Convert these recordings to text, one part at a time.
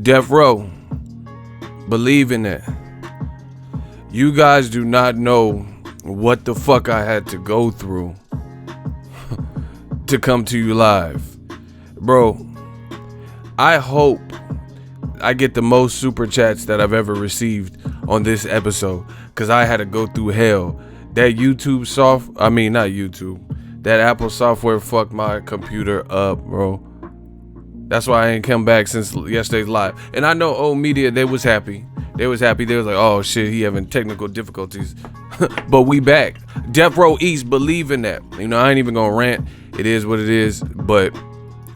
Death Row, believe in that. You guys do not know what the fuck I had to go through to come to you live. Bro, I hope I get the most super chats that I've ever received on this episode, because I had to go through hell. That that Apple software fucked my computer up, bro. That's why I ain't come back since yesterday's live. And I know old media, they was happy. They was like, oh shit, he having technical difficulties. But we back. Death Row East, believe in that. You know, I ain't even gonna rant. It is what it is. But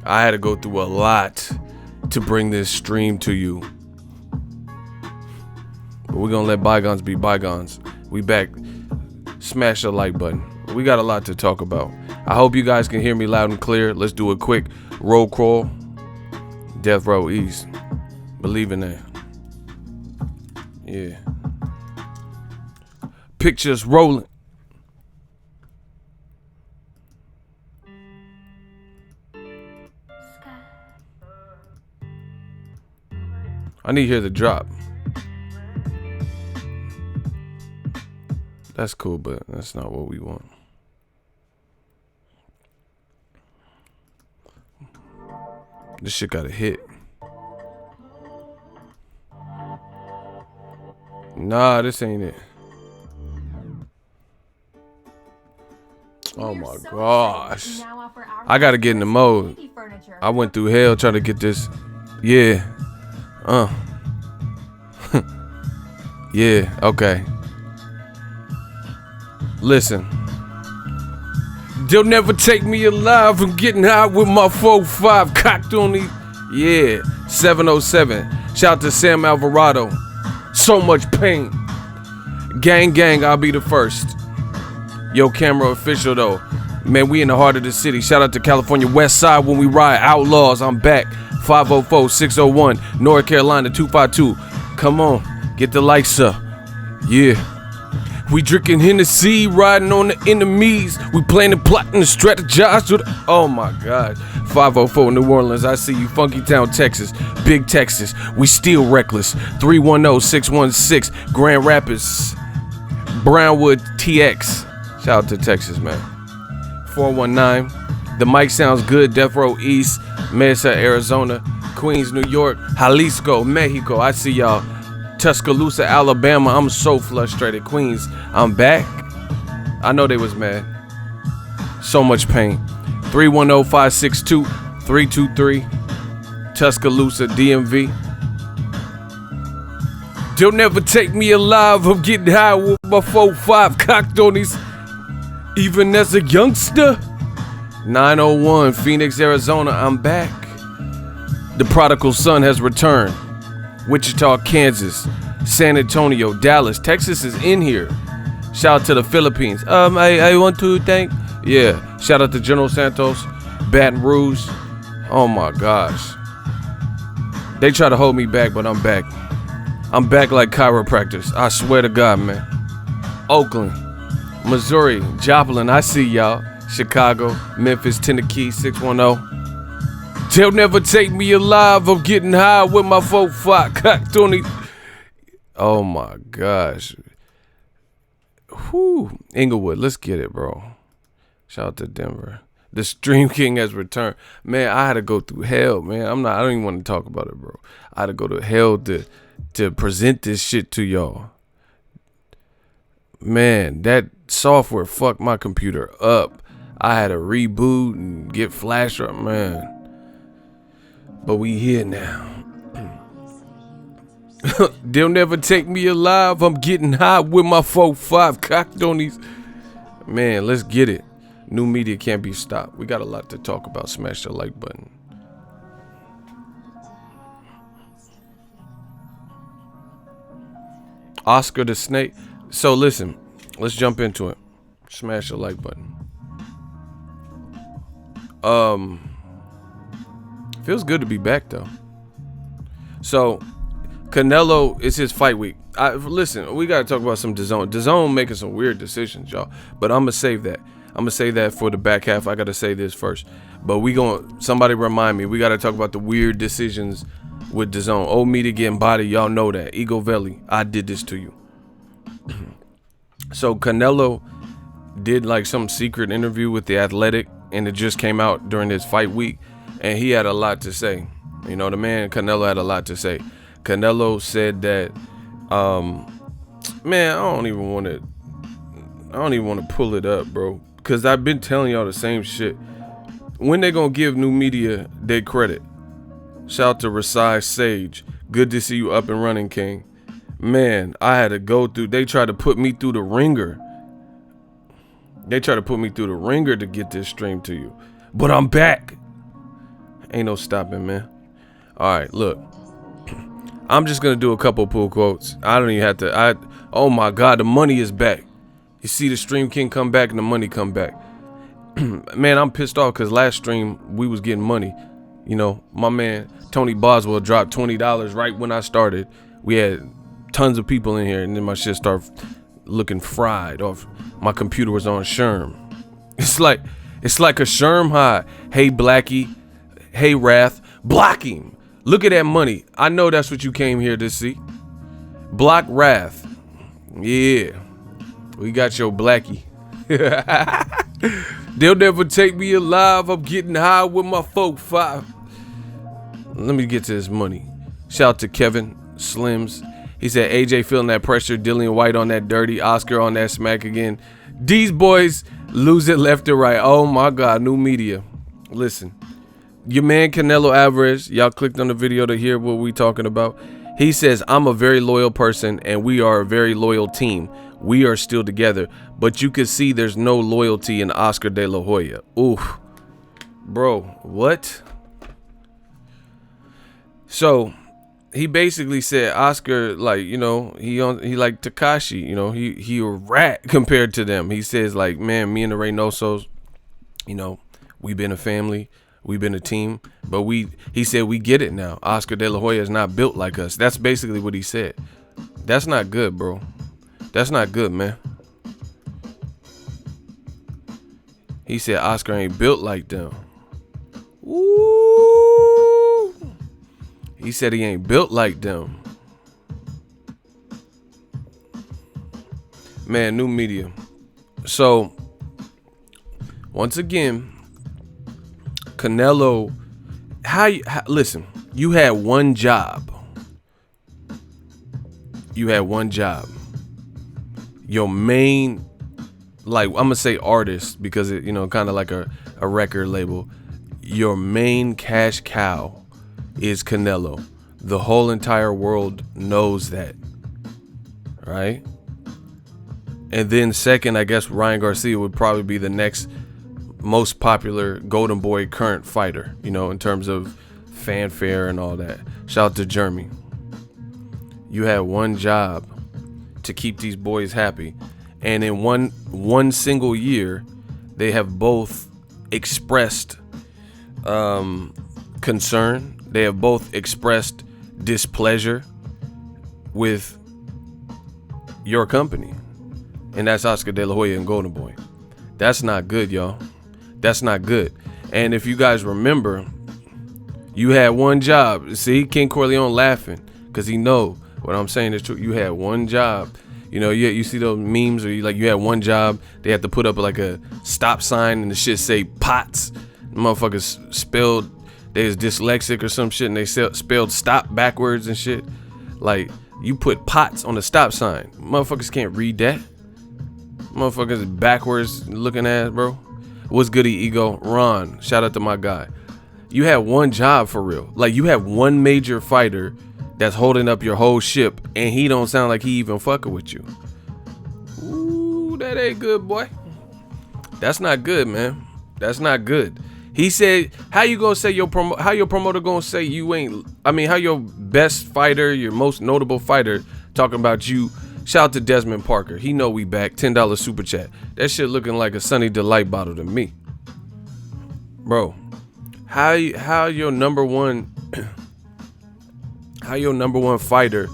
I had to go through a lot to bring this stream to you. But we're gonna let bygones be bygones. We back. Smash the like button. We got a lot to talk about. I hope you guys can hear me loud and clear. Let's do a quick roll call. Death Row East. Believe in that. Yeah. Pictures rolling. I need to hear the drop. That's cool, but that's not what we want. This shit got a hit. Nah, this ain't it. Oh my gosh. I gotta get in the mode. I went through hell trying to get this. Yeah. Yeah, okay. Listen. They'll never take me alive from getting high with my 4-5 cocked on the. Yeah, 707. Shout out to Sam Alvarado. So much pain. Gang, I'll be the first. Yo, camera official though. Man, we in the heart of the city. Shout out to California West Side when we ride. Outlaws, I'm back. 504-601. North Carolina 252. Come on, get the lights up. Yeah. We drinking Hennessy, riding on the enemies. We planning, plotting, and strategize to the. Oh my God. 504 New Orleans, I see you. Funky Town, Texas. Big Texas. We still reckless. 310-616. Grand Rapids. Brownwood TX. Shout out to Texas, man. 419. The mic sounds good. Death Row East. Mesa, Arizona. Queens, New York. Jalisco, Mexico. I see y'all. Tuscaloosa, Alabama. I'm so frustrated. Queens, I'm back. I know they was mad. So much pain. 310-562-323. Tuscaloosa, DMV. They'll never take me alive. I'm getting high with my 4-5 cocked on these. Even as a youngster. 901, Phoenix, Arizona. I'm back. The prodigal son has returned. Wichita, Kansas, San Antonio, Dallas, Texas is in here. Shout out to the Philippines. I want to thank. Yeah. Shout out to General Santos, Baton Rouge. Oh my gosh. They try to hold me back, but I'm back. I'm back like chiropractors. I swear to God, man. Oakland, Missouri, Joplin. I see y'all. Chicago, Memphis, Tennessee, 610. They'll never take me alive. I'm getting high with my 4-5 cocked on the. Oh my gosh. Whew. Inglewood, let's get it, bro. Shout out to Denver. The Stream King has returned. Man, I had to go through hell, man. I don't even want to talk about it, bro. I had to go to hell to present this shit to y'all. Man, that software fucked my computer up. I had to reboot and get flash up, man. But we here now. They'll never take me alive. I'm getting high with my 4-5 cocked on these. Man, let's get it. New media can't be stopped. We got a lot to talk about. Smash the like button. Oscar the Snake. So listen, let's jump into it. Smash the like button. Feels good to be back though. So Canelo is his fight week. Listen, we gotta talk about some Dazn. Dazn making some weird decisions, y'all. But I'm gonna save that. I'm gonna say that for the back half. I gotta say this first. But somebody remind me, we gotta talk about the weird decisions with Dazn. Old media getting body, y'all know that. Ego Valley, I did this to you. So Canelo did like some secret interview with The Athletic, and it just came out during his fight week, and he had a lot to say. You know, the man Canelo had a lot to say. Canelo said that, man, I don't even want to pull it up, bro, because I've been telling y'all the same shit. When they gonna give new media their credit? Shout out to Rasai Sage. Good to see you up and running, King. Man, I had to go through. They tried to put me through the ringer. To get this stream to you. But I'm back. Ain't no stopping, man. All right, look. I'm just going to do a couple pull quotes. I don't even have to. Oh, my God. The money is back. You see the stream king come back and the money come back. Man, I'm pissed off because last stream we was getting money. You know, my man Tony Boswell dropped $20 right when I started. We had tons of people in here, and then my shit started looking fried off. My computer was on Sherm. It's like a Sherm high. Hey Blackie, hey Wrath, block him. Look at that money. I know that's what you came here to see. Block Wrath. Yeah, we got your Blackie. They'll never take me alive. I'm getting high with my 4-5. Let me get to this money. Shout out to Kevin Slims. He said AJ feeling that pressure, Dillian White on that dirty, Oscar on that smack again. These boys lose it left and right. Oh my God, new media. Listen, your man Canelo Alvarez, y'all clicked on the video to hear what we talking about. He says, I'm a very loyal person and we are a very loyal team. We are still together, but you can see there's no loyalty in Oscar De La Hoya. Oof, bro, what? So he basically said Oscar, like, you know, he like Takashi, you know, he a rat compared to them. He says, like, man, me and the Reynosos, you know, we've been a family, we've been a team, but he said we get it now. Oscar De La Hoya is not built like us. That's basically what he said. That's not good, bro. That's not good, man. He said Oscar ain't built like them. Ooh. He said he ain't built like them. Man, new media. So, once again, Canelo, listen, you had one job. Your main, like, I'm gonna say artist because it, you know, kind of like a record label. Your main cash cow is Canelo. The whole entire world knows that, right? And then second, I guess Ryan Garcia would probably be the next most popular Golden Boy current fighter, you know, in terms of fanfare and all that. Shout out to Jeremy. You had one job to keep these boys happy, and in one single year, they have both expressed concern. They have both expressed displeasure with your company, and that's Oscar De La Hoya and Golden Boy. That's not good, y'all. That's not good. And if you guys remember, you had one job. See, King Corleone laughing because he know what I'm saying is true. You had one job. You know, you see those memes where you had one job. They have to put up like a stop sign and the shit say pots. The motherfuckers spelled, they was dyslexic or some shit, and they spelled stop backwards and shit. Like, you put pots on the stop sign. Motherfuckers can't read that. Motherfuckers backwards looking ass, bro. What's goody, ego? Ron, shout out to my guy. You had one job for real. Like, you have one major fighter that's holding up your whole ship, and he don't sound like he even fucking with you. Ooh, that ain't good, boy. That's not good, man. That's not good. He said, how you gonna say how your promoter gonna say you ain't, I mean, how your best fighter, your most notable fighter, talking about you. Shout out to Desmond Parker. He know we back. $10 super chat. That shit looking like a Sunny Delight bottle to me. Bro, how your number one fighter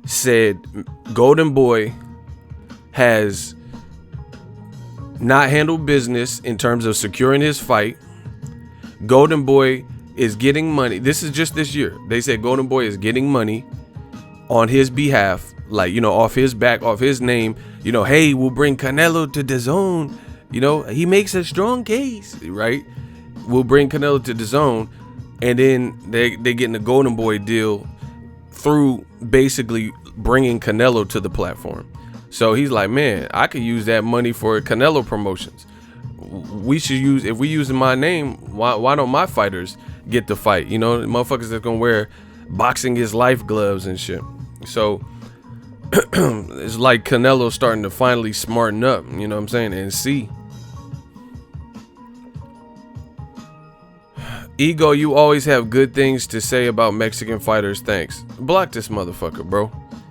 said Golden Boy has not handled business in terms of securing his fight. Golden Boy is getting money. This is just this year. They said Golden Boy is getting money on his behalf, like, you know, off his back, off his name. You know, hey, we'll bring Canelo to Dazn. You know, he makes a strong case, right? We'll bring Canelo to Dazn, and then they getting a Golden Boy deal through basically bringing Canelo to the platform. So he's like, man, I could use that money for Canelo promotions. We should use, if we using my name, why don't my fighters get to fight? You know, the motherfuckers that's gonna wear boxing is life gloves and shit. So it's like Canelo starting to finally smarten up, you know what I'm saying, and see. Ego, you always have good things to say about Mexican fighters. Thanks. Block this motherfucker, bro.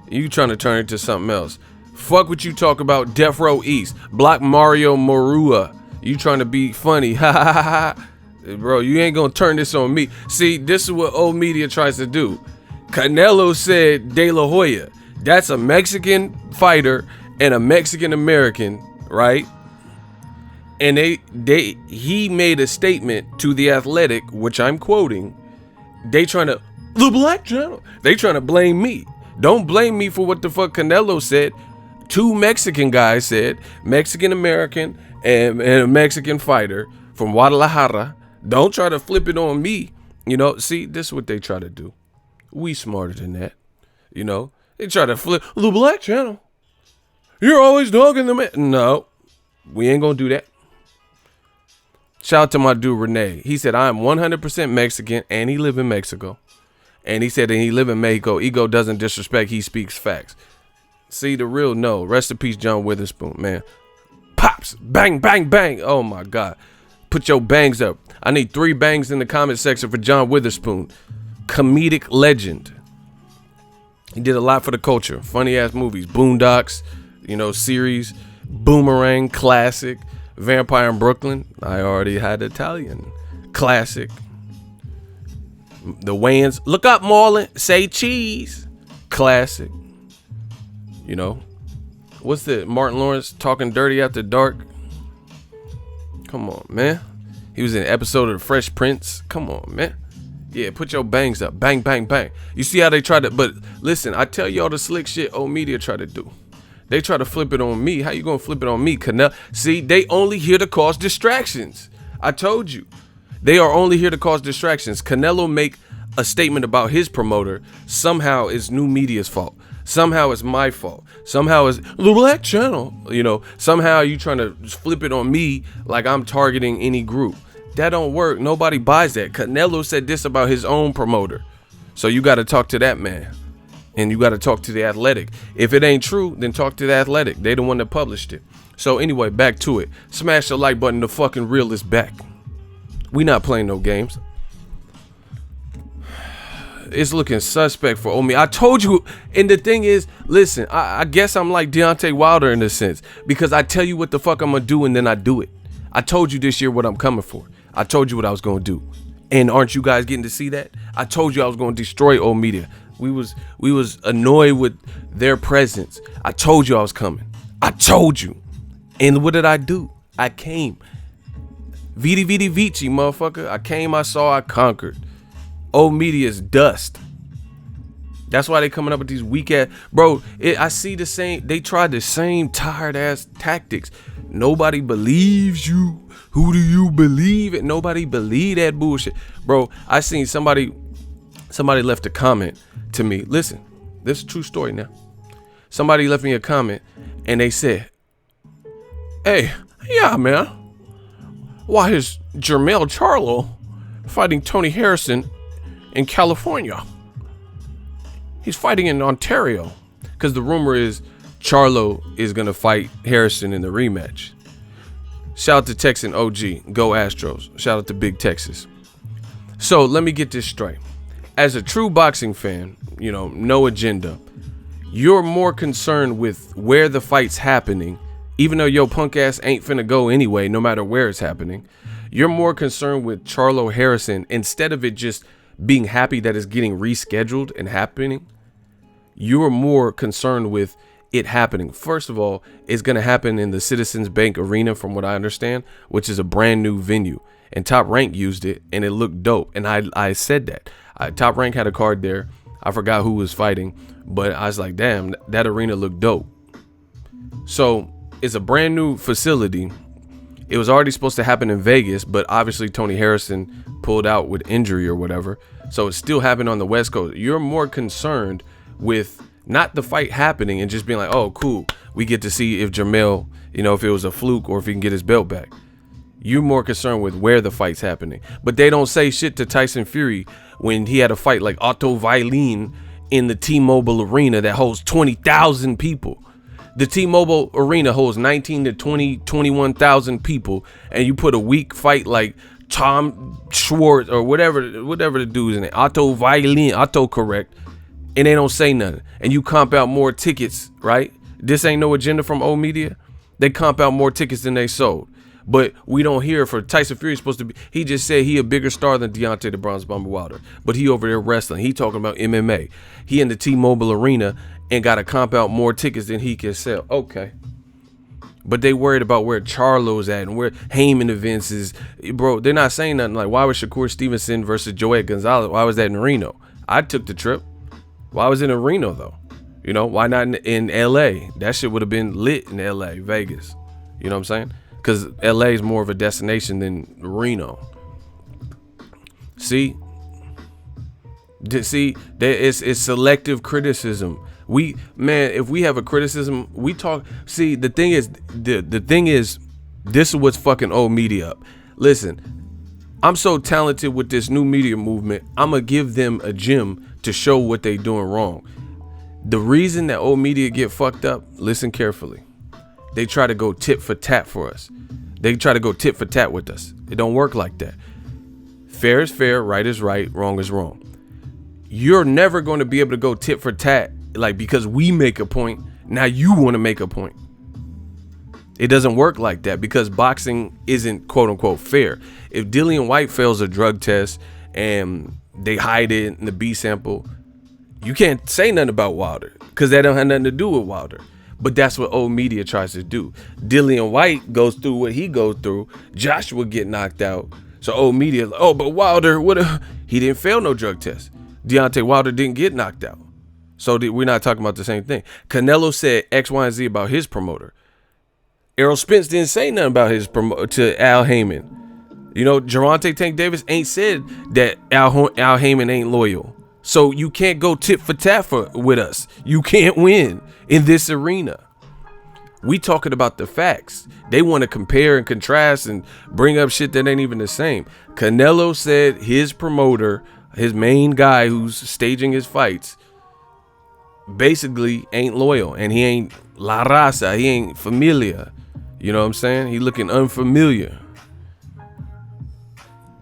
You trying to turn it to something else. Fuck what you talk about, Death Row East. Block Mario Morua. You trying to be funny. Ha ha ha ha. Bro, you ain't gonna turn this on me. See, this is what old media tries to do. Canelo said De La Hoya. That's a Mexican fighter and a Mexican American, right? And he made a statement to The Athletic, which I'm quoting. They trying to, the Black Channel, they trying to blame me. Don't blame me for what the fuck Canelo said. Two Mexican guys said, Mexican American and a Mexican fighter from Guadalajara. Don't try to flip it on me. You know, see, this is what they try to do. We smarter than that. You know, they try to flip the Black Channel. You're always dogging the man. No, we ain't gonna do that. Shout out to my dude Renee. He said, I am 100% Mexican and he live in Mexico. And he said that he live in Mexico. Ego doesn't disrespect, he speaks facts. See, the real no. Rest in peace, John Witherspoon, man. Pops, bang, bang, bang. Oh my God. Put your bangs up. I need 3 bangs in the comment section for John Witherspoon. Comedic legend. He did a lot for the culture. Funny ass movies. Boondocks, you know, series. Boomerang, classic. Vampire in Brooklyn, I already had Italian. Classic. The Wayans, look up Marlon, say cheese. Classic. You know, what's the Martin Lawrence Talking Dirty After Dark? Come on, man. He was in an episode of The Fresh Prince. Come on, man. Yeah, put your bangs up. Bang, bang, bang. You see how they try to, but listen, I tell y'all the slick shit old media try to do. They try to flip it on me. How you gonna flip it on me, Canelo? See, they only here to cause distractions. I told you. They are only here to cause distractions. Canelo make a statement about his promoter. Somehow it's new media's fault. Somehow it's my fault. Somehow it's the Black Channel. You know, somehow you trying to flip it on me like I'm targeting any group. That don't work. Nobody buys that. Canelo said this about his own promoter. So you got to talk to that man. And you got to talk to The Athletic. If it ain't true, then talk to The Athletic. They the one that published it. So anyway, back to it. Smash the like button. The fucking real is back. We not playing no games. It's looking suspect for Omi. I told you. And the thing is, listen, I guess I'm like Deontay Wilder in a sense. Because I tell you what the fuck I'm going to do and then I do it. I told you this year what I'm coming for. I told you what I was going to do. And aren't you guys getting to see that? I told you I was going to destroy old media. We was annoyed with their presence. I told you I was coming. I told you. And what did I do? I came. Vidi vidi vici, motherfucker. I came, I saw, I conquered. Old media's dust. That's why they coming up with these weak ass. Bro, I see the same. They tried the same tired ass tactics. Nobody believes you. Who do you believe? And nobody believe that bullshit. Bro, I seen somebody left a comment to me. Listen, this is a true story now. Somebody left me a comment and they said, hey, yeah, man. Why is Jermell Charlo fighting Tony Harrison in California? He's fighting in Ontario. Because the rumor is Charlo is going to fight Harrison in the rematch. Shout out to Texan OG. Go Astros. Shout out to Big Texas. So let me get this straight. As a true boxing fan, you know, no agenda, you're more concerned with where the fight's happening, even though your punk ass ain't finna go anyway, no matter where it's happening. You're more concerned with Charlo Harrison instead of it just being happy that it's getting rescheduled and happening. You're more concerned with it happening. First of all, it's going to happen in the Citizens Bank Arena, from what I understand, which is a brand new venue. And Top Rank used it, and it looked dope. And I said that. Top Rank had a card there. I forgot who was fighting, but I was like, damn, that arena looked dope. So it's a brand new facility. It was already supposed to happen in Vegas, but obviously Tony Harrison pulled out with injury or whatever. So it's still happening on the West Coast. You're more concerned with not the fight happening and just being like, oh, cool, we get to see if Jermell, if it was a fluke or if he can get his belt back. You're more concerned with where the fight's happening. But they don't say shit to Tyson Fury when he had a fight like Otto Wallin in the T-Mobile Arena that holds 20,000 people. The T-Mobile Arena holds 19 to 21,000 people, and you put a weak fight like Tom Schwartz or whatever the dude's name, Otto Wallin, autocorrect, and they don't say nothing. And you comp out more tickets, right? This ain't no agenda from old media. They comp out more tickets than they sold. But we don't hear for Tyson Fury supposed to be, he just said he a bigger star than Deontay the Bronze Bomber Wilder. But he over there wrestling. He talking about MMA. He in the T-Mobile Arena and got to comp out more tickets than he can sell. Okay. But they worried about where Charlo's at and where Heyman events is. Bro, they're not saying nothing like, why was Shakur Stevenson versus Joet Gonzalez? Why was that in Reno? I took the trip. Why was it in Reno though? Why not in LA? That shit would have been lit in LA, Vegas. You know what I'm saying? Because LA is more of a destination than Reno. See, it's selective criticism. If we have a criticism, we talk. See, the thing is, this is what's fucking old media up. Listen, I'm so talented with this new media movement. I'm gonna give them a gym to show what they doing wrong. The reason that old media get fucked up, listen carefully. They try to go tit for tat for us. They try to go tit for tat with us. It don't work like that. Fair is fair, right is right, wrong is wrong. You're never going to be able to go tit for tat, like because we make a point, now you want to make a point. It doesn't work like that because boxing isn't quote unquote fair. If Dillian White fails a drug test and they hide it in the B sample, you can't say nothing about Wilder because that don't have nothing to do with Wilder. But that's what old media tries to do. Dillian White goes through what he goes through. Joshua get knocked out. So old media, but Wilder, he didn't fail no drug test. Deontay Wilder didn't get knocked out. So we're not talking about the same thing. Canelo said X, Y, and Z about his promoter. Errol Spence didn't say nothing about his promoter to Al Heyman. Gervonta Tank Davis ain't said that Al Heyman ain't loyal. So you can't go tit for tat with us. You can't win in this arena. We talking about the facts. They want to compare and contrast and bring up shit that ain't even the same. Canelo said his promoter, his main guy who's staging his fights, basically ain't loyal. And he ain't la raza. He ain't familia. You know what I'm saying? He looking unfamiliar.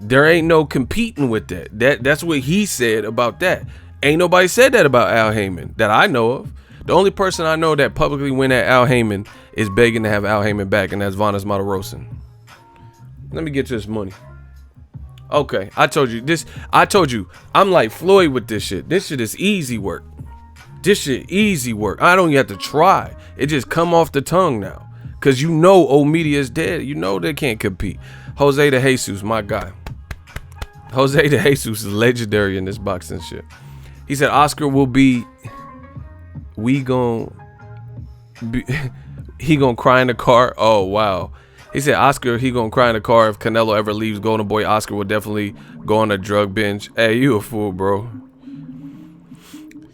There ain't no competing with that. That's what he said about that. Ain't nobody said that about Al Heyman that I know of. The only person I know that publicly went at Al Heyman is begging to have Al Heyman back, and that's Vanas Matarosan. Let me get to this money. Okay, I told you, I'm like Floyd with this shit. This shit is easy work. This shit easy work. I don't even have to try. It just come off the tongue now. Cause old media is dead. They can't compete. Jose de Jesus, my guy. Jose de Jesus is legendary in this boxing shit. He said Oscar will be, he gonna cry in the car. Oh wow. He said Oscar, he gonna cry in the car if Canelo ever leaves Golden Boy. Oscar will definitely go on a drug binge. Hey, you a fool, bro.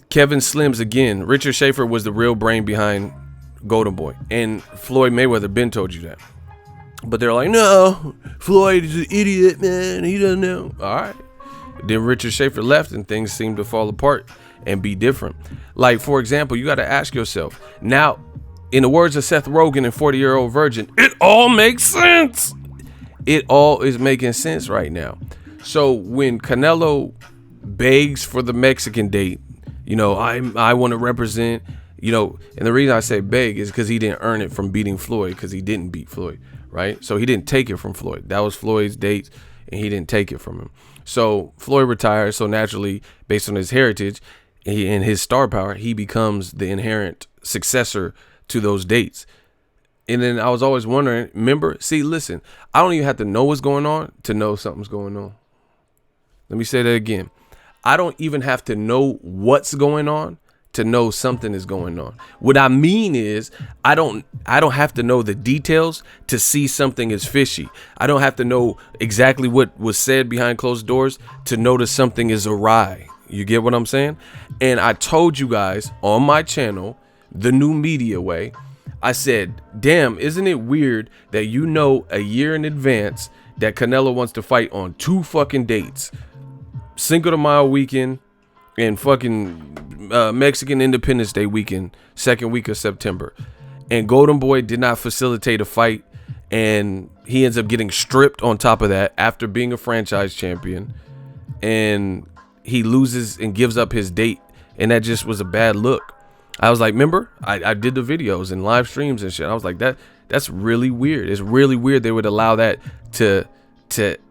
Kevin Slims again. Richard Schaefer was the real brain behind Golden Boy, and Floyd Mayweather been told you that. But they're like, no, Floyd is an idiot, man. He doesn't know. All right. Then Richard Schaefer left and things seemed to fall apart and be different. Like, for example, you got to ask yourself, now, in the words of Seth Rogen and 40-Year-Old Virgin, it all makes sense. It all is making sense right now. So when Canelo begs for the Mexican date, I want to represent, and the reason I say beg is because he didn't earn it from beating Floyd, because he didn't beat Floyd. Right? So he didn't take it from Floyd. That was Floyd's date, and he didn't take it from him. So Floyd retired. So naturally, based on his heritage, in his star power, he becomes the inherent successor to those dates. And then I was always wondering, remember, see, listen, I don't even have to know what's going on to know something's going on. Let me say that again. I don't even have to know what's going on to know something is going on. What I mean is I don't have to know the details to see something is fishy. I don't have to know exactly what was said behind closed doors to notice something is awry. You get what I'm saying? And I told you guys on my channel, The New Media Way, I said, damn, isn't it weird that you know a year in advance that Canelo wants to fight on 2 fucking dates? Cinco de Mayo weekend and fucking Mexican Independence Day weekend, 2nd week of September. And Golden Boy did not facilitate a fight, and he ends up getting stripped on top of that after being a franchise champion. And he loses and gives up his date, and that just was a bad look. I was like, remember, I did the videos and live streams and shit. I was like, that's really weird. It's really weird they would allow that to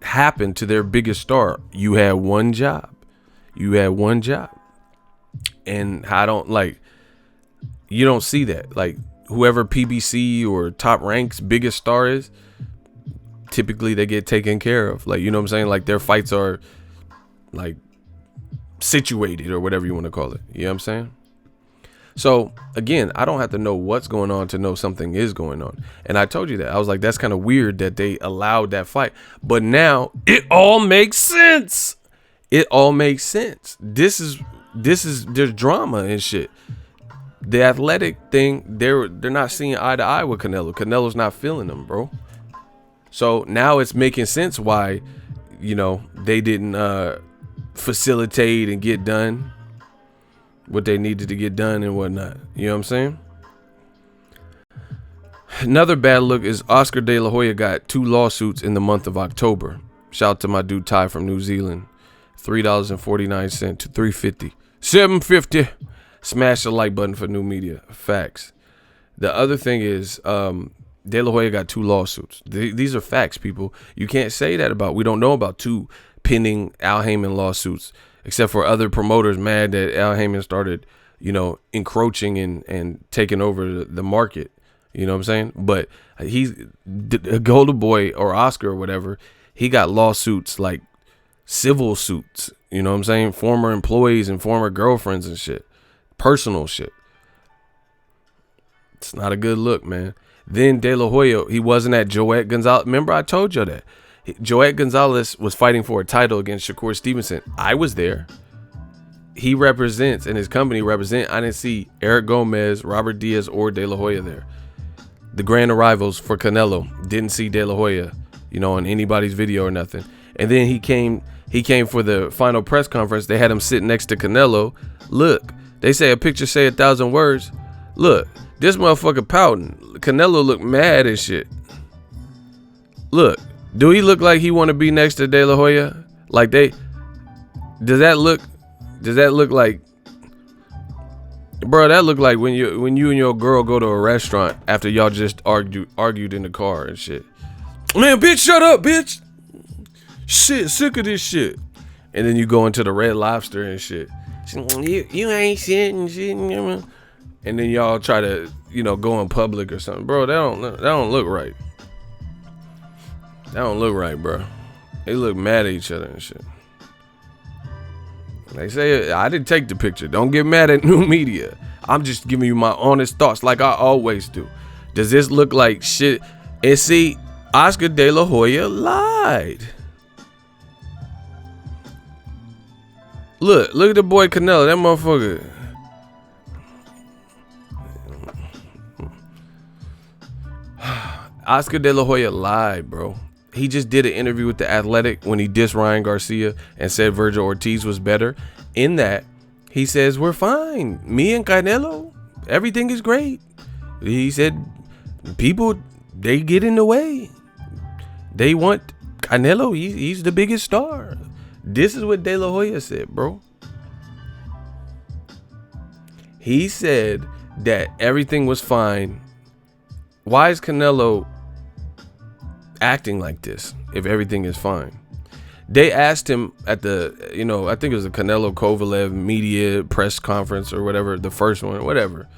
happen to their biggest star. You had one job. And I don't like, you don't see that. Like whoever PBC or Top Rank's biggest star is, typically they get taken care of. Like, you know what I'm saying? Like their fights are like situated or whatever you want to call it. You know what I'm saying? So again, I don't have to know what's going on to know something is going on. And I told you that. I was like, that's kind of weird that they allowed that fight. But now it all makes sense. It all makes sense. This is there's drama and shit. The athletic thing, they're not seeing eye to eye with Canelo. Canelo's not feeling them, bro. So now it's making sense why, you know, they didn't facilitate and get done what they needed to get done and whatnot. You know what I'm saying? Another bad look is Oscar De La Hoya got 2 lawsuits in the month of October. Shout out to my dude Ty from New Zealand. $3.49 to $3.50. $7.50. Smash the like button for New Media. Facts. The other thing is De La Hoya got 2 lawsuits. These are facts, people. You can't say that about. We don't know about 2 pending Al Heyman lawsuits, except for other promoters mad that Al Heyman started, you know, encroaching and taking over the market. You know what I'm saying? But he's Golden Boy or Oscar or whatever. He got lawsuits like civil suits. You know what I'm saying? Former employees and former girlfriends and shit. Personal shit. It's not a good look, man. Then De La Hoya, he wasn't at Joet Gonzalez. Remember I told you that. Joet Gonzalez was fighting for a title against Shakur Stevenson. I was there. He represents, and his company represent. I didn't see Eric Gomez, Robert Diaz, or De La Hoya there. The grand arrivals for Canelo. Didn't see De La Hoya, you know, on anybody's video or nothing. And then he came for the final press conference. They had him sit next to Canelo. Look, they say a picture say 1,000 words. Look, this motherfucker pouting. Canelo looked mad as shit. Look. Do he look like he want to be next to De La Hoya? Like does that look like, bro, that look like when you and your girl go to a restaurant after y'all just argued in the car and shit. Man, bitch, shut up, bitch. Shit, sick of this shit. And then you go into the Red Lobster and shit. You ain't shit and shit. And then y'all try to, you know, go in public or something. Bro, that don't look right. That don't look right, bro. They look mad at each other and shit. They say, I didn't take the picture. Don't get mad at New Media. I'm just giving you my honest thoughts like I always do. Does this look like shit? And see, Oscar De La Hoya lied. Look at the boy Canelo. That motherfucker. Oscar De La Hoya lied, bro. He just did an interview with The Athletic when he dissed Ryan Garcia and said Virgil Ortiz was better. In that, he says, we're fine. Me and Canelo, everything is great. He said, people, they get in the way. They want Canelo. He's the biggest star. This is what De La Hoya said, bro. He said that everything was fine. Why is Canelo acting like this if everything is fine? They asked him at the, I think it was the Canelo Kovalev media press conference or whatever, the first one, whatever,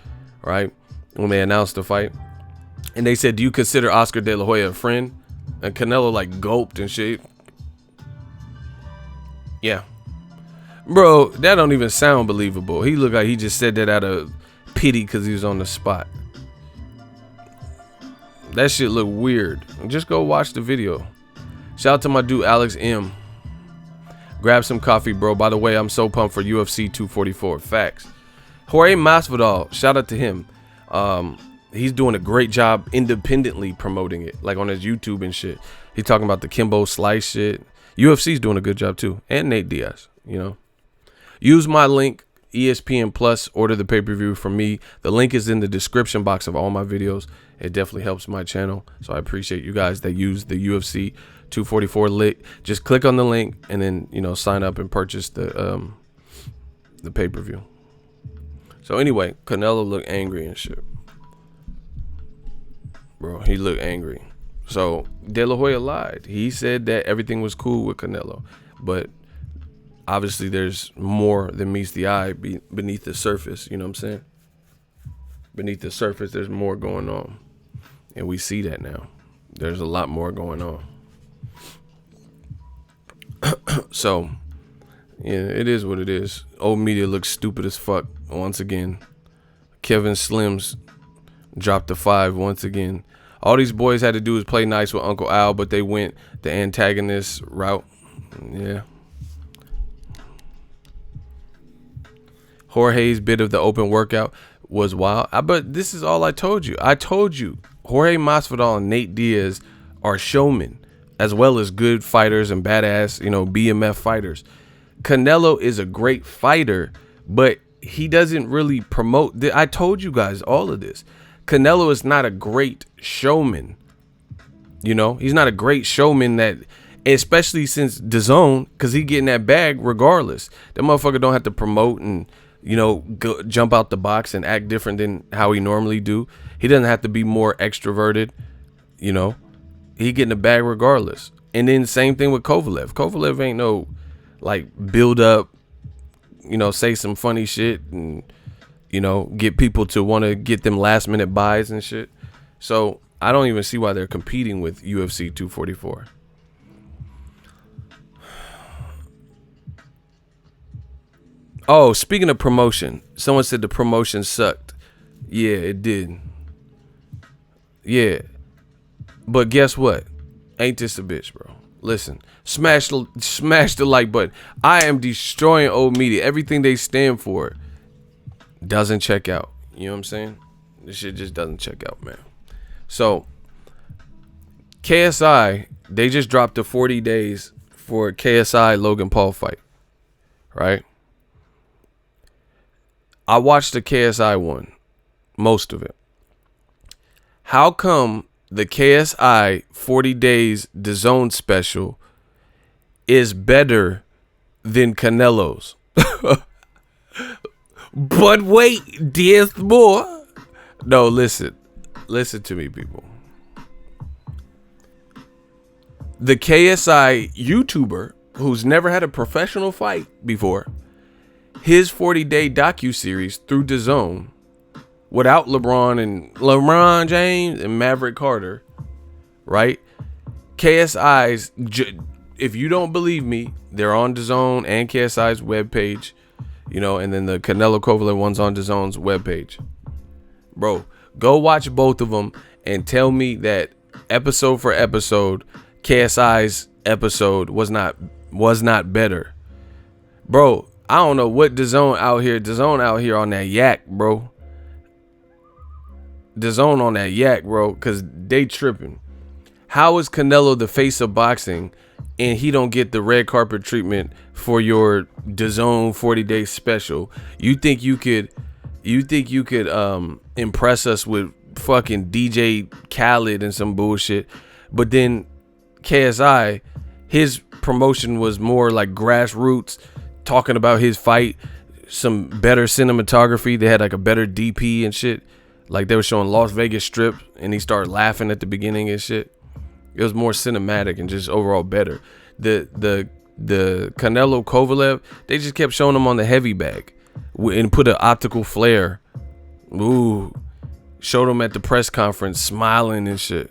right? When they announced the fight. And they said, do you consider Oscar De La Hoya a friend? And Canelo like gulped and shit. Yeah. Bro, that don't even sound believable. He looked like he just said that out of pity because he was on the spot. That shit look weird. Just go watch the video. Shout out to my dude Alex M. Grab some coffee, bro. By the way, I'm so pumped for UFC 244. Facts. Jorge Masvidal, shout out to him. He's doing a great job independently promoting it, like on his YouTube and shit. He's talking about the Kimbo Slice shit. UFC's doing a good job too, and Nate Diaz. Use my link, ESPN Plus. Order the pay-per-view from me. The link is in the description box of all my videos. It definitely helps my channel, so I appreciate you guys that use the UFC 244 link. Just click on the link and then sign up and purchase the pay-per-view. So anyway, Canelo looked angry and shit, bro. He looked angry. So De La Hoya lied. He said that everything was cool with Canelo, but obviously there's more than meets the eye beneath the surface. You know what I'm saying? Beneath the surface, there's more going on, and we see that now. There's a lot more going on. So, yeah, it is what it is. Old media looks stupid as fuck once again. Kevin Slims dropped the 5 once again. All these boys had to do was play nice with Uncle Al, but they went the antagonist route. Yeah. Jorge's bit of the open workout was wild. But this is all I told you. I told you Jorge Masvidal and Nate Diaz are showmen, as well as good fighters and badass, BMF fighters. Canelo is a great fighter, but he doesn't really promote. I told you guys all of this. Canelo is not a great showman. He's not a great showman, that, especially since Dazn, because he getting that bag regardless. That motherfucker don't have to promote and, go, jump out the box and act different than how he normally do. He doesn't have to be more extroverted. He getting the bag regardless. And then same thing with Kovalev. Kovalev ain't no like build up, say some funny shit and get people to want to get them last minute buys and shit. So I don't even see why they're competing with UFC 244. Oh, speaking of promotion, someone said the promotion sucked. Yeah, it did. Yeah. But guess what? Ain't this a bitch, bro? Listen, smash the like button. I am destroying old media. Everything they stand for doesn't check out. You know what I'm saying? This shit just doesn't check out, man. So, KSI, they just dropped the 40 days for KSI Logan Paul fight. Right? I watched the KSI one. Most of it. How come the KSI 40 days Dazn special is better than Canelo's? But wait, there's more. No, listen to me, people. The KSI YouTuber who's never had a professional fight before, his 40-day docuseries through Dazn, without LeBron James and Maverick Carter, right? KSI's, if you don't believe me, they're on Dazn and KSI's webpage, and then the Canelo Kovalev one's on Dazn's webpage. Bro, go watch both of them and tell me that episode for episode, KSI's episode was not better. Bro, I don't know what Dazn out here on that yak, bro. Dazn on that yak, bro, because they tripping. How is Canelo the face of boxing and he don't get the red carpet treatment for your Dazn 40-day special? You think you could impress us with fucking DJ Khaled and some bullshit, but then KSI, his promotion was more like grassroots, talking about his fight, some better cinematography. They had like a better DP and shit. Like they were showing Las Vegas Strip and he started laughing at the beginning and shit. It was more cinematic and just overall better. The the Canelo Kovalev, they just kept showing him on the heavy bag and put an optical flare. Ooh, showed him at the press conference smiling and shit.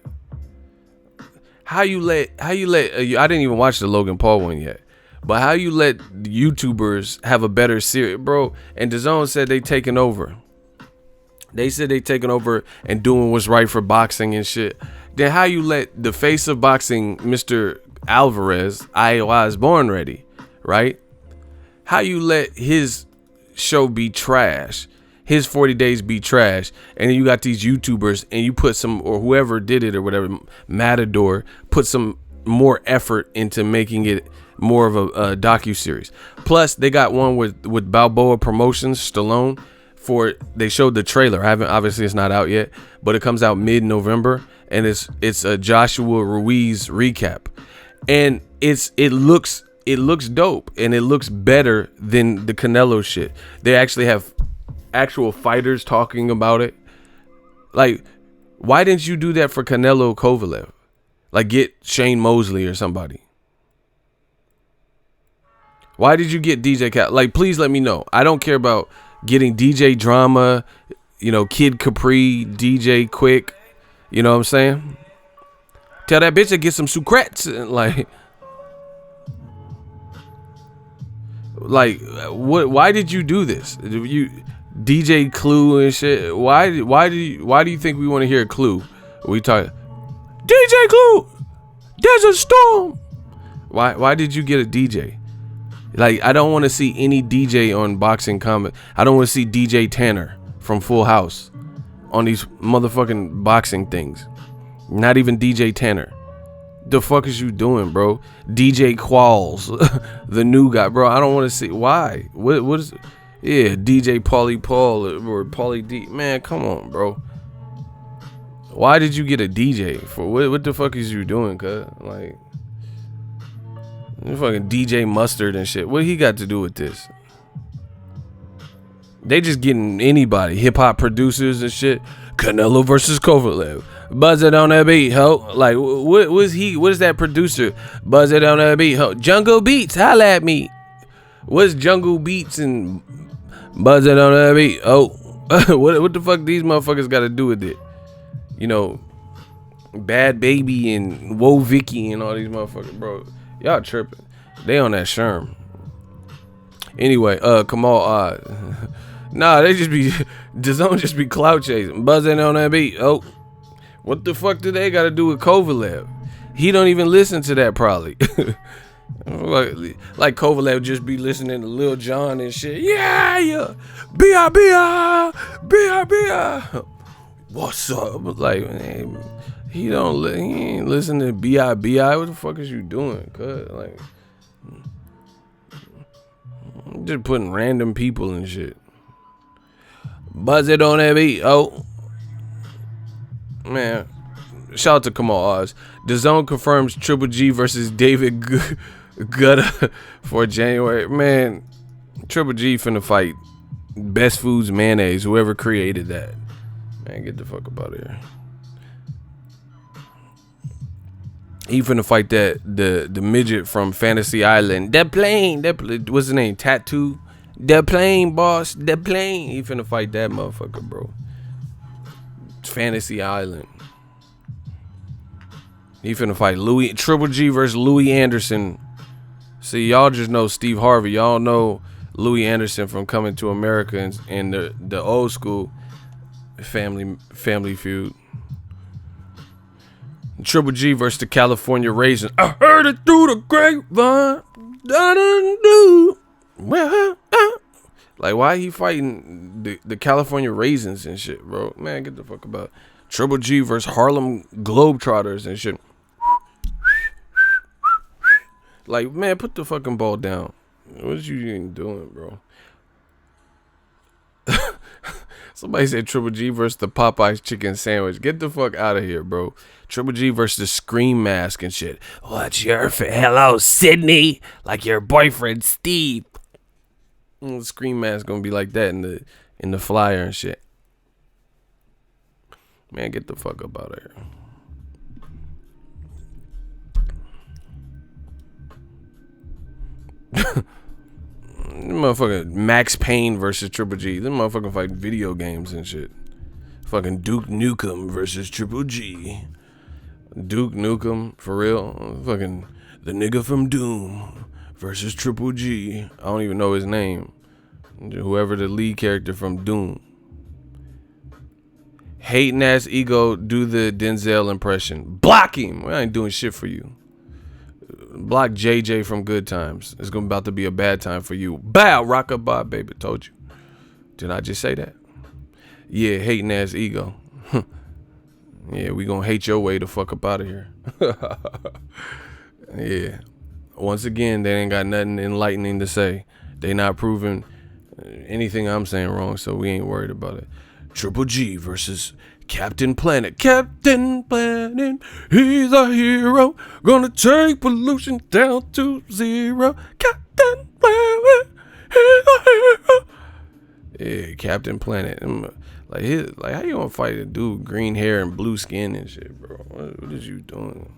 How you let I didn't even watch the Logan Paul one yet, but how you let YouTubers have a better series, bro? And Dazn said they taking over. They said they taking over and doing what's right for boxing and shit. Then how you let the face of boxing, Mr. Alvarez, Iowa is born ready, right? How you let his show be trash, his 40 days be trash, and then you got these YouTubers and you put some, or whoever did it or whatever, Matador, put some more effort into making it more of a docu-series. Plus, they got one with Balboa Promotions, Stallone, they showed the trailer. Obviously it's not out yet, but it comes out mid-November, and it's a Joshua Ruiz recap. And it looks dope, and it looks better than the Canelo shit. They actually have actual fighters talking about it. Like, why didn't you do that for Canelo Kovalev? Like, get Shane Mosley or somebody. Why did you get DJ Cal? Like, please let me know. I don't care about getting DJ Drama, Kid Capri, DJ Quick. You know what I'm saying? Tell that bitch to get some sucrets. Like what? Why did you do this? You DJ Clue and shit. Why do you think we want to hear Clue? We talk DJ Clue. There's a storm. Why did you get a DJ? Like, I don't want to see any DJ on Boxing Comment. I don't want to see DJ Tanner from Full House on these motherfucking boxing things. Not even DJ Tanner. The fuck is you doing, bro? DJ Qualls, the new guy, bro. I don't want to see. Why? What is? Yeah, DJ Paulie Paul or Paulie D. Man, come on, bro. Why did you get a DJ for? What the fuck is you doing, cuz? Like, fucking DJ Mustard and shit. What he got to do with this? They just getting anybody, hip hop producers and shit. Canelo versus Kovalev. Buzz it on that beat, ho. Like, what was he? What is that producer? Buzz it on that beat, ho. Jungle Beats, holla at me. What's Jungle Beats and Buzz it on that beat? Oh, what the fuck these motherfuckers got to do with it? Bad Baby and Woe Vicky and all these motherfuckers, bro. Y'all tripping. They on that Sherm. Anyway, Kamal, nah, they just be, Dazn just be clout chasing, buzzing on that beat. Oh, what the fuck do they got to do with Kovalev? He don't even listen to that probably. like Kovalev just be listening to Lil Jon and shit. Yeah, B.I.B.I. What's up? Like, man, he ain't listening to B.I.B.I. What the fuck is you doing? Cuz, like, just putting random people and shit. Buzz it on that beat. Oh, man. Shout out to Kamal Oz. Dazn confirms Triple G versus David Guetta for January. Man, Triple G finna fight Best Foods Mayonnaise, whoever created that. Man, get the fuck up out of here. He finna fight the midget from Fantasy Island. That plane, what's his name? Tattoo. The plane, boss. The plane. He finna fight that motherfucker, bro. Fantasy Island. He finna fight Triple G versus Louis Anderson. See, y'all just know Steve Harvey. Y'all know Louis Anderson from Coming to America and the old school Family Feud. Triple G versus the California Raisins. I heard it through the grapevine. Like, why he fighting the California Raisins and shit, bro? Man, get the fuck about it. Triple G versus Harlem Globetrotters and shit. Like, man, put the fucking ball down. What you even doing, bro? Somebody said Triple G versus the Popeyes chicken sandwich. Get the fuck out of here, bro. Triple G versus the Scream Mask and shit. What's your hello, Sydney? Like your boyfriend, Steve. The Scream Mask gonna be like that in the flyer and shit. Man, get the fuck up out of here. Motherfucking Max Payne versus Triple G. Them motherfucking fight video games and shit. Fucking Duke Nukem versus Triple G. Duke Nukem, for real. Fucking the nigga from Doom versus Triple G. I don't even know his name. Whoever the lead character from Doom. Hating ass ego, do the Denzel impression. Block him. I ain't doing shit for you. Block JJ from Good Times. It's about to be a bad time for you. Bow, rock-a-bye, baby. Told you. Did I just say that? Yeah, hating ass ego. Yeah, we gonna hate your way the fuck up out of here. Yeah. Once again, they ain't got nothing enlightening to say. They not proving anything I'm saying wrong, so we ain't worried about it. Triple G versus Captain Planet. Captain Planet, he's a hero. Gonna take pollution down to zero. Captain Planet, he's a hero. Yeah, Captain Planet. Like how you gonna fight a dude with green hair and blue skin and shit, bro? What is you doing?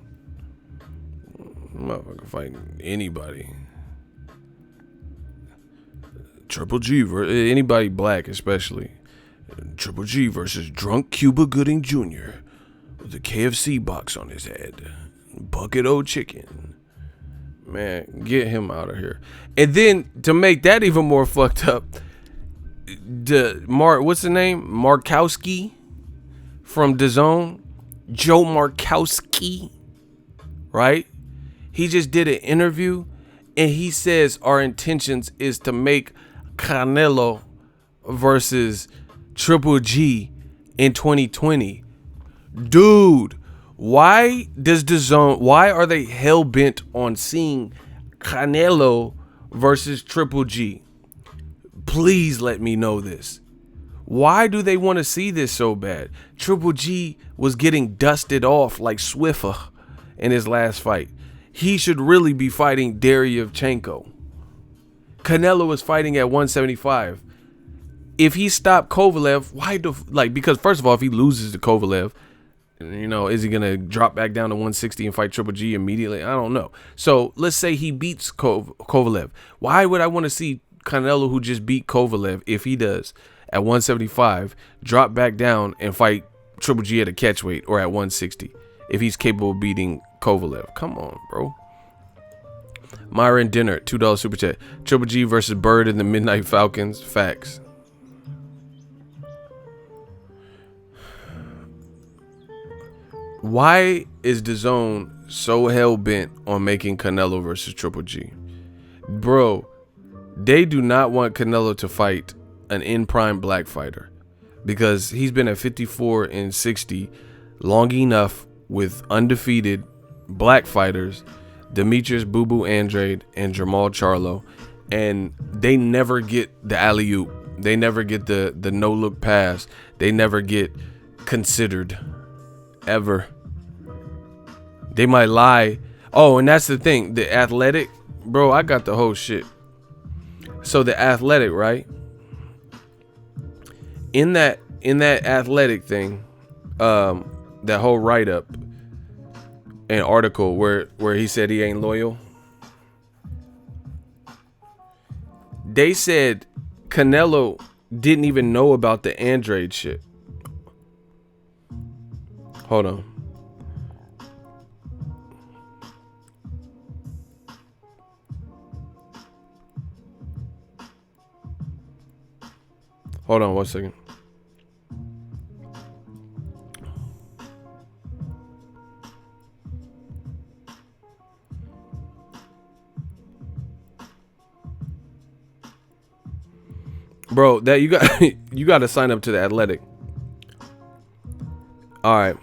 I'm not fucking fighting anybody. Triple G versus anybody black, especially. Triple G versus drunk Cuba Gooding Jr. with a KFC box on his head. Bucket o' chicken. Man, get him out of here. And then to make that even more fucked up, what's the name? Markowski from Dazn. Joe Markowski, right? He just did an interview and he says our intentions is to make Canelo versus Triple G in 2020. Dude, why are they hell bent on seeing Canelo versus Triple G? Please let me know this. Why do they want to see this so bad? Triple G was getting dusted off like Swiffer in his last fight. He should really be fighting Deryevchenko. Canelo is fighting at 175. If he stopped Kovalev, because first of all, if he loses to Kovalev, is he gonna drop back down to 160 and fight Triple G immediately? I don't know. So let's say he beats Kovalev. Why would I want to see Canelo, who just beat Kovalev, if he does at 175, drop back down and fight Triple G at a catchweight or at 160 if he's capable of beating Kovalev? Come on, bro. Myron Dinner, $2 super chat. Triple G versus Bird and the Midnight Falcons. Facts. Why is DAZN so hell bent on making Canelo versus Triple G? Bro, they do not want Canelo to fight an in-prime black fighter because he's been at 54 and 60 long enough with undefeated black fighters, Demetrius Boo Boo Andrade and Jamal Charlo, and they never get the alley-oop. They never get the no-look pass. They never get considered. Ever. They might lie. Oh, and that's the thing. The Athletic, bro, I got the whole shit. So the Athletic, right? In that Athletic thing, that whole write-up and article where he said he ain't loyal, they said Canelo didn't even know about the Andrade shit. Hold on. Hold on 1 second. Bro, that you got to sign up to the Athletic. All right.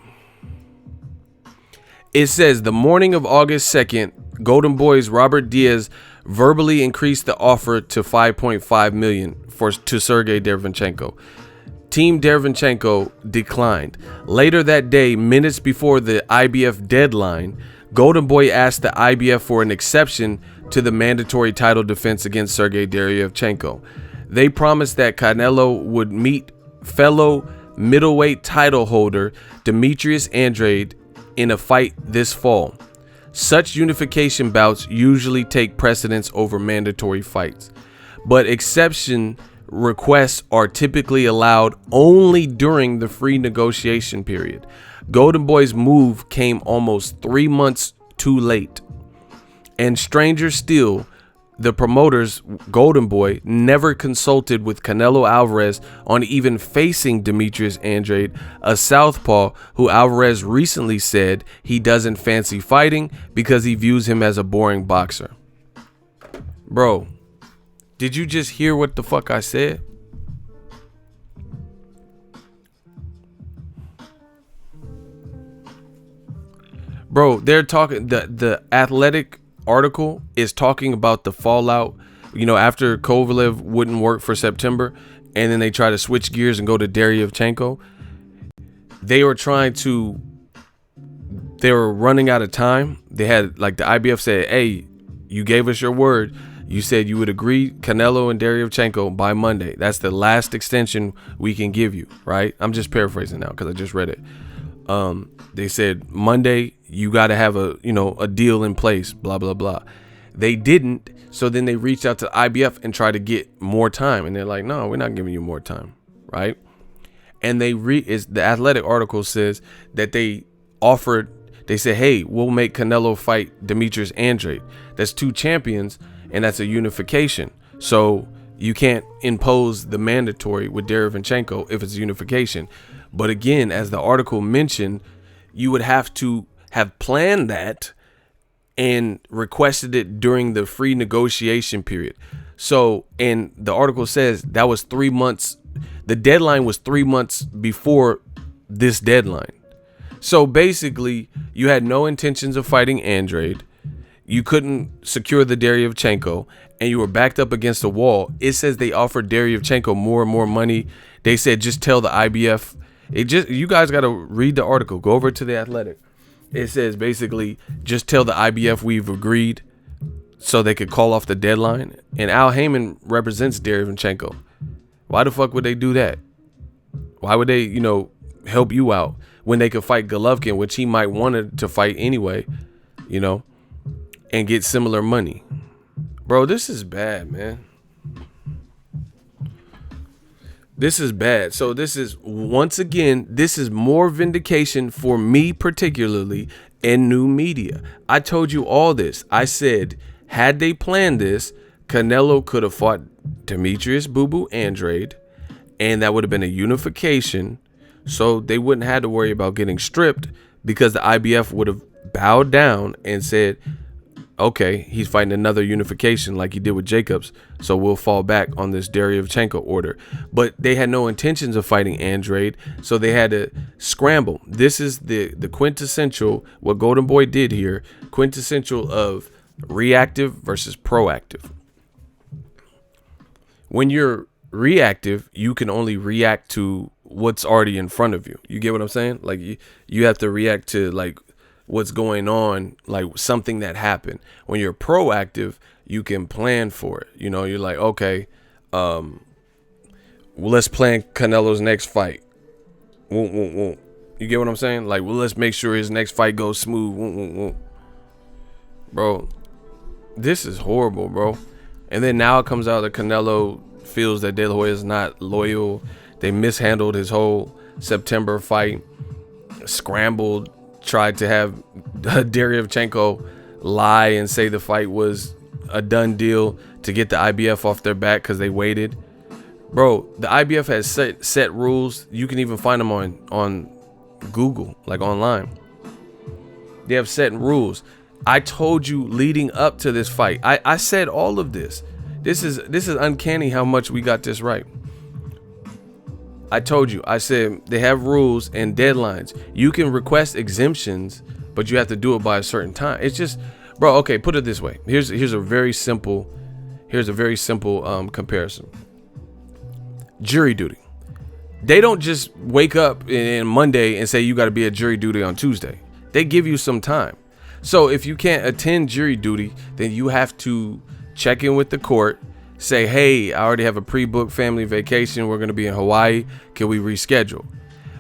It says the morning of August 2nd, Golden Boy's Robert Diaz verbally increased the offer to $5.5 million to Sergey Derevyanchenko. Team Derevyanchenko declined. Later that day, minutes before the IBF deadline, Golden Boy asked the IBF for an exception to the mandatory title defense against Sergey Derevyanchenko. They promised that Canelo would meet fellow middleweight title holder Demetrius Andrade in a fight this fall. Such unification bouts usually take precedence over mandatory fights, but exception requests are typically allowed only during the free negotiation period. Golden Boy's move came almost 3 months too late. And stranger still, the promoters, Golden Boy, never consulted with Canelo Alvarez on even facing Demetrius Andrade, a southpaw who Alvarez recently said he doesn't fancy fighting because he views him as a boring boxer. Bro, did you just hear what the fuck I said? Bro, they're talking, the Athletic article is talking about the fallout, after Kovalev wouldn't work for September, and then they try to switch gears and go to Deryevchenko. They were running out of time. They had, like, the IBF said, hey, you gave us your word. You said you would agree Canelo and Deryevchenko by Monday. That's the last extension we can give you, right? I'm just paraphrasing now because I just read it. They said Monday you got to have a deal in place, blah blah blah. They didn't, so then they reached out to IBF and tried to get more time, and they're like, no, we're not giving you more time, right? And the Athletic article says that they said, hey, we'll make Canelo fight Demetrius Andrade. That's 2 champions, and that's a unification. So you can't impose the mandatory with Deryevchenko if it's unification. But again, as the article mentioned, you would have to have planned that and requested it during the free negotiation period. So, and the article says that was 3 months. The deadline was 3 months before this deadline. So basically, you had no intentions of fighting Andrade. You couldn't secure the Deryevchenko, and you were backed up against a wall. It says they offered Deryevchenko more and more money. They said, just tell the IBF. You guys got to read the article. Go over to the Athletic. It says basically, just tell the IBF we've agreed, so they could call off the deadline. And Al Heyman represents Deryevchenko. Why the fuck would they do that? Why would they, help you out when they could fight Golovkin, which he might wanted to fight anyway, and get similar money? Bro, this is bad, man. This is bad. So this is, once again, this is more vindication for me particularly in new media. I told you all this. I said, had they planned this, Canelo could have fought Demetrius Boo Boo Andrade, and that would have been a unification. So they wouldn't have to worry about getting stripped, because the IBF would have bowed down and said, okay, he's fighting another unification like he did with Jacobs, so we'll fall back on this Deryevchenko order. But they had no intentions of fighting Andrade, so they had to scramble. This is the quintessential, what Golden Boy did here, quintessential of reactive versus proactive. When you're reactive, you can only react to what's already in front of you. You get what I'm saying? Like, you have to react to, like, what's going on, like something that happened. When you're proactive, you can plan for it. You're like, okay, well, let's plan Canelo's next fight. You get what I'm saying? Like, well, let's make sure his next fight goes smooth. Bro, this is horrible, bro. And then now it comes out that Canelo feels that De La Hoya is not loyal. They mishandled his whole September fight, scrambled, tried to have Deryevchenko lie and say the fight was a done deal to get the IBF off their back because they waited. Bro, the IBF has set rules. You can even find them on Google, like online. They have set rules. I told you leading up to this fight. I said all of this. This is uncanny how much we got this right. I told you, I said they have rules and deadlines. You can request exemptions, but you have to do it by a certain time. It's just, bro, okay, put it this way. Here's a very simple comparison. Jury duty. They don't just wake up in Monday and say you got to be at jury duty on Tuesday. They give you some time. So if you can't attend jury duty, then you have to check in with the court. Say, hey, I already have a pre-booked family vacation. We're going to be in Hawaii. Can we reschedule?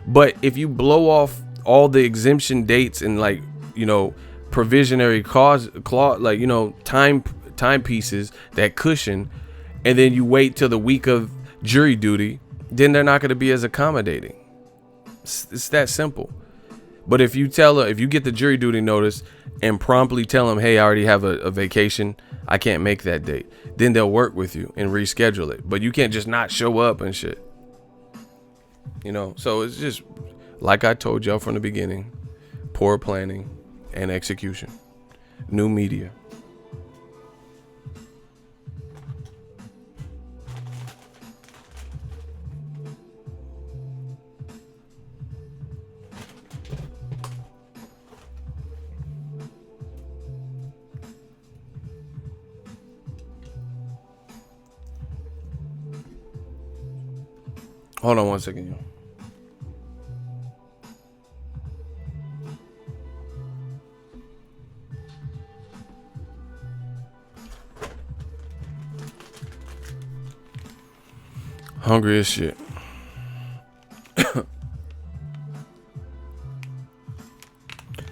But if you blow off all the exemption dates and, like, provisionary clause, like, you know, timepieces that cushion, and then you wait till the week of jury duty, then they're not going to be as accommodating. It's that simple. But if you get the jury duty notice and promptly tell them, hey, I already have a vacation, I can't make that date, then they'll work with you and reschedule it. But you can't just not show up and shit. You know, so it's just like I told y'all from the beginning, poor planning and execution. New media. Hold on 1 second, y'all. Hungry as shit.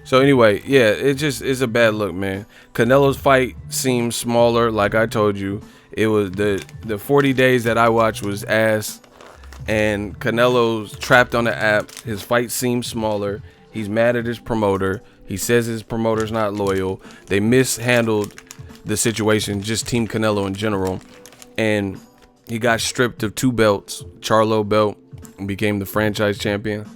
So anyway, yeah, it's a bad look, man. Canelo's fight seems smaller, like I told you. It was the 40 days that I watched was ass. And Canelo's trapped on the app. His fight seems smaller. He's mad at his promoter. He says his promoter's not loyal. They mishandled the situation, just Team Canelo in general. And he got stripped of 2 belts, Charlo belt, and became the franchise champion.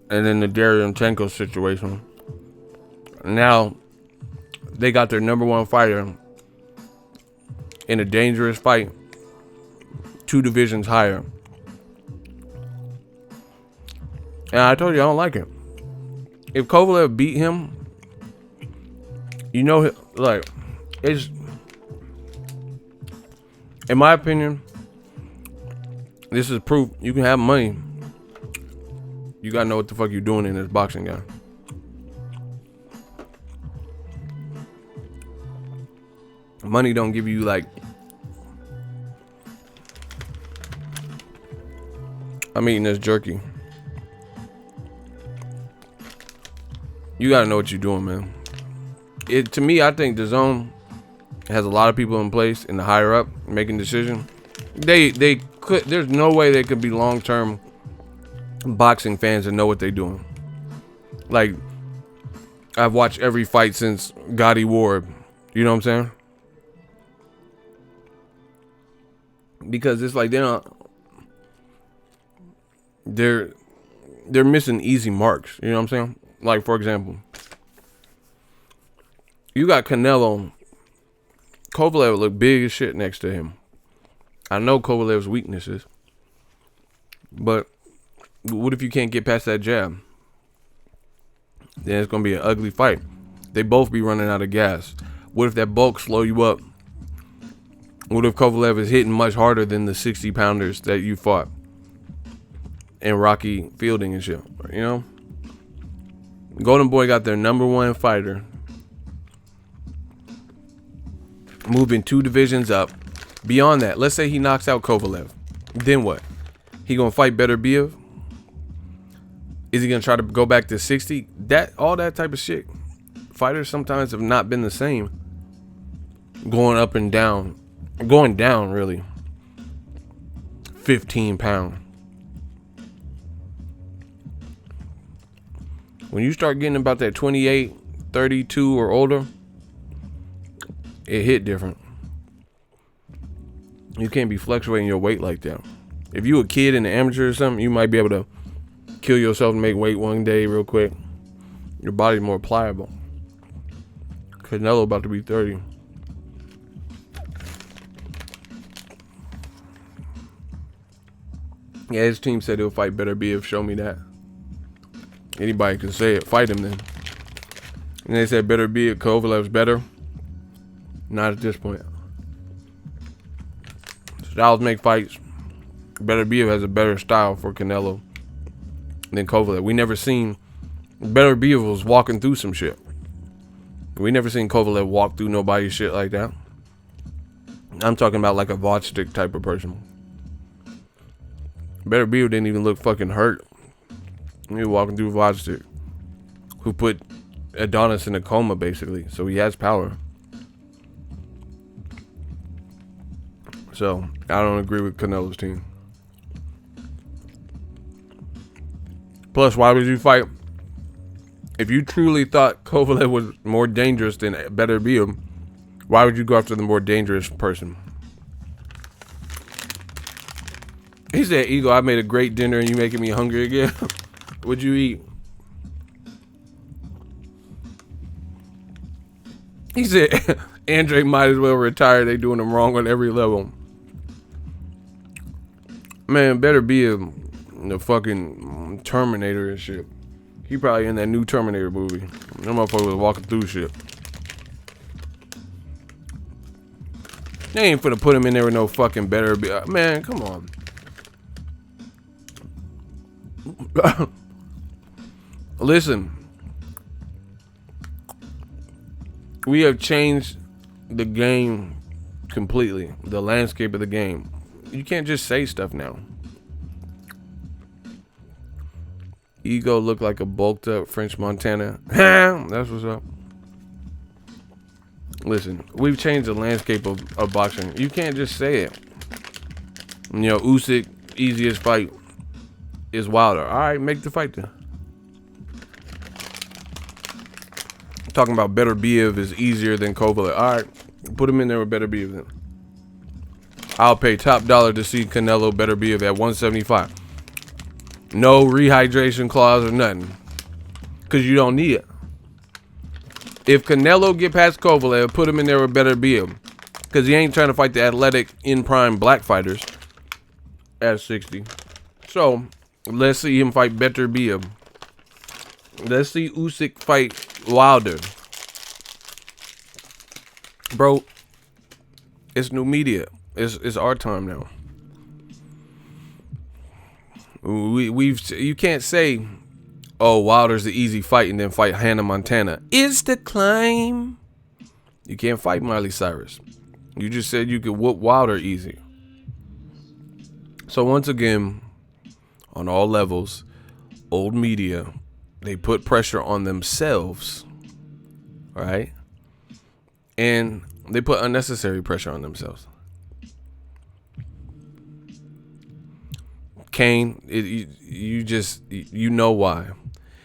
And then the Derevyanchenko situation. Now, they got their #1 fighter in a dangerous fight, 2 divisions higher. And I told you I don't like it. If Kovalev beat him, you know, like, it's, in my opinion, this is proof you can have money. You gotta know what the fuck you're doing in this boxing game. Money don't give you, like, I'm eating this jerky. You gotta know what you're doing, man. To me, I think Dazn has a lot of people in place in the higher up making decisions. They could. There's no way they could be long-term boxing fans and know what they're doing. Like, I've watched every fight since Gotti Ward. You know what I'm saying? Because it's like they're missing easy marks. You know what I'm saying? Like, for example, you got Canelo. Kovalev look big as shit next to him. I know Kovalev's weaknesses, but what if you can't get past that jab? Then it's gonna be an ugly fight. They both be running out of gas. What if that bulk slow you up? What if Kovalev is hitting much harder than the 60 pounders that you fought in Rocky Fielding and shit? You know? Golden Boy got their #1 fighter, moving 2 divisions up. Beyond that, let's say he knocks out Kovalev. Then what? He gonna fight Beterbiev? Is he gonna try to go back to 60? All that type of shit. Fighters sometimes have not been the same. Going up and down. Going down, really. 15 pounds. When you start getting about that 28, 32 or older, it hit different. You can't be fluctuating your weight like that. If you a kid in the amateur or something, you might be able to kill yourself and make weight one day real quick. Your body's more pliable. Canelo about to be 30. Yeah, his team said he'll fight Beterbiev. Show me that. Anybody can say it. Fight him then. And they said Beterbiev, Kovalev's better. Not at this point. Styles make fights. Beterbiev has a better style for Canelo than Kovalev. We never seen Beterbiev was walking through some shit. We never seen Kovalev walk through nobody's shit like that. I'm talking about like a vodstick type of person. Beterbiev didn't even look fucking hurt. He was walking through vodstick. Who put Adonis in a coma, basically. So he has power. So I don't agree with Canelo's team. Plus, why would you fight? If you truly thought Kovalev was more dangerous than Beterbiev, why would you go after the more dangerous person? He said, Eagle, I made a great dinner and you making me hungry again. What'd you eat? He said, Andre might as well retire. They doing him wrong on every level. Man, Beterbiev, the fucking Terminator and shit. He probably in that new Terminator movie. That motherfucker was walking through shit. They ain't finna put him in there with no fucking Beterbiev. Man, come on. Listen, we have changed the game completely, the landscape of the game. You can't just say stuff now. Ego looked like a bulked up French Montana. That's what's up. Listen, we've changed the landscape of boxing. You can't just say it. You know, Usyk, easiest fight is Wilder. All right, make the fight then. Talking about Beterbiev is easier than Kovalev. All right, put him in there with Beterbiev then. I'll pay top dollar to see Canelo Beterbiev at 175. No rehydration clause or nothing, cause you don't need it. If Canelo get past Kovalev, put him in there with Beterbiev, cause he ain't trying to fight the athletic in prime black fighters at 60. So let's see him fight Beterbiev. Let's see Usyk fight Wilder. Bro, it's new media. It's our time now. You can't say, oh, Wilder's the easy fight and then fight Hannah Montana. It's the claim. You can't fight Miley Cyrus. You just said you could whoop Wilder easy. So once again, on all levels, old media, they put pressure on themselves, right? And they put unnecessary pressure on themselves. Kane, you know why.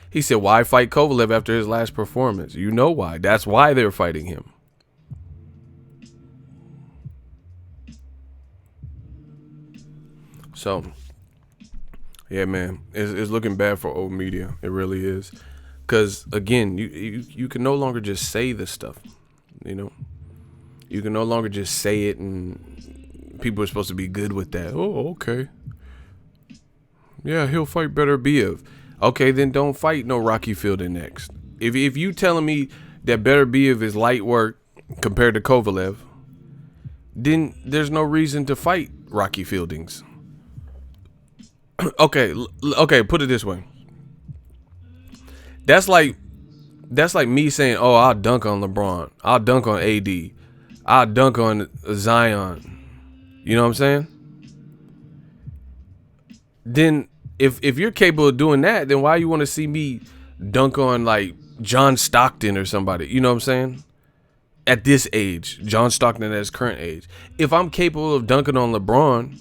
He said, why fight Kovalev after his last performance? You know why. That's why they're fighting him. So, yeah, man, it's looking bad for old media. It really is. Because, again, you can no longer just say this stuff, you know. You can no longer just say it and people are supposed to be good with that. Oh, okay. Yeah, he'll fight Beterbiev. Okay, then don't fight no Rocky Fielding next. If you telling me that Beterbiev is light work compared to Kovalev, then there's no reason to fight Rocky Fieldings. Okay, put it this way. That's like me saying, oh, I'll dunk on LeBron. I'll dunk on AD. I'll dunk on Zion. You know what I'm saying? Then if you're capable of doing that, then why you want to see me dunk on like John Stockton or somebody? You know what I'm saying? At this age, John Stockton at his current age. If I'm capable of dunking on LeBron,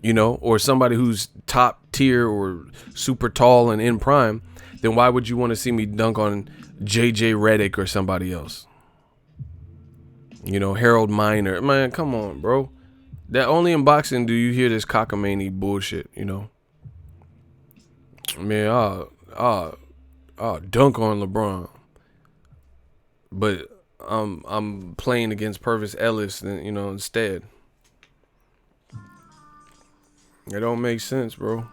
you know, or somebody who's top tier or super tall and in prime, then why would you want to see me dunk on JJ Redick or somebody else? You know, Harold Miner. Man, come on, bro. That only in boxing do you hear this cockamamie bullshit, you know. Man, I'll dunk on LeBron, but I'm playing against Purvis Ellis, you know, instead. It don't make sense, bro.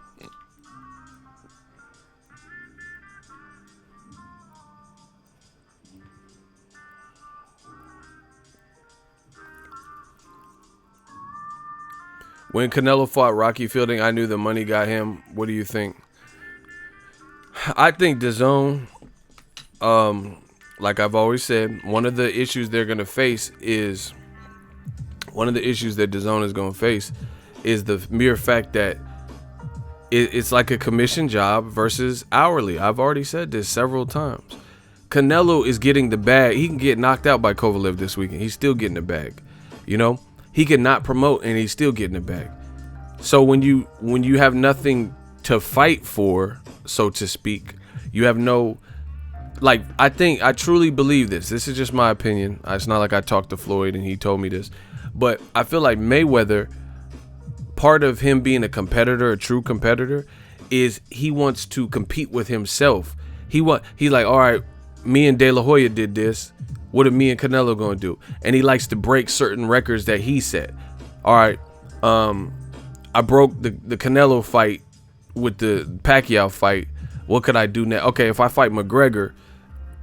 When Canelo fought Rocky Fielding, I knew the money got him. What do you think? I think Dazn, like I've always said, one of the issues they're going to face is, one of the issues that Dazn is going to face is the mere fact that it's like a commission job versus hourly. I've already said this several times. Canelo is getting the bag. He can get knocked out by Kovalev this weekend. He's still getting the bag. You know, he can not promote and he's still getting the bag. So when you have nothing to fight for, so to speak, you have no, like, I truly believe this. This is just my opinion. It's not like I talked to Floyd and he told me this, but I feel like Mayweather, part of him being a competitor, a true competitor, is he wants to compete with himself. He's like, all right, me and De La Hoya did this. What are me and Canelo gonna do? And he likes to break certain records that he set. All right, I broke the Canelo fight with the Pacquiao fight. What could I do now? Okay, if I fight McGregor,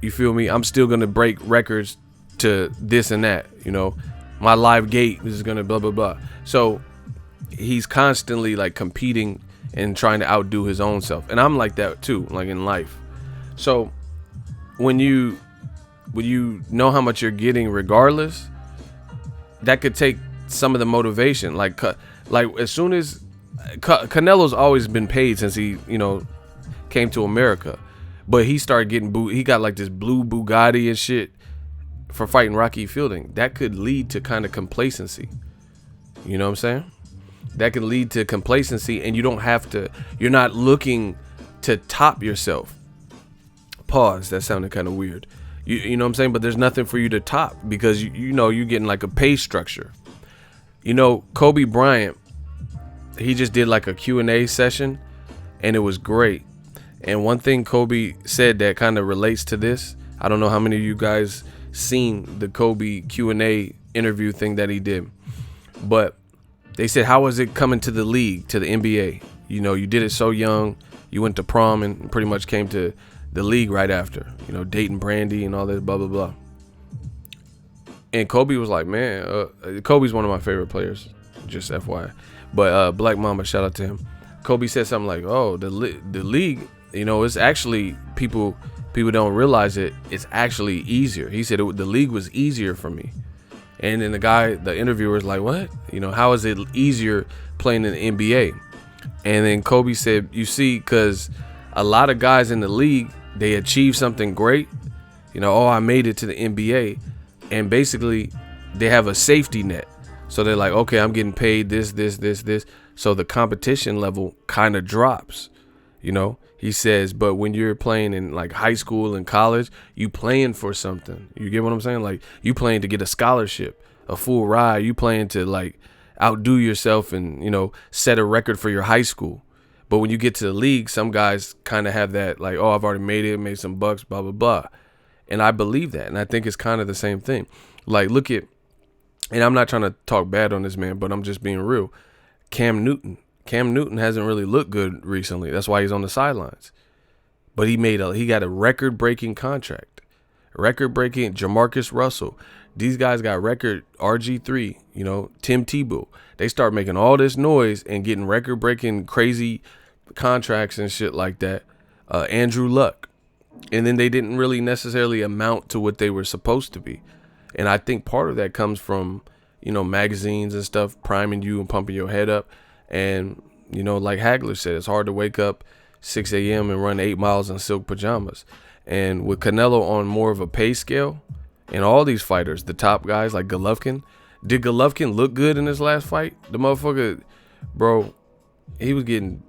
you feel me? I'm still gonna break records to this and that. You know, my live gate is gonna blah blah blah. So he's constantly like competing and trying to outdo his own self. And I'm like that too, like in life. So when you know how much you're getting regardless, that could take some of the motivation. Like as soon as Canelo's always been paid since he, you know, came to America, but he started getting he got like this blue Bugatti and shit for fighting Rocky Fielding. That could lead to kind of complacency. You know what I'm saying? That can lead to complacency, and you're not looking to top yourself. Pause. That sounded kind of weird. You know what I'm saying? But there's nothing for you to top because you know you're getting like a pay structure. You know, Kobe Bryant, he just did like a Q&A session, and it was great. And one thing Kobe said that kind of relates to this, I don't know how many of you guys seen the Kobe Q&A interview thing that he did, but they said, how was it coming to the league, to the NBA? You know, you did it so young, you went to prom and pretty much came to the league right after, you know, dating Brandy and all that, blah, blah, blah. And Kobe was like, man, Kobe's one of my favorite players, just FYI. But Black Mamba, shout out to him. Kobe said something like, oh, the league, you know, it's actually, people don't realize it, it's actually easier. He said the league was easier for me. And then the interviewer was like, what? You know, how is it easier playing in the NBA? And then Kobe said, you see, because a lot of guys in the league, they achieve something great. You know, oh, I made it to the NBA. And basically, they have a safety net. So they're like, okay, I'm getting paid this. So the competition level kind of drops, you know. He says, but when you're playing in like high school and college, you playing for something. You get what I'm saying? Like you playing to get a scholarship, a full ride. You playing to like outdo yourself and, you know, set a record for your high school. But when you get to the league, some guys kind of have that like, oh, I've already made some bucks, blah, blah, blah. And I believe that. And I think it's kind of the same thing. Like look at, and I'm not trying to talk bad on this man, but I'm just being real. Cam Newton hasn't really looked good recently. That's why he's on the sidelines. But he got a record-breaking contract. Record-breaking Jamarcus Russell. These guys got record RG3, you know, Tim Tebow. They start making all this noise and getting record-breaking crazy contracts and shit like that. Andrew Luck. And then they didn't really necessarily amount to what they were supposed to be. And I think part of that comes from, you know, magazines and stuff priming you and pumping your head up. And, you know, like Hagler said, it's hard to wake up 6 a.m. and run 8 miles in silk pajamas. And with Canelo on more of a pay scale, and all these fighters, the top guys like Golovkin, did Golovkin look good in his last fight? The motherfucker, bro, he was getting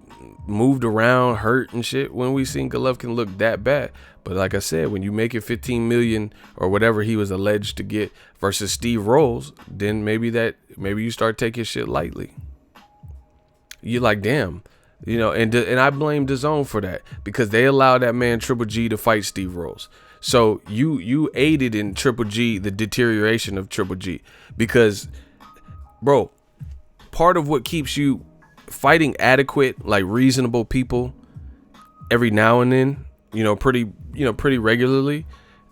moved around, hurt and shit when we seen Golovkin look that bad. But like I said, when you make it 15 million or whatever he was alleged to get versus Steve Rolls, then maybe you start taking shit lightly. You're like, damn, you know, and I blame Dazn for that because they allowed that man Triple G to fight Steve Rolls. So you aided in Triple G, the deterioration of Triple G, because, bro, part of what keeps you fighting adequate, like reasonable people every now and then, pretty regularly,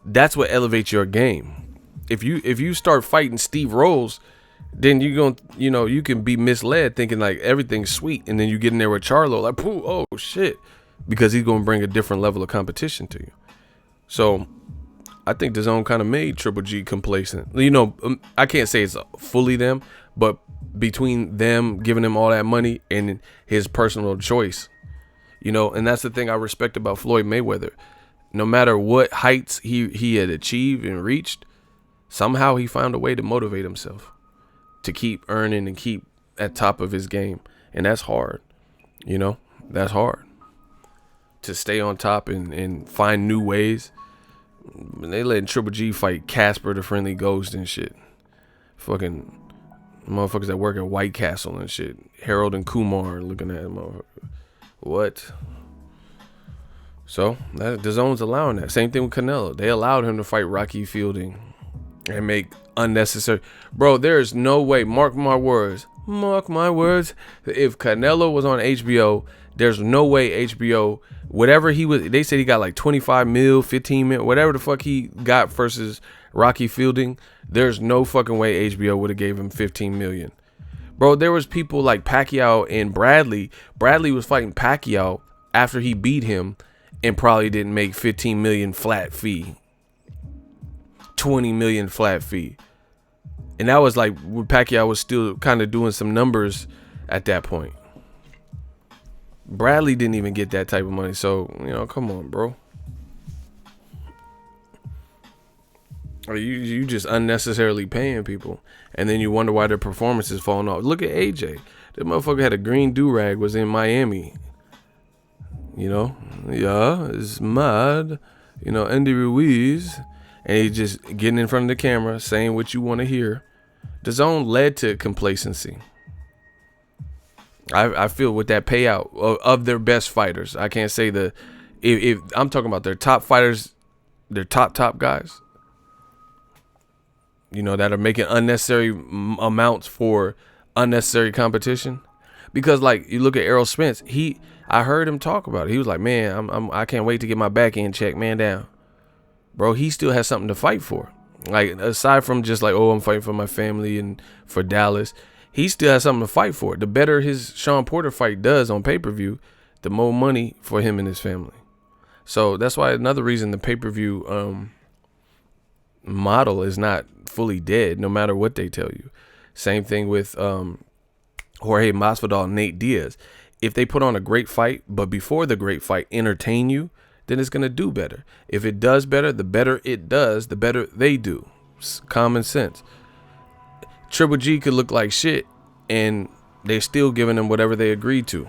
that's what elevates your game. If you start fighting Steve Rolls, then you can be misled thinking like everything's sweet, and then you get in there with Charlo like, oh shit, because he's gonna bring a different level of competition to you. So I think Dazn kind of made Triple G complacent. I can't say it's fully them, but between them giving him all that money and his personal choice, and that's the thing I respect about Floyd Mayweather. no matter what heights he had achieved and reached, somehow he found a way to motivate himself to keep earning and keep at top of his game. And that's hard. You know, that's hard to stay on top and find new ways. They letting Triple G fight Casper the Friendly Ghost and shit. Fucking motherfuckers that work at White Castle and shit. Harold and Kumar looking at him. What? So DAZN's allowing that. Same thing with Canelo. They allowed him to fight Rocky Fielding and make unnecessary. Bro, there is no way. Mark my words. Mark my words. If Canelo was on HBO, there's no way HBO, whatever he was, they said he got like 25 mil, 15 mil, whatever the fuck he got versus Rocky Fielding. There's no fucking way HBO would have gave him 15 million. Bro, there was people like Pacquiao and Bradley. Bradley was fighting Pacquiao after he beat him and probably didn't make 15 million flat fee. 20 million flat fee. And that was like when Pacquiao was still kind of doing some numbers at that point. Bradley didn't even get that type of money. So, you know, come on, bro. You just unnecessarily paying people. And then you wonder why their performance is falling off. Look at AJ. That motherfucker had a green do-rag, was in Miami. You know? Yeah, it's mad. You know, Andy Ruiz. And he just getting in front of the camera, saying what you want to hear. DAZN led to complacency. I feel with that payout of their best fighters. I can't say if I'm talking about their top fighters, their top guys, you know, that are making unnecessary amounts for unnecessary competition. Because like you look at Errol Spence, I heard him talk about it. He was like, man, I can't wait to get my back end check, man, down. Bro, he still has something to fight for. Like, aside from just like, oh, I'm fighting for my family and for Dallas, he still has something to fight for. The better his Sean Porter fight does on pay-per-view, the more money for him and his family. So that's why another reason the pay-per-view model is not fully dead, no matter what they tell you. Same thing with Jorge Masvidal and Nate Diaz. If they put on a great fight, but before the great fight entertain you, then it's going to do better. If it does better, the better it does, the better they do. It's common sense. Triple G could look like shit, and they're still giving them whatever they agreed to.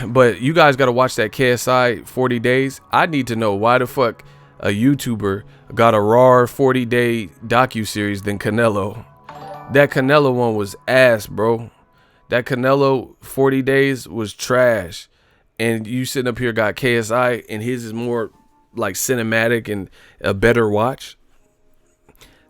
But you guys got to watch that KSI 40 days. I need to know why the fuck a YouTuber got a raw 40-day docuseries than Canelo. That Canelo one was ass, bro. That Canelo 40 days was trash. And you sitting up here got KSI, and his is more like cinematic and a better watch.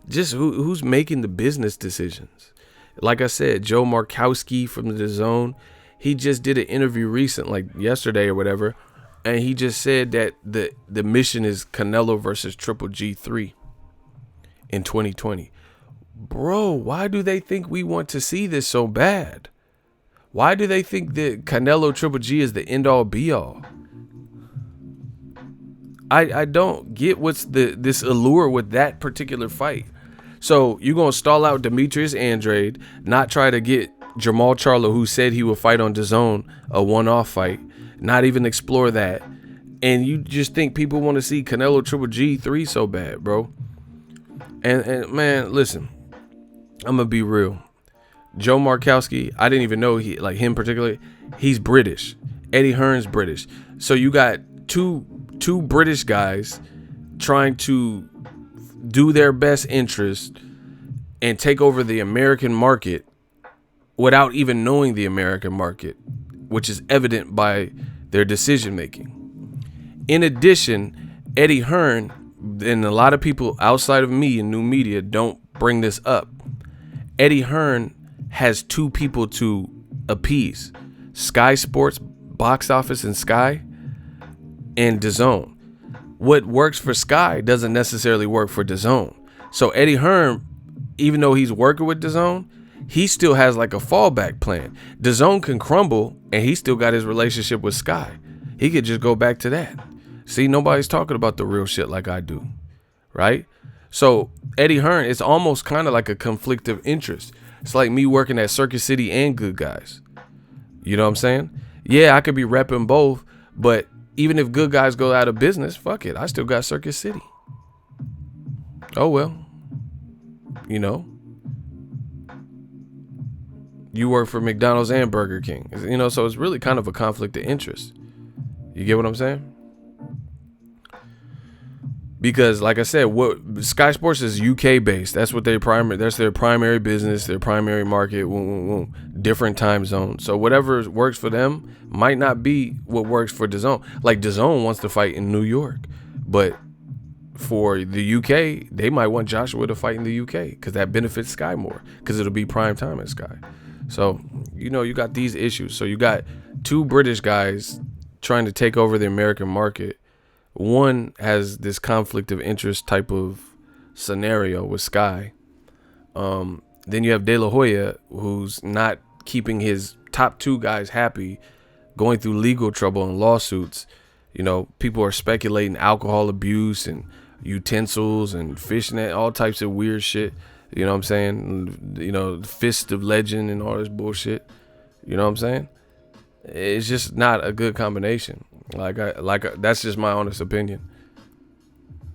Just who's making the business decisions? Like I said, Joe Markowski from the Dazn, he just did an interview recent, like yesterday or whatever, and he just said that the mission is Canelo versus Triple G3 in 2020. Bro, why do they think we want to see this so bad? Why do they think that Canelo Triple G is the end all be all? I don't get what's this allure with that particular fight. So you're going to stall out Demetrius Andrade, not try to get Jamal Charlo, who said he would fight on DAZN, a one-off fight, not even explore that. And you just think people want to see Canelo Triple G3 so bad, bro. And man, listen, I'm going to be real. Joe Markowski, I didn't even know him particularly. He's British. Eddie Hearn's British. So you got two British guys trying to do their best interest and take over the American market without even knowing the American market, which is evident by their decision making. In addition, Eddie Hearn, and a lot of people outside of me in new media don't bring this up. Eddie Hearn has two people to appease: Sky Sports, Box Office, and Sky, and DAZN. What works for Sky doesn't necessarily work for DAZN. So Eddie Hearn, even though he's working with DAZN, he still has like a fallback plan. DAZN can crumble, and he still got his relationship with Sky. He could just go back to that. See, nobody's talking about the real shit like I do, right? So Eddie Hearn, it's almost kind of like a conflict of interest. It's like me working at Circuit City and Good Guys. You know what I'm saying? Yeah, I could be repping both, but even if good guys go out of business, fuck it. I still got Circuit City. Oh, well. You know. You work for McDonald's and Burger King. You know, so it's really kind of a conflict of interest. You get what I'm saying? Because, like I said, what Sky Sports is UK based. That's what that's their primary business, their primary market. Different time zones. So whatever works for them might not be what works for Dazn. Like Dazn wants to fight in New York, but for the UK, they might want Joshua to fight in the UK because that benefits Sky more because it'll be prime time at Sky. So, you know, you got these issues. So you got two British guys trying to take over the American market. One has this conflict of interest type of scenario with Sky. Then you have De La Hoya, who's not keeping his top two guys happy, going through legal trouble and lawsuits. You know, people are speculating alcohol abuse and utensils and fishnet, all types of weird shit. You know what I'm saying? You know, Fist of Legend and all this bullshit. You know what I'm saying? It's just not a good combination. That's just my honest opinion.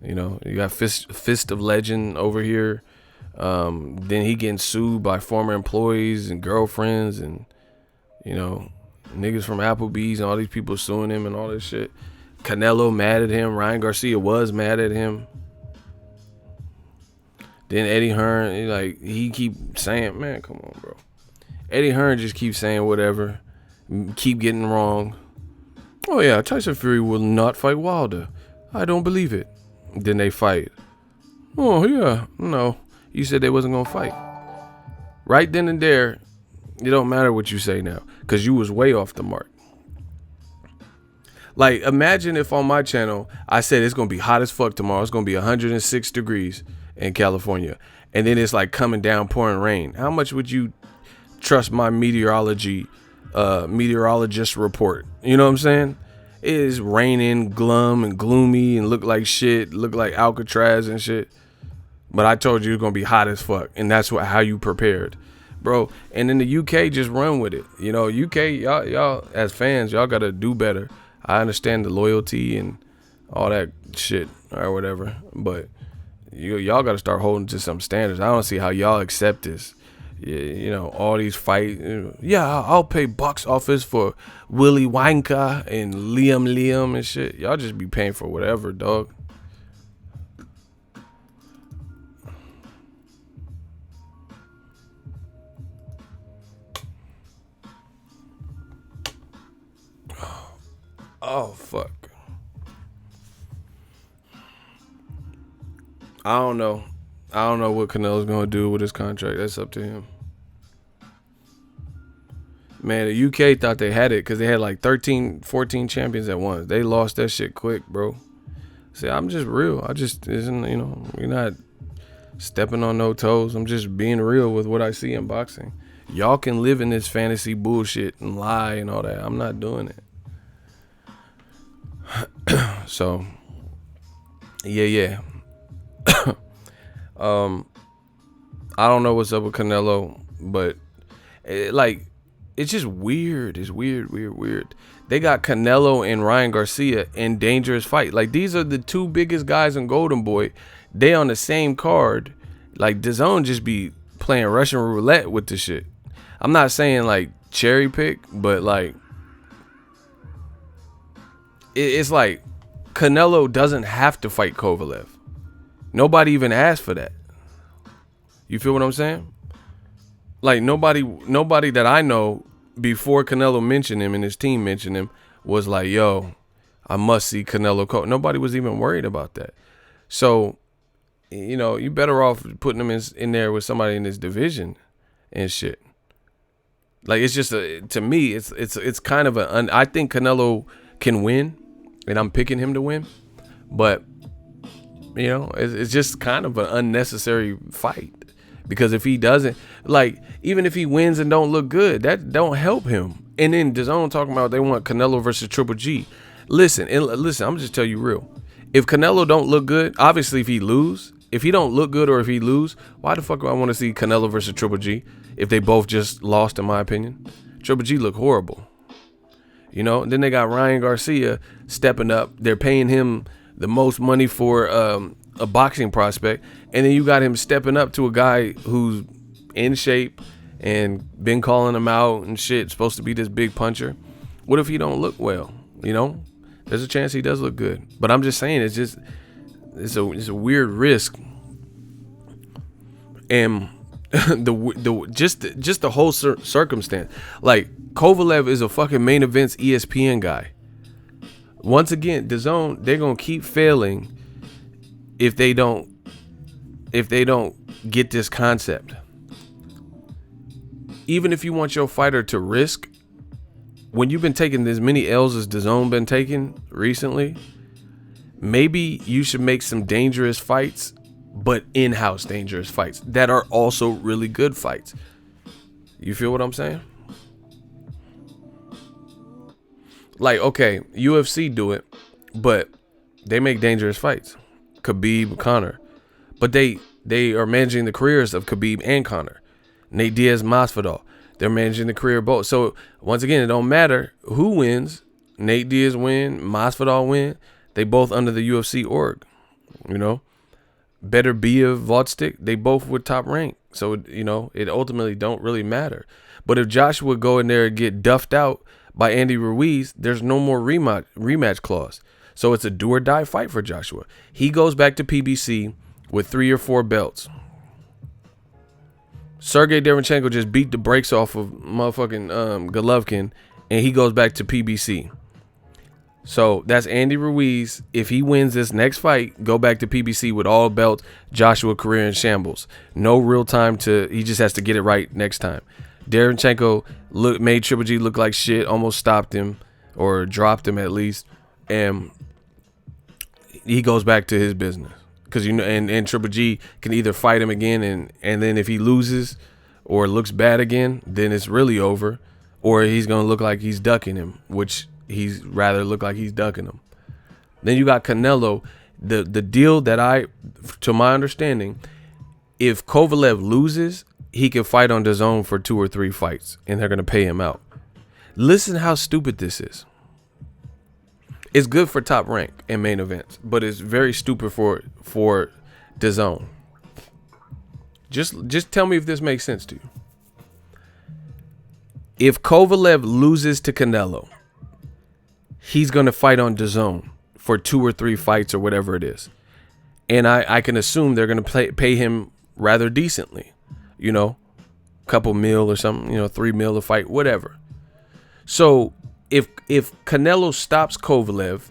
You know, you got Fist of Legend over here. Then he getting sued by former employees and girlfriends and, you know, niggas from Applebee's and all these people suing him and all this shit. Canelo mad at him. Ryan Garcia was mad at him. Then Eddie Hearn, he keep saying, man, come on, bro. Eddie Hearn just keeps saying whatever. Keep getting wrong. Oh, yeah, Tyson Fury will not fight Wilder. I don't believe it. Then they fight. Oh, yeah, no. You said they wasn't going to fight. Right then and there, it don't matter what you say now because you was way off the mark. Like, imagine if on my channel, I said it's going to be hot as fuck tomorrow. It's going to be 106 degrees in California. And then it's like coming down, pouring rain. How much would you trust my meteorologist report? You know what I'm saying? It is raining, glum and gloomy and look like shit, look like Alcatraz and shit. But I told you it's going to be hot as fuck. And that's how you prepared, bro. And in the UK, just run with it. You know, UK, y'all as fans, y'all got to do better. I understand the loyalty and all that shit or whatever, but y'all got to start holding to some standards. I don't see how y'all accept this. You know, all these fights. Yeah, I'll pay box office for Willy Wonka and Liam and shit. Y'all just be paying for whatever, dog. Oh, fuck. I don't know what Canelo's going to do with his contract. That's up to him. Man, the UK thought they had it because they had like 13, 14 champions at once. They lost that shit quick, bro. See, I'm just real. We're not stepping on no toes. I'm just being real with what I see in boxing. Y'all can live in this fantasy bullshit and lie and all that. I'm not doing it. So, yeah. I don't know what's up with Canelo, but it's just weird. It's weird. They got Canelo and Ryan Garcia in dangerous fight. Like, these are the two biggest guys in Golden Boy. They on the same card. Like, Dazn just be playing Russian roulette with the shit. I'm not saying like cherry pick, but like it's like Canelo doesn't have to fight Kovalev. Nobody even asked for that. You feel what I'm saying? Like nobody that I know before Canelo mentioned him and his team mentioned him was like, yo, I must see Canelo. Nobody was even worried about that. So, you know, you better off putting him in there with somebody in his division and shit. Like, it's just to me, it's kind of I think Canelo can win, and I'm picking him to win, but you know, it's just kind of an unnecessary fight. Because if he doesn't, like, even if he wins and don't look good, that don't help him. And then DAZN talking about they want Canelo versus Triple G. Listen, I'm just tell you real. If Canelo don't look good, obviously if he don't look good or if he lose, why the fuck do I want to see Canelo versus Triple G if they both just lost, in my opinion? Triple G look horrible. You know, and then they got Ryan Garcia stepping up. They're paying him the most money for a boxing prospect. And then you got him stepping up to a guy who's in shape and been calling him out and shit, supposed to be this big puncher. What if he don't look well? You know, there's a chance he does look good. But I'm just saying, it's a weird risk. And the whole circumstance, like Kovalev is a fucking main events ESPN guy. Once again, Dazn, they're gonna keep failing if they don't get this concept. Even if you want your fighter to risk, when you've been taking as many L's as Dazn been taking recently, maybe you should make some dangerous fights, but in-house dangerous fights that are also really good fights. You feel what I'm saying? Like, okay, UFC do it, but they make dangerous fights. Khabib, Conor. But they are managing the careers of Khabib and Conor. Nate Diaz, Masvidal. They're managing the career of both. So, once again, it don't matter who wins. Nate Diaz win, Masvidal win. They both under the UFC org. You know? Better Bia, Vodstick, they both were top rank. So, you know, it ultimately don't really matter. But if Joshua go in there and get duffed out by Andy Ruiz, there's no more rematch clause. So it's a do or die fight for Joshua. He goes back to PBC with 3 or 4 belts. Sergey Derevyanchenko just beat the brakes off of motherfucking Golovkin, and he goes back to PBC. So that's Andy Ruiz. If he wins this next fight, go back to PBC with all belts. Joshua career in shambles. No real time he just has to get it right next time. Derevyanchenko made Triple G look like shit, almost stopped him or dropped him at least, and he goes back to his business. Because, you know, and Triple G can either fight him again, and then if he loses or looks bad again, then it's really over. Or he's going to look like he's ducking him, which he's rather look like he's ducking him. Then you got Canelo. The deal that to my understanding, if Kovalev loses, he can fight on Dazn for 2 or 3 fights, and they're going to pay him out. Listen how stupid this is. It's good for Top Rank and main events, but it's very stupid for Dazn. Just tell me if this makes sense to you. If Kovalev loses to Canelo, he's going to fight on Dazn for 2 or 3 fights or whatever it is. And I can assume they're going to pay him rather decently. You know, a couple mil or something, you know, $3 million a fight, whatever. So if Canelo stops Kovalev,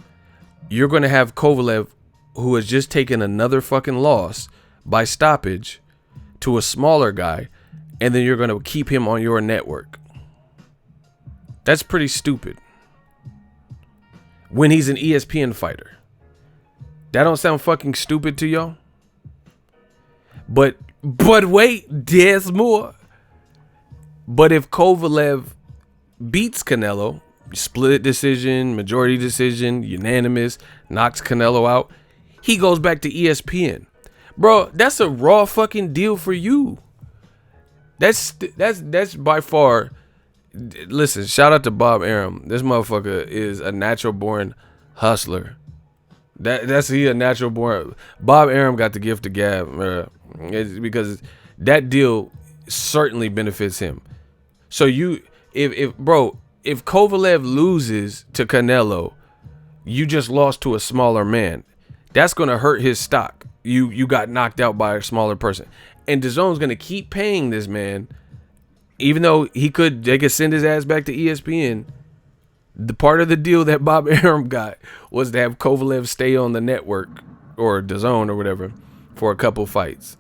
you're going to have Kovalev, who has just taken another fucking loss by stoppage to a smaller guy, and then you're going to keep him on your network. That's pretty stupid. When he's an ESPN fighter. That don't sound fucking stupid to y'all? But wait, there's more. But if Kovalev beats Canelo, split decision, majority decision, unanimous, knocks Canelo out, he goes back to ESPN. Bro, that's a raw fucking deal for you. That's by far. Listen, shout out to Bob Arum. This motherfucker is a natural born hustler. That's a natural born. Bob Arum got the gift of gab, because that deal certainly benefits him. So if Kovalev loses to Canelo, you just lost to a smaller man. That's gonna hurt his stock. You got knocked out by a smaller person, and DAZN's gonna keep paying this man, even though they could send his ass back to ESPN. The part of the deal that Bob Arum got was to have Kovalev stay on the network or DAZN or whatever for a couple fights.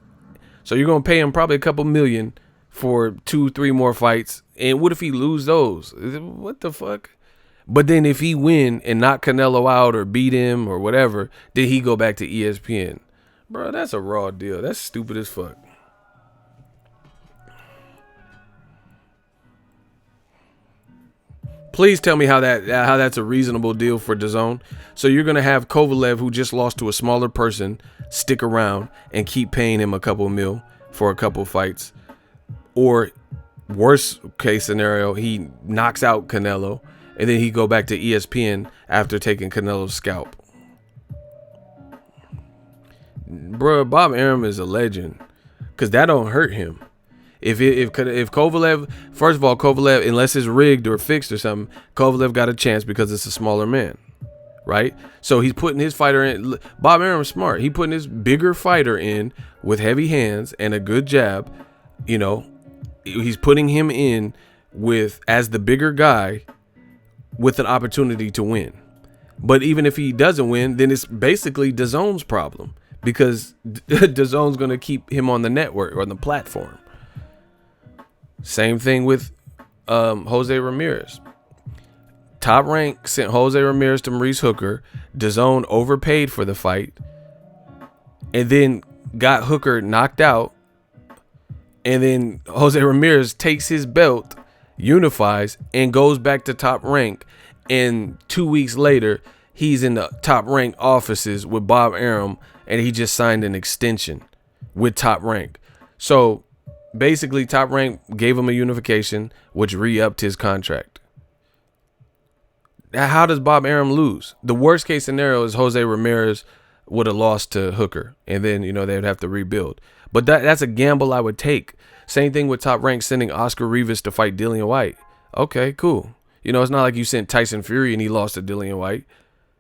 So you're gonna pay him probably a couple million for 2-3 more fights. And what if he lose those? What the fuck? But then if he win and knock Canelo out or beat him or whatever, then he go back to ESPN. Bro, that's a raw deal. That's stupid as fuck. Please tell me how that's a reasonable deal for DAZN. So you're going to have Kovalev, who just lost to a smaller person, stick around and keep paying him a couple mil for a couple fights. Or worst case scenario, he knocks out Canelo and then he go back to ESPN after taking Canelo's scalp. Bro, Bob Arum is a legend, because that don't hurt him. If Kovalev, first of all, Kovalev, unless it's rigged or fixed or something, Kovalev got a chance because it's a smaller man, right? So he's putting his fighter in. Bob Arum's smart. He putting his bigger fighter in with heavy hands and a good jab. You know, he's putting him in with, as the bigger guy, with an opportunity to win. But even if he doesn't win, then it's basically Dazon's problem, because Dazon's going to keep him on the network or on the platform. Same thing with Jose Ramirez. Top Rank sent Jose Ramirez to Maurice Hooker. Dazn overpaid for the fight and then got Hooker knocked out. And then Jose Ramirez takes his belt, unifies, and goes back to Top Rank. And 2 weeks later, he's in the Top Rank offices with Bob Arum, and he just signed an extension with Top Rank. So basically, Top Rank gave him a unification, which re-upped his contract. How does Bob Arum lose? The worst case scenario is Jose Ramirez would have lost to Hooker, and then, you know, they would have to rebuild. But that's a gamble I would take. Same thing with Top Rank sending Oscar Rivas to fight Dillian White. Okay, cool. You know, it's not like you sent Tyson Fury and he lost to Dillian White.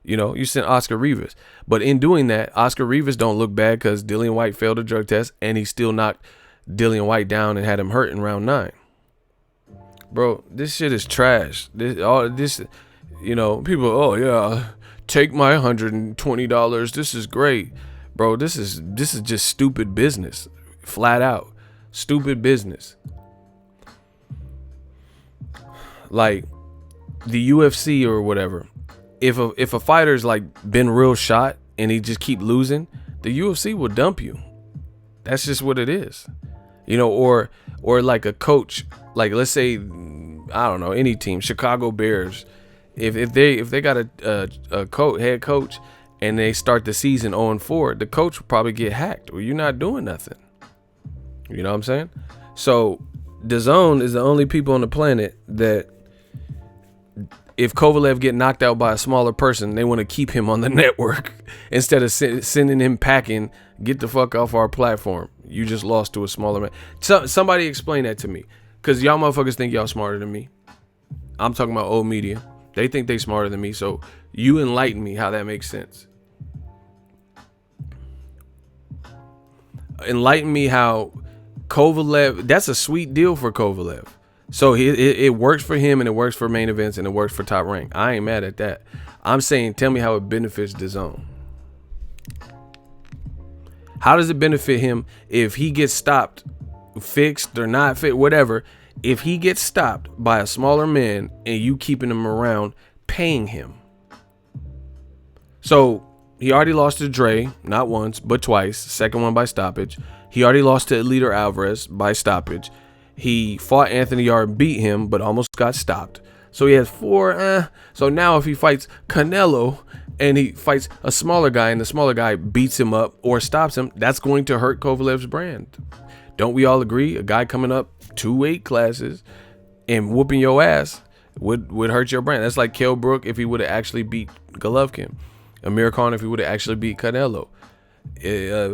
You know, you sent Oscar Rivas. But in doing that, Oscar Rivas don't look bad because Dillian White failed a drug test and he still knocked Dillian White down and had him hurt in round 9. Bro, this shit is trash. This, you know, people, oh yeah, take my $120. This is great. Bro, this is just stupid business. Flat out. Stupid business. Like the UFC or whatever. If a fighter's like been real shot and he just keep losing, the UFC will dump you. That's just what it is. You know, or like a coach, like let's say, I don't know, any team, Chicago Bears, if they got a head coach and they start the season 0-4, the coach will probably get hacked. Well, you're not doing nothing. You know what I'm saying? So Dazn is the only people on the planet that, if Kovalev get knocked out by a smaller person, they want to keep him on the network instead of sending him packing. Get the fuck off our platform. You just lost to a smaller man. Somebody explain that to me, because y'all motherfuckers think y'all smarter than me. I'm talking about old media. They think they smarter than me. So you enlighten me how that makes sense. Enlighten me how Kovalev, that's a sweet deal for Kovalev. So it works for him and it works for main events and it works for Top Rank. I ain't mad at that. I'm saying, tell me how it benefits Dazn. How does it benefit him if he gets stopped, fixed or not fit, whatever? If he gets stopped by a smaller man and you keeping him around, paying him. So he already lost to Dre, not once, but twice. Second one by stoppage. He already lost to Eliter Alvarez by stoppage. He fought Anthony Yarde, beat him, but almost got stopped. So he has 4. So now if he fights Canelo and he fights a smaller guy and the smaller guy beats him up or stops him, that's going to hurt Kovalev's brand. Don't we all agree? A guy coming up 2 weight classes and whooping your ass would hurt your brand. That's like Kell Brook if he would have actually beat Golovkin. Amir Khan if he would have actually beat Canelo.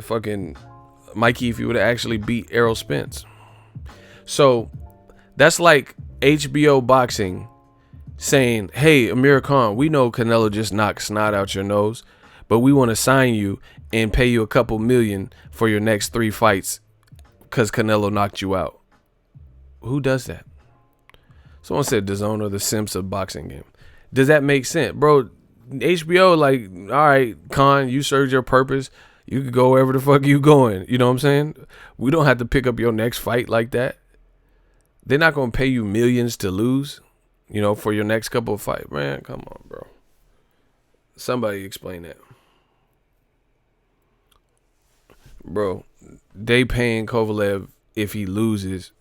Fucking Mikey if he would have actually beat Errol Spence. So that's like HBO boxing saying, hey, Amir Khan, we know Canelo just knocked snot out your nose, but we want to sign you and pay you a couple million for your next 3 fights because Canelo knocked you out. Who does that? Someone said Dazn or the Simps of boxing game. Does that make sense? Bro, HBO, like, all right, Khan, you served your purpose. You could go wherever the fuck you going. You know what I'm saying? We don't have to pick up your next fight like that. They're not going to pay you millions to lose, you know, for your next couple of fights. Man, come on, bro. Somebody explain that. Bro, they paying Kovalev if he loses.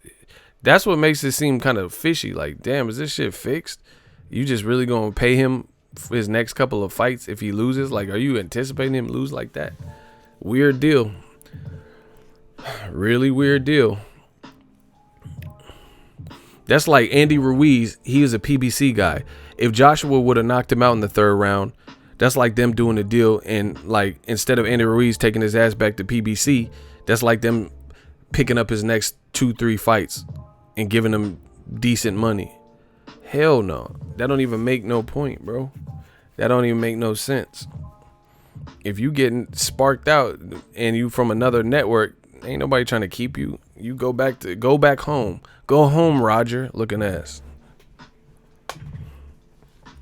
That's what makes it seem kind of fishy. Like, damn, is this shit fixed? You just really going to pay him for his next couple of fights if he loses? Like, are you anticipating him to lose like that? Weird deal. Really weird deal. That's like Andy Ruiz. He was a PBC guy. If Joshua would have knocked him out in the third round, that's like them doing a deal. And like, instead of Andy Ruiz taking his ass back to PBC, that's like them picking up his next 2-3 fights and giving him decent money. Hell no. That don't even make no point, bro. That don't even make no sense. If you getting sparked out and you from another network, ain't nobody trying to keep you. You go back home. Go home, Roger, looking ass.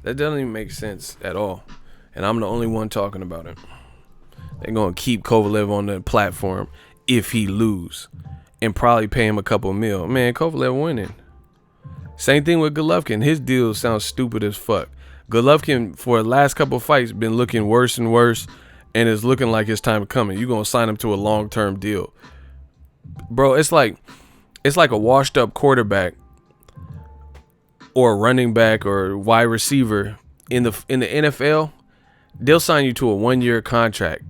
That doesn't even make sense at all. And I'm the only one talking about it. They're going to keep Kovalev on the platform if he lose and probably pay him a couple mil. Man, Kovalev winning. Same thing with Golovkin. His deal sounds stupid as fuck. Golovkin, for the last couple fights, been looking worse and worse, and it's looking like his time coming. You're going to sign him to a long-term deal. Bro, it's like a washed-up quarterback or a running back or wide receiver in the NFL. They'll sign you to a 1-year contract.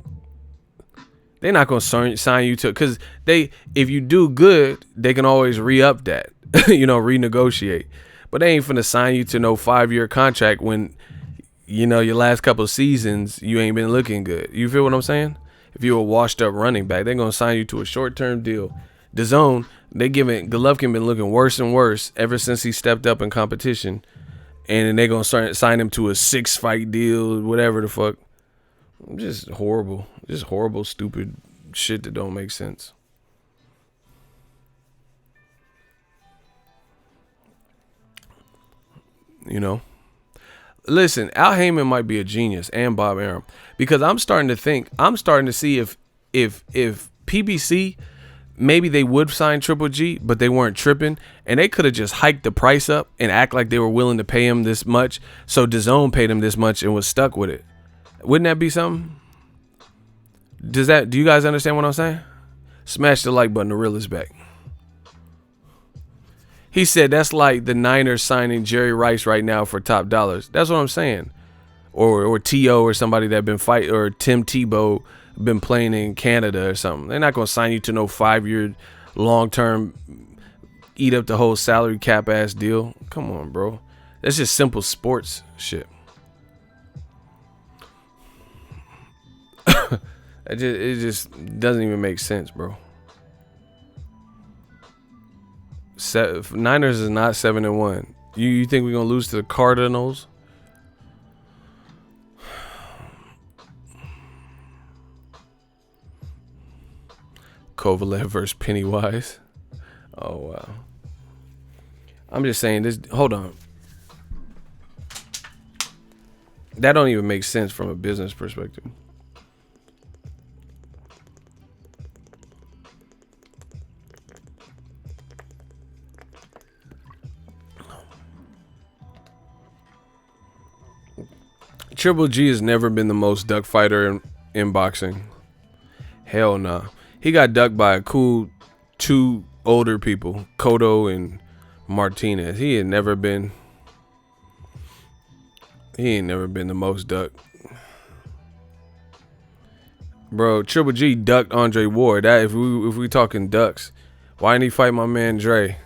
They're not going to sign you to, because if you do good, they can always re-up that, renegotiate. But they ain't finna sign you to no 5-year contract when, your last couple of seasons, you ain't been looking good. You feel what I'm saying? If you're a washed up running back, they're going to sign you to a short-term deal. Dazn, Golovkin been looking worse and worse ever since he stepped up in competition. And then they're going to sign him to a 6-fight deal, whatever the fuck. Just horrible. Just horrible, stupid shit that don't make sense. Listen, Al Heyman might be a genius, and Bob Arum, because I'm starting to see if PBC, maybe they would sign Triple G, but they weren't tripping, and they could have just hiked the price up and act like they were willing to pay him this much, so DAZN paid him this much and was stuck with it. Wouldn't that be something? Do you guys understand what I'm saying? Smash the like button, the real is back. He said that's like the Niners signing Jerry Rice right now for top dollars. That's what I'm saying. Or T.O. or somebody that been fighting, or Tim Tebow been playing in Canada or something. They're not going to sign you to no 5-year long-term eat up the whole salary cap ass deal. Come on, bro. That's just simple sports shit. It just doesn't even make sense, bro. Niners is not 7-1. You think we're gonna lose to the Cardinals? Kovalev versus Pennywise. Oh wow. I'm just saying this. Hold on. That don't even make sense from a business perspective. Triple G has never been the most duck fighter in boxing. Hell no. Nah. He got ducked by a cool 2 older people, Cotto and Martinez. He ain't never been the most ducked. Bro, Triple G ducked Andre Ward. That if we talking ducks, why didn't he fight my man Dre?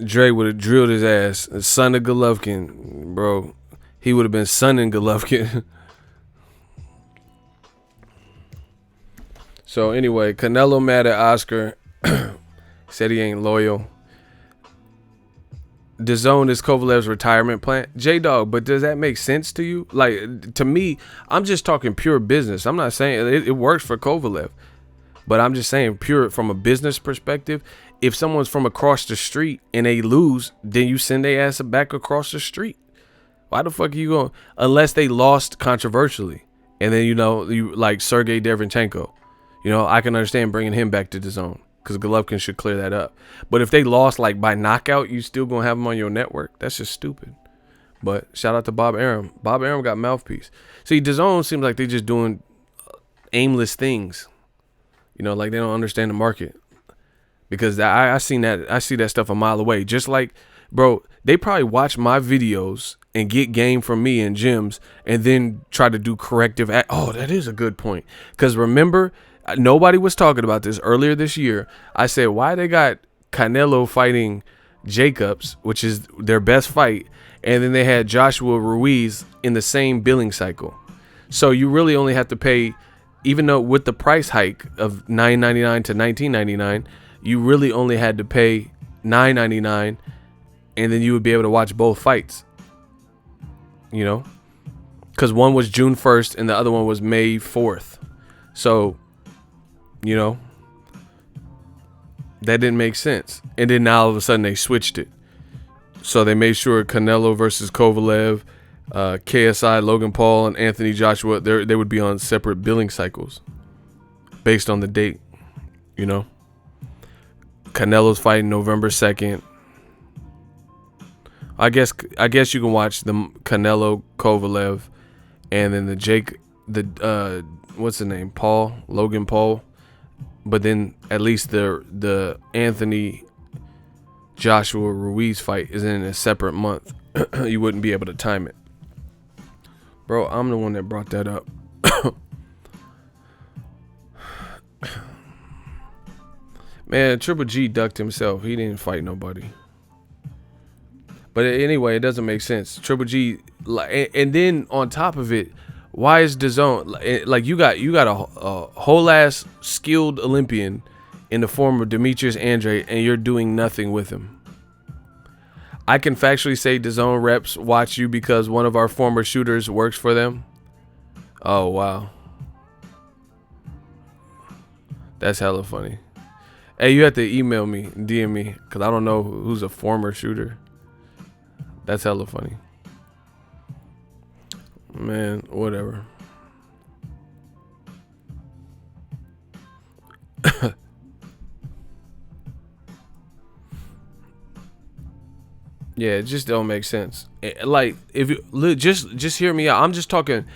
Dre would have drilled his ass. The son of Golovkin, bro. He would have been sunning Golovkin. So anyway, Canelo mad at Oscar. Said he ain't loyal. Dazn is Kovalev's retirement plan. J-Dog, but does that make sense to you? Like, to me, I'm just talking pure business. I'm not saying it works for Kovalev. But I'm just saying pure from a business perspective. If someone's from across the street and they lose, then you send their ass back across the street. Why the fuck are you going? Unless they lost controversially. And then, you like Sergey Derevyanchenko. I can understand bringing him back to Dazn because Golovkin should clear that up. But if they lost like by knockout, you still going to have them on your network? That's just stupid. But shout out to Bob Arum. Bob Arum got mouthpiece. See, Dazn seems like they just doing aimless things. Like they don't understand the market. Because I see that stuff a mile away. Just like, bro, they probably watch my videos and get game from me in gyms and then try to do corrective oh, that is a good point. Because remember, nobody was talking about this earlier this year. I said, why they got Canelo fighting Jacobs, which is their best fight, and then they had Joshua Ruiz in the same billing cycle. So you really only have to pay, even though with the price hike of $9.99 to $19.99, you really only had to pay $9.99, and then you would be able to watch both fights. You know, because one was June 1st and the other one was May 4th. So, you know, that didn't make sense. And then now all of a sudden they switched it. So they made sure Canelo versus Kovalev, KSI, Logan Paul, and Anthony Joshua, they would be on separate billing cycles based on the date. You know, Canelo's fighting November 2nd. I guess you can watch the Canelo Kovalev and then the what's the name? Logan Paul. But then at least the Anthony Joshua Ruiz fight is in a separate month. You wouldn't be able to time it. Bro, I'm the one that brought that up. Man, Triple G ducked himself. He didn't fight nobody. But anyway, it doesn't make sense. Triple G, and then on top of it, why is Dazn, like, you got a whole ass skilled Olympian in the form of Demetrius Andrade, and you're doing nothing with him? I can factually say Dazn reps watch you because one of our former shooters works for them. Oh, wow. That's hella funny. Hey, you have to email me, DM me, because I don't know who's a former shooter. That's hella funny. Man, whatever. Yeah, it just don't make sense. Like, if you just hear me out. I'm just talking.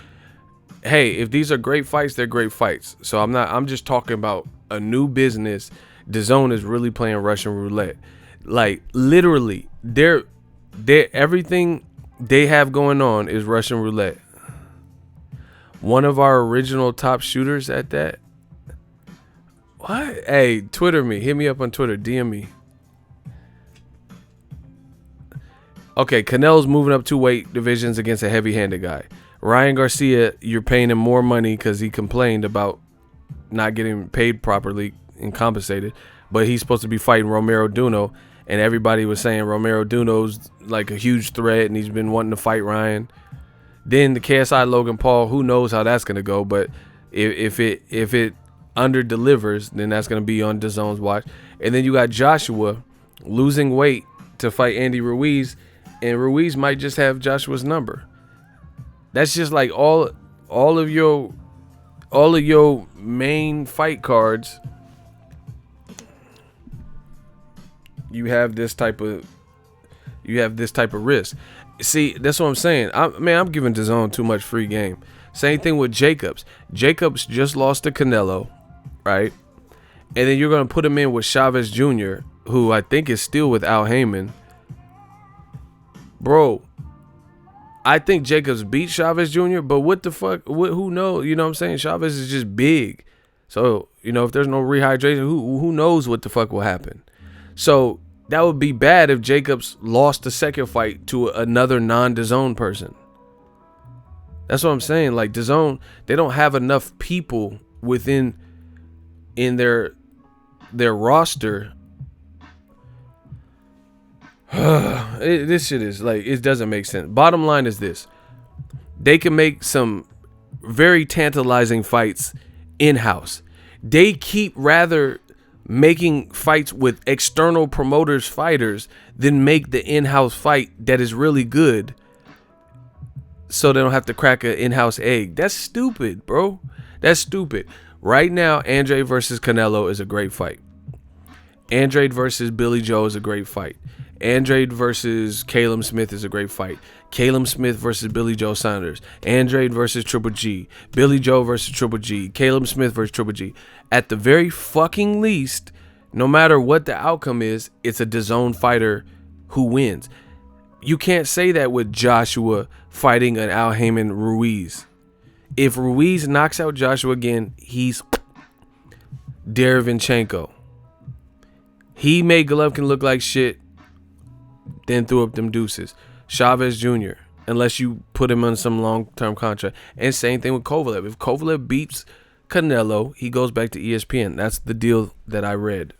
Hey, if these are great fights, they're great fights. So I'm just talking about a new business. Dazn is really playing Russian roulette. Like, literally, they're everything they have going on is Russian roulette. One of our original top shooters at that. What? Hey, Twitter me. Hit me up on Twitter. DM me. Okay, Canelo's moving up 2 weight divisions against a heavy-handed guy. Ryan Garcia, you're paying him more money because he complained about not getting paid properly and compensated. But he's supposed to be fighting Romero Duno. And everybody was saying Romero Duno's like a huge threat and he's been wanting to fight Ryan. Then the KSI Logan Paul, who knows how that's going to go. But if it under delivers, then that's going to be on Dazn's watch. And then you got Joshua losing weight to fight Andy Ruiz. And Ruiz might just have Joshua's number. That's just like all of your main fight cards. You have this type of risk. See, that's what I'm saying. I'm giving Dazn too much free game. Same thing with Jacobs. Jacobs just lost to Canelo, right? And then you're gonna put him in with Chavez Jr., who I think is still with Al Heyman. Bro, I think Jacobs beat Chavez Jr., but what the fuck? Who knows? You know what I'm saying? Chavez is just big. So, you know, if there's no rehydration, who knows what the fuck will happen? So that would be bad if Jacobs lost the second fight to another non-Dazn person. That's what I'm saying. Like, Dazn, they don't have enough people in their roster. This shit is like, it doesn't make sense. Bottom line is this: they can make some very tantalizing fights in-house. They keep rather making fights with external promoters fighters than make the in-house fight that is really good, so they don't have to crack an in-house egg. That's stupid, bro. That's stupid. Right now, Andrade versus Canelo is a great fight. Andrade versus Billy Joe is a great fight. Andrade versus Caleb Smith is a great fight. Caleb Smith versus Billy Joe Saunders. Andrade versus Triple G. Billy Joe versus Triple G. Caleb Smith versus Triple G. At the very fucking least, no matter what the outcome is, it's a Dazn fighter who wins. You can't say that with Joshua fighting an Al Heyman Ruiz. If Ruiz knocks out Joshua again, he's Derevinchenko. He made Golovkin look like shit then threw up them deuces. Chavez Jr., unless you put him on some long-term contract. And same thing with Kovalev. If Kovalev beats Canelo, he goes back to ESPN. That's the deal that I read.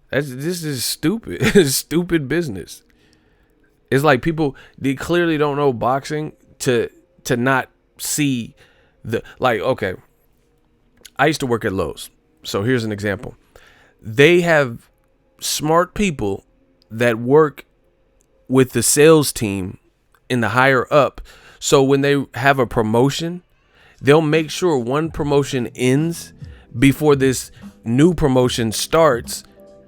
This is stupid. It's stupid business. It's like people, they clearly don't know boxing to not see the, like, okay. I used to work at Lowe's. So here's an example. They have smart people that work with the sales team in the higher up. So when they have a promotion, they'll make sure one promotion ends before this new promotion starts,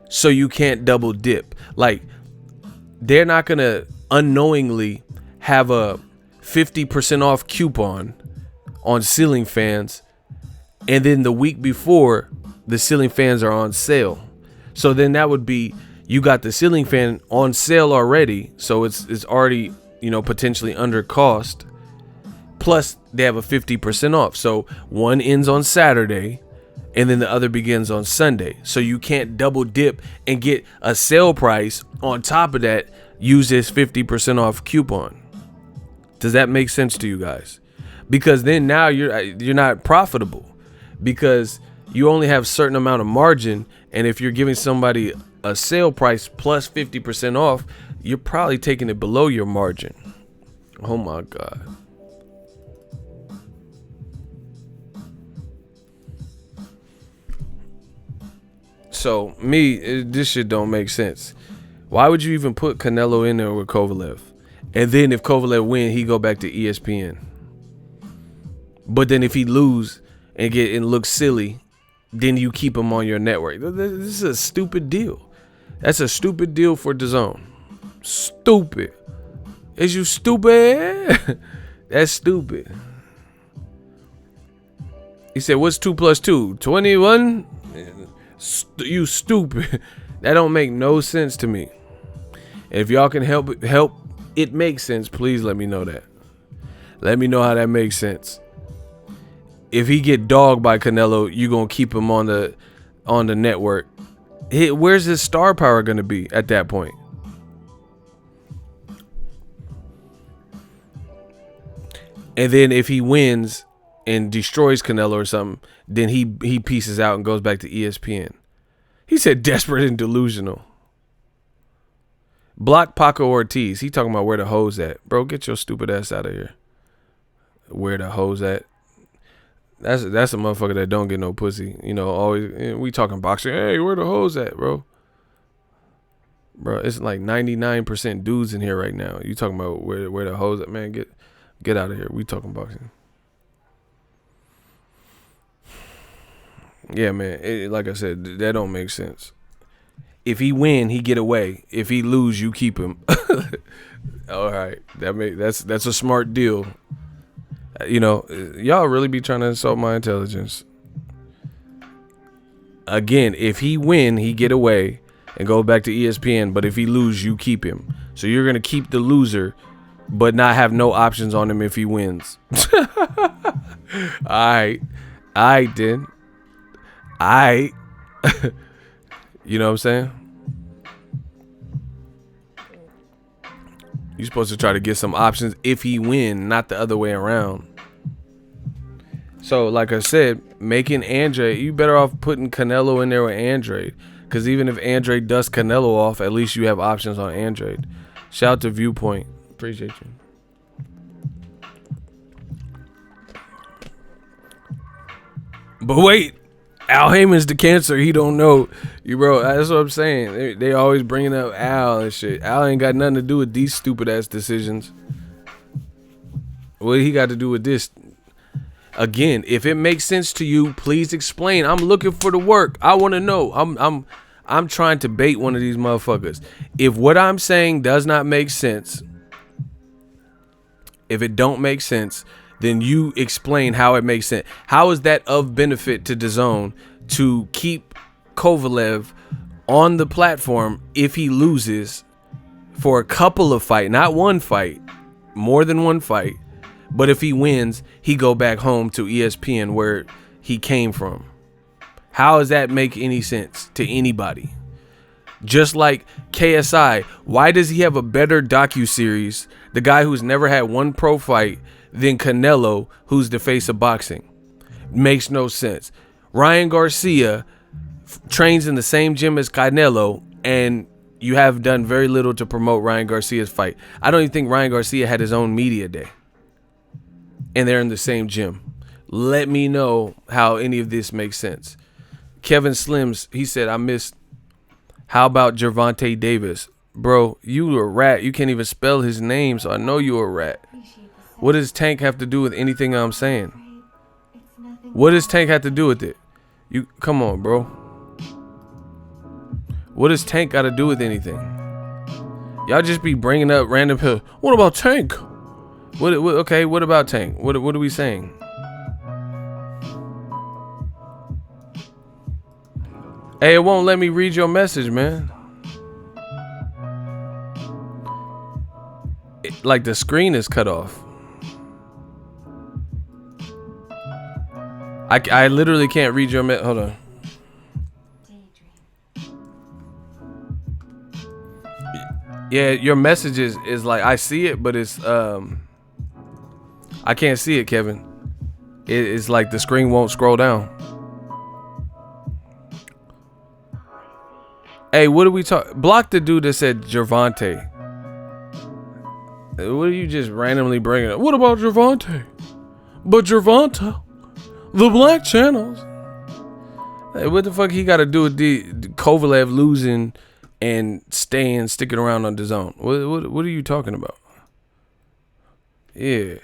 so you can't double dip. Like, they're not going to unknowingly have a 50% off coupon on ceiling fans, and then the week before, the ceiling fans are on sale. So then that would be, you got the ceiling fan on sale already, so it's already, you know, potentially under cost. Plus, they have a 50% off. So one ends on Saturday, and then the other begins on Sunday. So you can't double dip and get a sale price on top of that. Use this 50% off coupon. Does that make sense to you guys? Because then now you're not profitable, because you only have a certain amount of margin, and if you're giving somebody a sale price plus 50% off, you're probably taking it below your margin. Oh my God. So this shit don't make sense. Why would you even put Canelo in there with Kovalev? And then if Kovalev win, he go back to ESPN. But then if he lose and look silly, then you keep him on your network. This is a stupid deal. That's a stupid deal for Dazn. Stupid. Is you stupid? That's stupid. He said, what's 2 + 2? 21? You stupid. That don't make no sense to me. And if y'all can help it make sense, please let me know that. Let me know how that makes sense. If he get dogged by Canelo, you gonna keep him on the network. Where's his star power gonna be at that point? And then if he wins and destroys Canelo or something, then he pieces out and goes back to ESPN. He said desperate and delusional. Block Paco Ortiz. He talking about where the hoes at. Bro, get your stupid ass out of here. Where the hoes at? That's a motherfucker that don't get no pussy. You know, always we talking boxing. Hey, where the hoes at, bro? Bro, it's like 99% dudes in here right now. You talking about where the hoes at? Man, get out of here. We talking boxing. Yeah, man. Like I said, that don't make sense. If he win, he get away. If he lose, you keep him. All right, that's a smart deal. You know, y'all really be trying to insult my intelligence. Again, if he win, he get away and go back to ESPN. But if he lose, you keep him. So you're gonna keep the loser, but not have no options on him if he wins. All right, then. You know what I'm saying? You're supposed to try to get some options if he win, not the other way around. So, like I said, making Andre, you better off putting Canelo in there with Andre. Because even if Andre dusts Canelo off, at least you have options on Andre. Shout out to Viewpoint. Appreciate you. But wait. Al Heyman's the cancer. He don't know. You, bro, that's what I'm saying. They always bringing up Al and shit. Al ain't got nothing to do with these stupid ass decisions. What he got to do with this? Again, if it makes sense to you, please explain. I'm looking for the work. I want to know. I'm trying to bait one of these motherfuckers. If what I'm saying does not make sense, if it don't make sense, then you explain how it makes sense. How is that of benefit to Dazn to keep Kovalev on the platform if he loses for a couple of fights, not one fight, more than one fight, but if he wins, he go back home to ESPN where he came from? How does that make any sense to anybody? Just like KSI, why does he have a better docuseries, the guy who's never had one pro fight, than Canelo, who's the face of boxing? Makes no sense. Ryan Garcia trains in the same gym as Canelo, and you have done very little to promote Ryan Garcia's fight. I don't even think Ryan Garcia had his own media day. And they're in the same gym. Let me know how any of this makes sense. Kevin Slims, he said, I missed. How about Gervonta Davis? Bro, you a rat. You can't even spell his name, so I know you a rat. What does Tank have to do with anything I'm saying? What does Tank have to do with it? You come on, bro. What does Tank got to do with anything? Y'all just be bringing up random pills. What about Tank? Okay, what about Tank? What are we saying? Hey, it won't let me read your message, man. Like the screen is cut off. I literally can't read your message. Hold on. Yeah, your message is like, I see it, but it's I can't see it, Kevin. It's like the screen won't scroll down. Hey, what are we talking? Block the dude that said Gervonta. What are you just randomly bringing up? What about Gervonta? But Gervonta, the black channels. Hey, what the fuck he got to do with the Kovalev losing and sticking around on Dazn? What are you talking about? Yeah.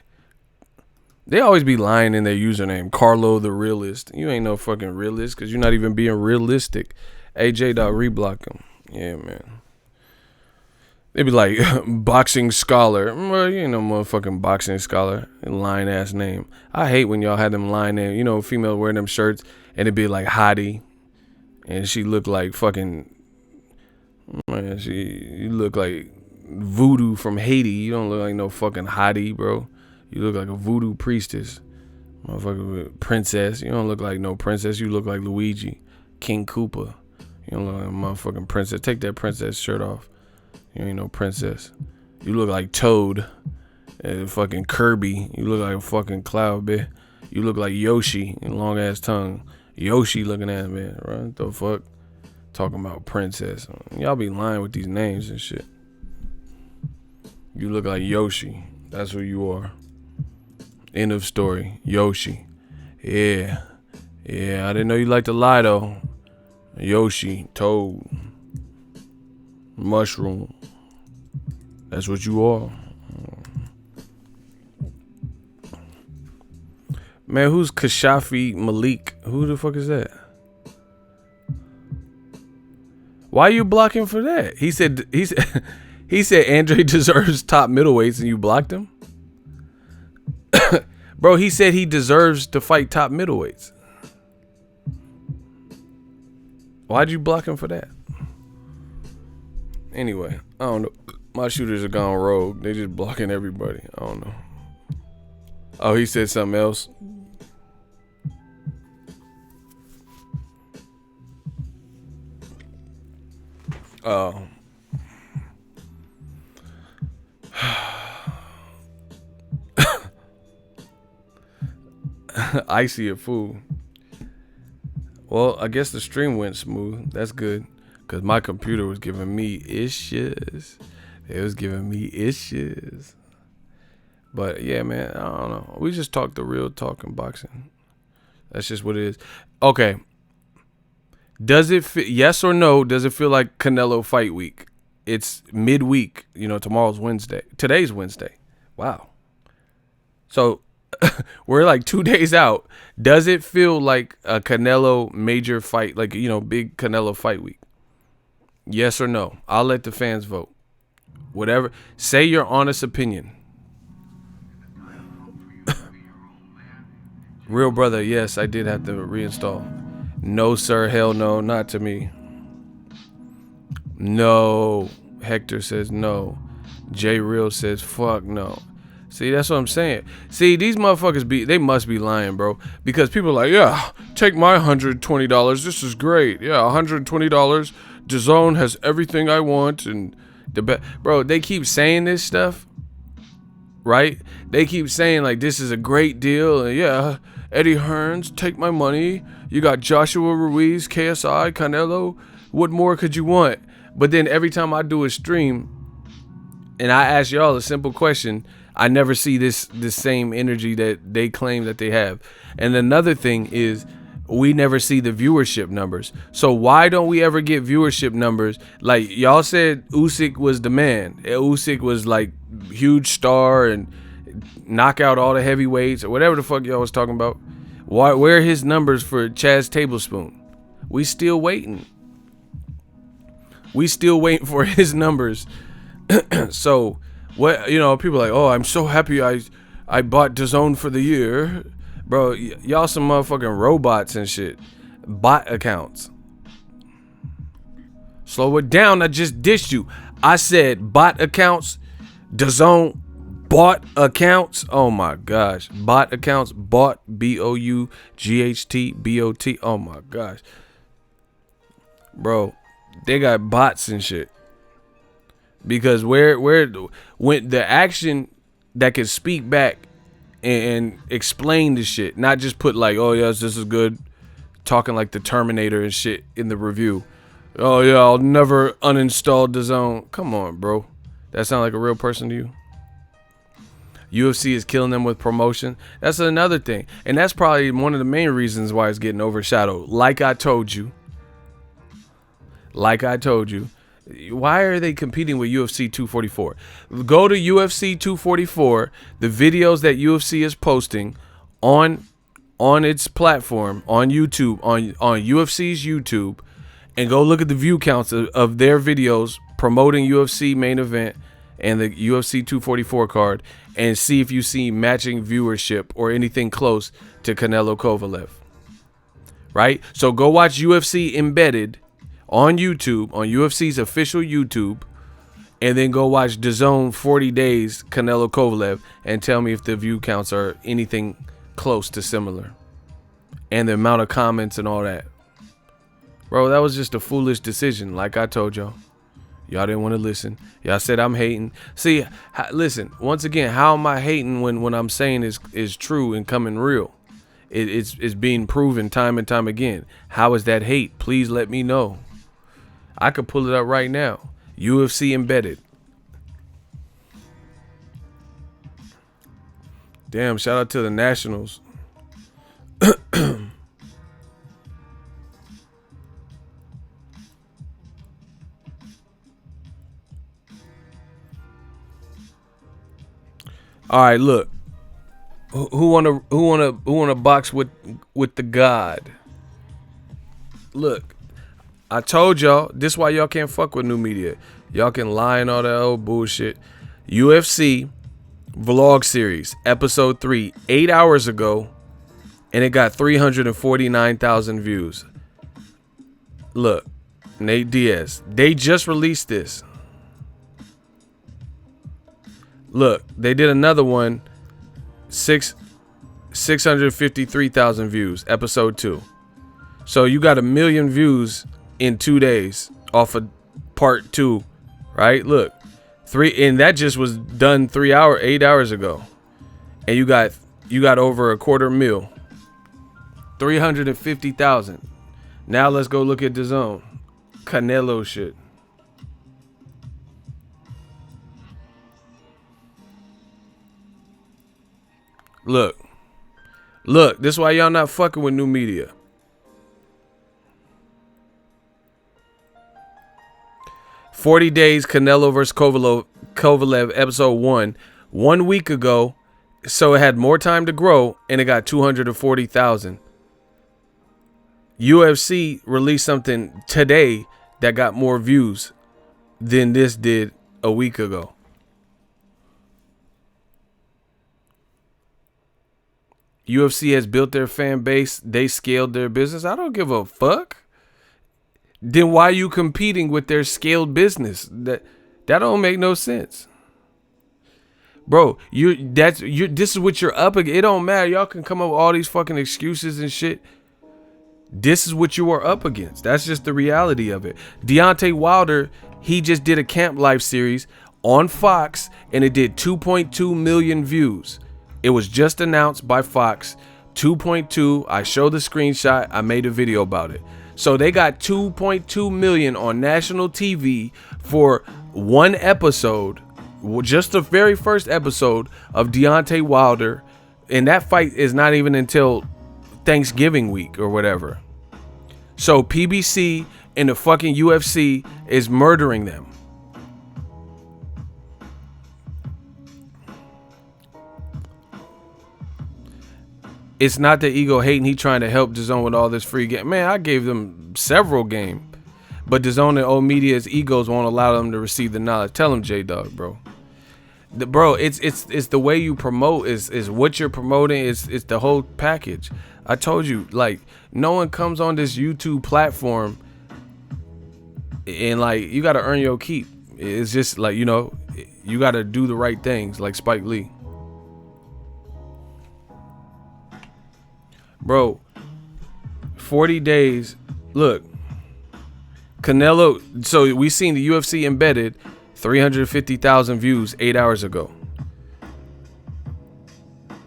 They always be lying in their username. Carlo the realist. You ain't no fucking realist because you're not even being realistic. AJ reblock him. Yeah, man. They be like, boxing scholar. Well, you ain't no motherfucking boxing scholar. Lying ass name. I hate when y'all had them lying name. You know, female wearing them shirts and it be like Hottie. And she look like fucking, man, you look like voodoo from Haiti. You don't look like no fucking Hottie, bro. You look like a voodoo priestess. Motherfucker princess. You don't look like no princess. You look like Luigi. King Koopa. You don't look like a motherfucking princess. Take that princess shirt off. You ain't no princess. You look like Toad and fucking Kirby. You look like a fucking cloud, bitch. You look like Yoshi and long ass tongue. Yoshi looking at me, right? What the fuck? Talking about princess. Y'all be lying with these names and shit. You look like Yoshi. That's who you are. End of story. Yoshi. Yeah. Yeah, I didn't know you liked to lie though. Yoshi, Toad, Mushroom. That's what you are. Man, who's Kashafi Malik? Who the fuck is that? Why are you blocking for that? He said Andre deserves top middleweights and you blocked him? Bro, he said he deserves to fight top middleweights. Why'd you block him for that? Anyway, I don't know. My shooters are gone rogue. They just blocking everybody. I don't know. Oh, he said something else. Oh. I see a fool. Well, I guess the stream went smooth. That's good. Because my computer was giving me issues. It was giving me issues. But yeah, man, I don't know. We just talk the real talk in boxing. That's just what it is. Okay. Does it fit, yes or no, does it feel like Canelo fight week? It's midweek. You know, tomorrow's Wednesday. Today's Wednesday. Wow. So we're like 2 days out. Does it feel like a Canelo major fight, like, you know, big Canelo fight week? Yes or no? I'll let the fans vote. Whatever. Say your honest opinion. Real brother, yes, I did have to reinstall. No, sir, hell no, not to me. No. Hector says no. J Real says fuck no. See, that's what I'm saying. See, these motherfuckers they must be lying, bro. Because people are like, yeah, take my $120. This is great. Yeah, $120. DAZN has everything I want and bro, they keep saying this stuff, right? They keep saying like this is a great deal, and yeah, Eddie Hearns, take my money. You got Joshua Ruiz, KSI, Canelo. What more could you want? But then every time I do a stream and I ask y'all a simple question, I never see this same energy that they claim that they have. And another thing is, we never see the viewership numbers. So why don't we ever get viewership numbers? Like y'all said Usyk was the man. Usyk was like huge star and knock out all the heavyweights or whatever the fuck y'all was talking about. Where are his numbers for Chaz Tablespoon? We still waiting. We still waiting for his numbers. So what, you know, people are like, oh, I'm so happy I bought DAZN for the year. Bro, y'all some motherfucking robots and shit. Bot accounts. Slow it down. I just dissed you. I said bot accounts. DAZN bought accounts. Oh my gosh. Bot accounts. Bought. BOUGHT. Oh my gosh. Bro, they got bots and shit. Because when the action that can speak back and explain the shit, not just put like, oh yes, this is good, talking like the Terminator and shit in the review. Oh yeah, I'll never uninstall DAZN. Come on, bro. That sound like a real person to you? UFC is killing them with promotion. That's another thing. And that's probably one of the main reasons why it's getting overshadowed. Like I told you. Why are they competing with UFC 244? Go to UFC 244, the videos that UFC is posting on its platform, on YouTube, on UFC's YouTube, and go look at the view counts of their videos promoting UFC main event and the UFC 244 card, and see if you see matching viewership or anything close to Canelo Kovalev. Right? So go watch UFC Embedded on YouTube, on UFC's official YouTube, and then go watch DAZN 40 Days Canelo Kovalev and tell me if the view counts are anything close to similar. And the amount of comments and all that. Bro, that was just a foolish decision, like I told y'all. Y'all didn't want to listen. Y'all said I'm hating. See, listen, once again, how am I hating when I'm saying is true and coming real? It's being proven time and time again. How is that hate? Please let me know. I could pull it up right now. UFC Embedded. Damn, shout out to the Nationals. All right, look. Who wanna box with the God? Look. I told y'all, this is why y'all can't fuck with new media. Y'all can lie and all that old bullshit. UFC vlog series, episode 3, 8 hours ago, and it got 349,000 views. Look, Nate Diaz, they just released this. Look, they did another one, 653,000 views, episode 2. So you got 1 million views in 2 days off of part 2, right? Look, 3, and that just was done 8 hours ago, and you got over 250,000, 350,000. Now let's go look at DAZN. Canelo shit. Look, this is why y'all not fucking with new media. "40 Days Canelo vs. Kovalev episode 1 week ago, so it had more time to grow, and it got 240,000. UFC released something today that got more views than this did a week ago. UFC has built their fan base. They scaled their business. I don't give a fuck. Then why are you competing with their scaled business? That don't make no sense. Bro, this is what you're up against. It don't matter. Y'all can come up with all these fucking excuses and shit. This is what you are up against. That's just the reality of it. Deontay Wilder, he just did a Camp Life series on Fox, and it did 2.2 million views. It was just announced by Fox. 2.2. I showed the screenshot. I made a video about it. So they got 2.2 million on national TV for one episode, just the very first episode of Deontay Wilder, and that fight is not even until Thanksgiving week or whatever. So PBC and the fucking UFC is murdering them. It's not the ego hating. He trying to help Dazn with all this free game. Man, I gave them several game, but Dazn and old media's egos won't allow them to receive the knowledge. Tell him, J-Dog, bro. Bro, it's the way you promote is what you're promoting. It's the whole package. I told you, like, no one comes on this YouTube platform and like you got to earn your keep. It's just like, you know, you got to do the right things, like Spike Lee. Bro, 40 days. Look, Canelo. So we seen the UFC embedded 350,000 views 8 hours ago.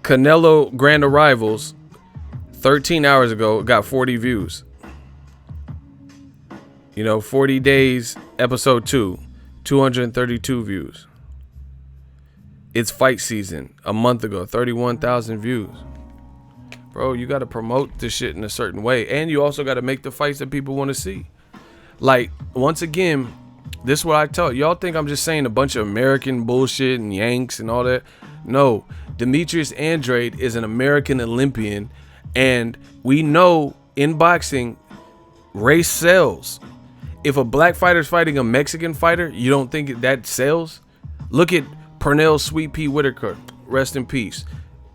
Canelo Grand Arrivals 13 hours ago got 40 views. You know, 40 days episode 2, 232 views. It's fight season a month ago, 31,000 views. Bro, you got to promote this shit in a certain way. And you also got to make the fights that people want to see. Like, once again, this is what I tell y'all. Think I'm just saying a bunch of American bullshit and Yanks and all that? No. Demetrius Andrade is an American Olympian. And we know in boxing, race sells. If a black fighter's fighting a Mexican fighter, you don't think that sells? Look at Pernell Sweet Pea Whitaker. Rest in peace.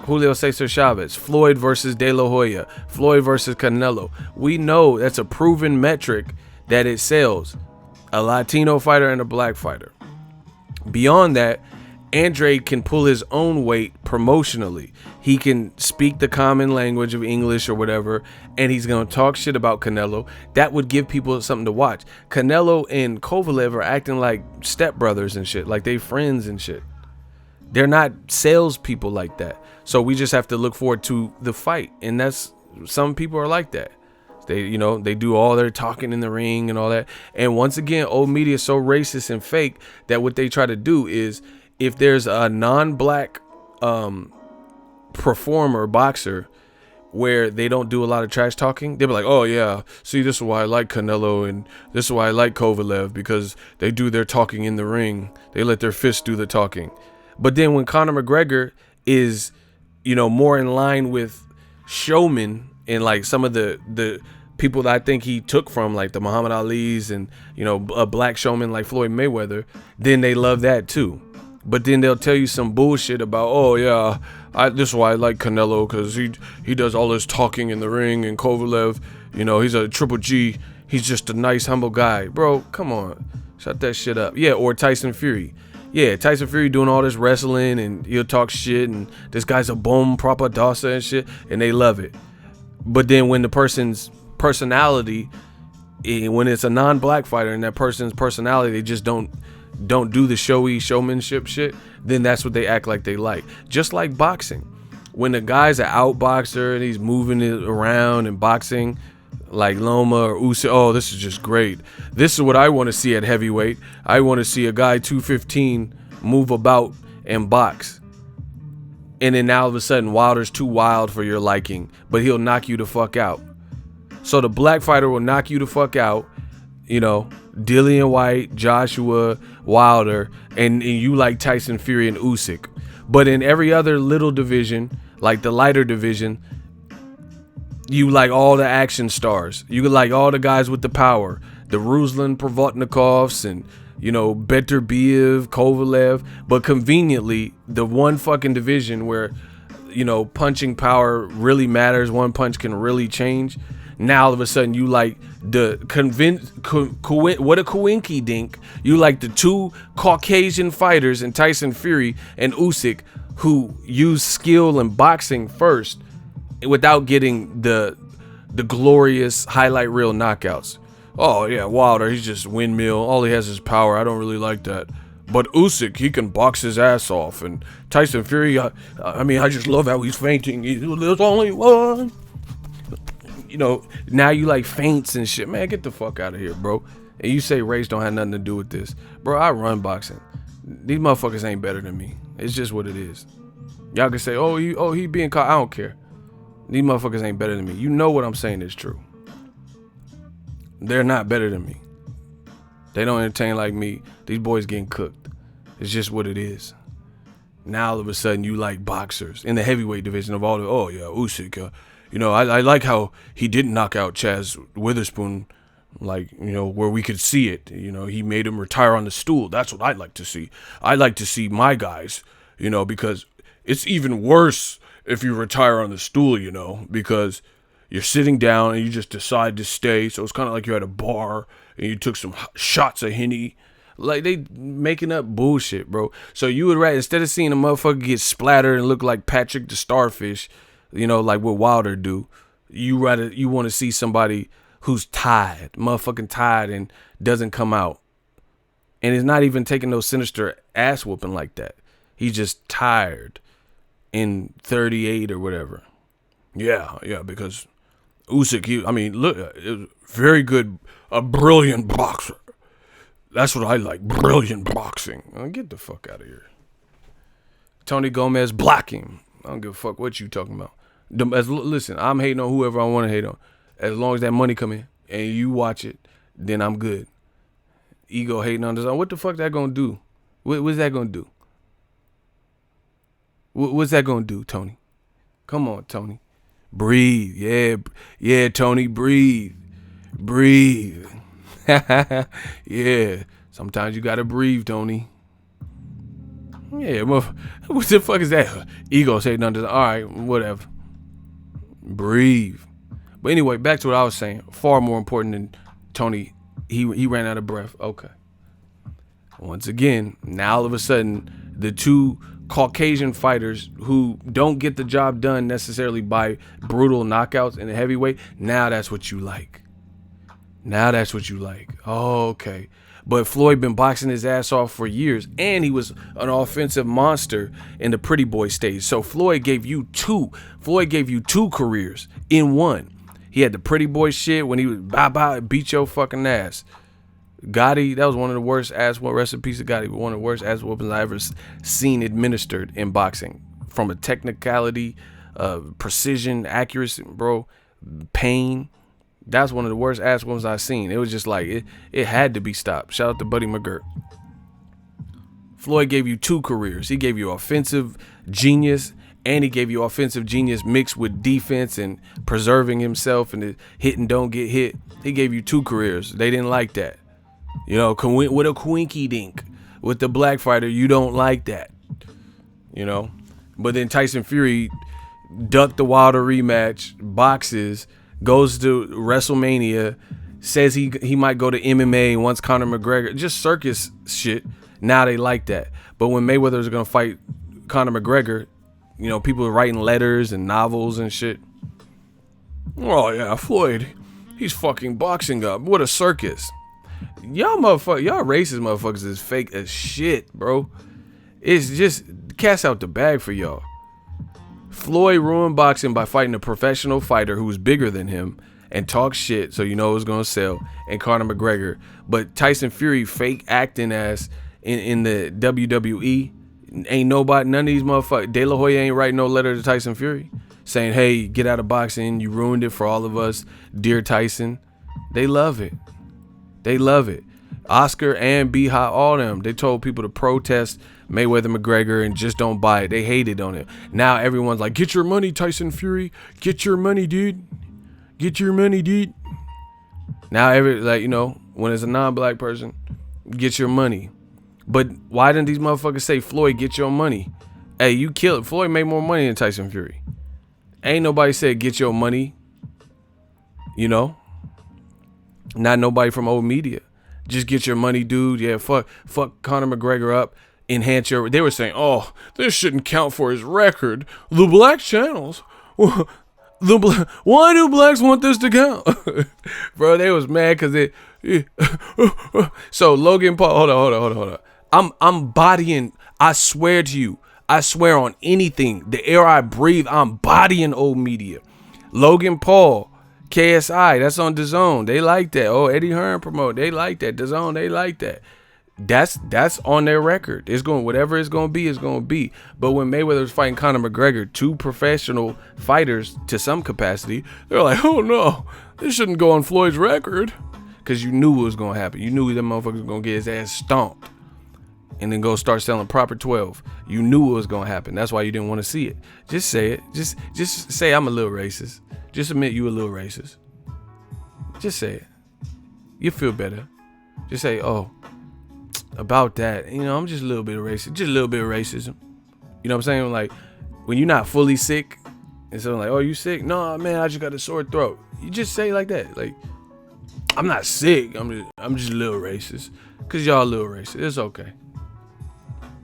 Julio Cesar Chavez, Floyd versus De La Hoya, Floyd versus Canelo. We know that's a proven metric that it sells. A Latino fighter and a black fighter. Beyond that, Andrade can pull his own weight promotionally. He can speak the common language of English or whatever, and he's going to talk shit about Canelo. That would give people something to watch. Canelo and Kovalev are acting like stepbrothers and shit, like they friends and shit. They're not salespeople like that. So we just have to look forward to the fight. And that's, some people are like that. They, you know, they do all their talking in the ring and all that. And once again, old media is so racist and fake that what they try to do is, if there's a non-black performer, boxer, where they don't do a lot of trash talking, they'll be like, oh yeah, see, this is why I like Canelo and this is why I like Kovalev, because they do their talking in the ring. They let their fists do the talking. But then when Conor McGregor is, you know, more in line with showmen and like some of the people that I think he took from, like the Muhammad Ali's and, you know, a black showman like Floyd Mayweather, then they love that too. But then they'll tell you some bullshit about, oh yeah, this is why I like Canelo, because he does all this talking in the ring, and Kovalev, you know, he's a triple G. He's just a nice, humble guy. Bro, come on. Shut that shit up. Yeah, or Tyson Fury. Yeah, Tyson Fury doing all this wrestling, and he'll talk shit, and this guy's a boom propadasa and shit, and they love it. But then when the person's personality, when it's a non-black fighter and that person's personality, they just don't do the showy showmanship shit, then that's what they act like they like. Just like boxing. When the guy's an outboxer and he's moving it around and boxing, like Loma or Usyk, oh, this is just great. This is what I want to see at heavyweight. I want to see a guy 215 move about and box. And then now all of a sudden Wilder's too wild for your liking, but he'll knock you the fuck out. So the black fighter will knock you the fuck out, you know, Dillian White, Joshua, Wilder, and you like Tyson Fury and Usyk. But in every other little division, like the lighter division, you like all the action stars. You like all the guys with the power. The Ruslan Provodnikovs and, you know, Beterbiev, Kovalev. But conveniently, the one fucking division where, you know, punching power really matters. One punch can really change. Now all of a sudden you like the what a coinky dink. You like the two Caucasian fighters in Tyson Fury and Usyk who use skill and boxing first, without getting the the glorious highlight reel knockouts. Oh yeah, Wilder, he's just windmill. All he has is power. I don't really like that. But Usyk, he can box his ass off. And Tyson Fury, I just love how he's fainting. There's only one. You know, now you like feints and shit. Man, get the fuck out of here, bro. And you say race don't have nothing to do with this. Bro, I run boxing. These motherfuckers ain't better than me. It's just what it is. Y'all can say, oh, he being caught. I don't care. These motherfuckers ain't better than me. You know what I'm saying is true. They're not better than me. They don't entertain like me. These boys getting cooked. It's just what it is. Now all of a sudden you like boxers in the heavyweight division of all the, oh yeah, Usyk. I like how he didn't knock out Chaz Witherspoon, like, where we could see it. He made him retire on the stool. That's what I'd like to see. I like to see my guys, because it's even worse if you retire on the stool, because you're sitting down and you just decide to stay. So it's kind of like you're at a bar and you took some shots of Henny. Like, they making up bullshit, bro. So you would rather, instead of seeing a motherfucker get splattered and look like Patrick the Starfish, like what Wilder do, you want to see somebody who's tired, motherfucking tired, and doesn't come out. And is not even taking no sinister ass whooping like that. He's just tired in 38 or whatever. Yeah, because Usyk, look, it was very good, a brilliant boxer. That's what I like, brilliant boxing. Get the fuck out of here. Tony Gomez, block him. I don't give a fuck what you talking about. Listen, I'm hating on whoever I want to hate on. As long as that money come in and you watch it, then I'm good. Ego hating on this. What the fuck that gonna do? What's that gonna do? What's that gonna do, Tony? Come on, Tony. Breathe. Yeah, Tony, breathe. Yeah, sometimes you gotta breathe, Tony. Yeah, what the fuck is that? Ego hating on this. All right, whatever. Breathe. But anyway, back to what I was saying. Far more important than Tony. He ran out of breath. Okay. Once again, now all of a sudden, the two Caucasian fighters who don't get the job done necessarily by brutal knockouts in the heavyweight, now that's what you like. Oh, okay. But Floyd been boxing his ass off for years, and he was an offensive monster in the pretty boy stage. So Floyd gave you two careers in one. He had the pretty boy shit when he was beat your fucking ass. Gotti, that was one of the worst ass whoopings. Rest in peace to Gotti, but one of the worst ass whoopings I ever seen administered in boxing. From a technicality, precision, accuracy, bro, pain. That's one of the worst ass whoopings I've seen. It was just like, it had to be stopped. Shout out to Buddy McGirt. Floyd gave you two careers. He gave you offensive genius, and he gave you offensive genius mixed with defense and preserving himself and hit and don't get hit. He gave you two careers. They didn't like that. With a quinky dink. With the black fighter, you don't like that. But then Tyson Fury ducked the Wilder rematch, boxes, goes to WrestleMania, says he might go to MMA, wants Conor McGregor, just circus shit. Now they like that. But when Mayweather was going to fight Conor McGregor, people were writing letters and novels and shit. Oh yeah, Floyd, he's fucking boxing up. What a circus. Y'all racist motherfuckers is fake as shit, bro. It's just cast out the bag for y'all. Floyd ruined boxing by fighting a professional fighter who was bigger than him and talk shit, so it was gonna sell, and Conor McGregor. But Tyson Fury fake acting ass in the WWE. Ain't nobody, none of these motherfuckers. De La Hoya ain't writing no letter to Tyson Fury saying, hey, get out of boxing. You ruined it for all of us. Dear Tyson. They love it. Oscar and B-Hot, all them, they told people to protest Mayweather McGregor and just don't buy it. They hated on it. Now everyone's like, get your money, Tyson Fury. Get your money, dude. Now when it's a non-black person, get your money. But why didn't these motherfuckers say, Floyd, get your money? Hey, you killed it. Floyd made more money than Tyson Fury. Ain't nobody said get your money. Not nobody from old media. Just get your money, dude. Yeah, fuck Conor McGregor up. Enhance your. They were saying, oh, this shouldn't count for his record. The black channels. Why do blacks want this to count? Bro, they was mad because it. So Logan Paul, hold on. I'm bodying. I swear to you. I swear on anything. The air I breathe, I'm bodying old media. Logan Paul, KSI, that's on Dazn. They like that. Oh, Eddie Hearn promote. They like that. Dazn, they like that. That's on their record. It's going, whatever it's going to be, it's going to be. But when Mayweather was fighting Conor McGregor, two professional fighters to some capacity, they're like, oh no, this shouldn't go on Floyd's record. Because you knew what was going to happen. You knew that motherfucker was going to get his ass stomped and then go start selling proper 12. You knew what was going to happen. That's why you didn't want to see it. Just say it. Just say I'm a little racist. Just admit you a little racist. Just say it. You feel better. Just say, oh, about that, I'm just a little bit of racist. Just a little bit of racism. You know what I'm saying? Like, when you're not fully sick, and so like, oh, you sick? No, man, I just got a sore throat. You just say like that. Like, I'm not sick. I'm just a little racist. Cause y'all a little racist. It's okay.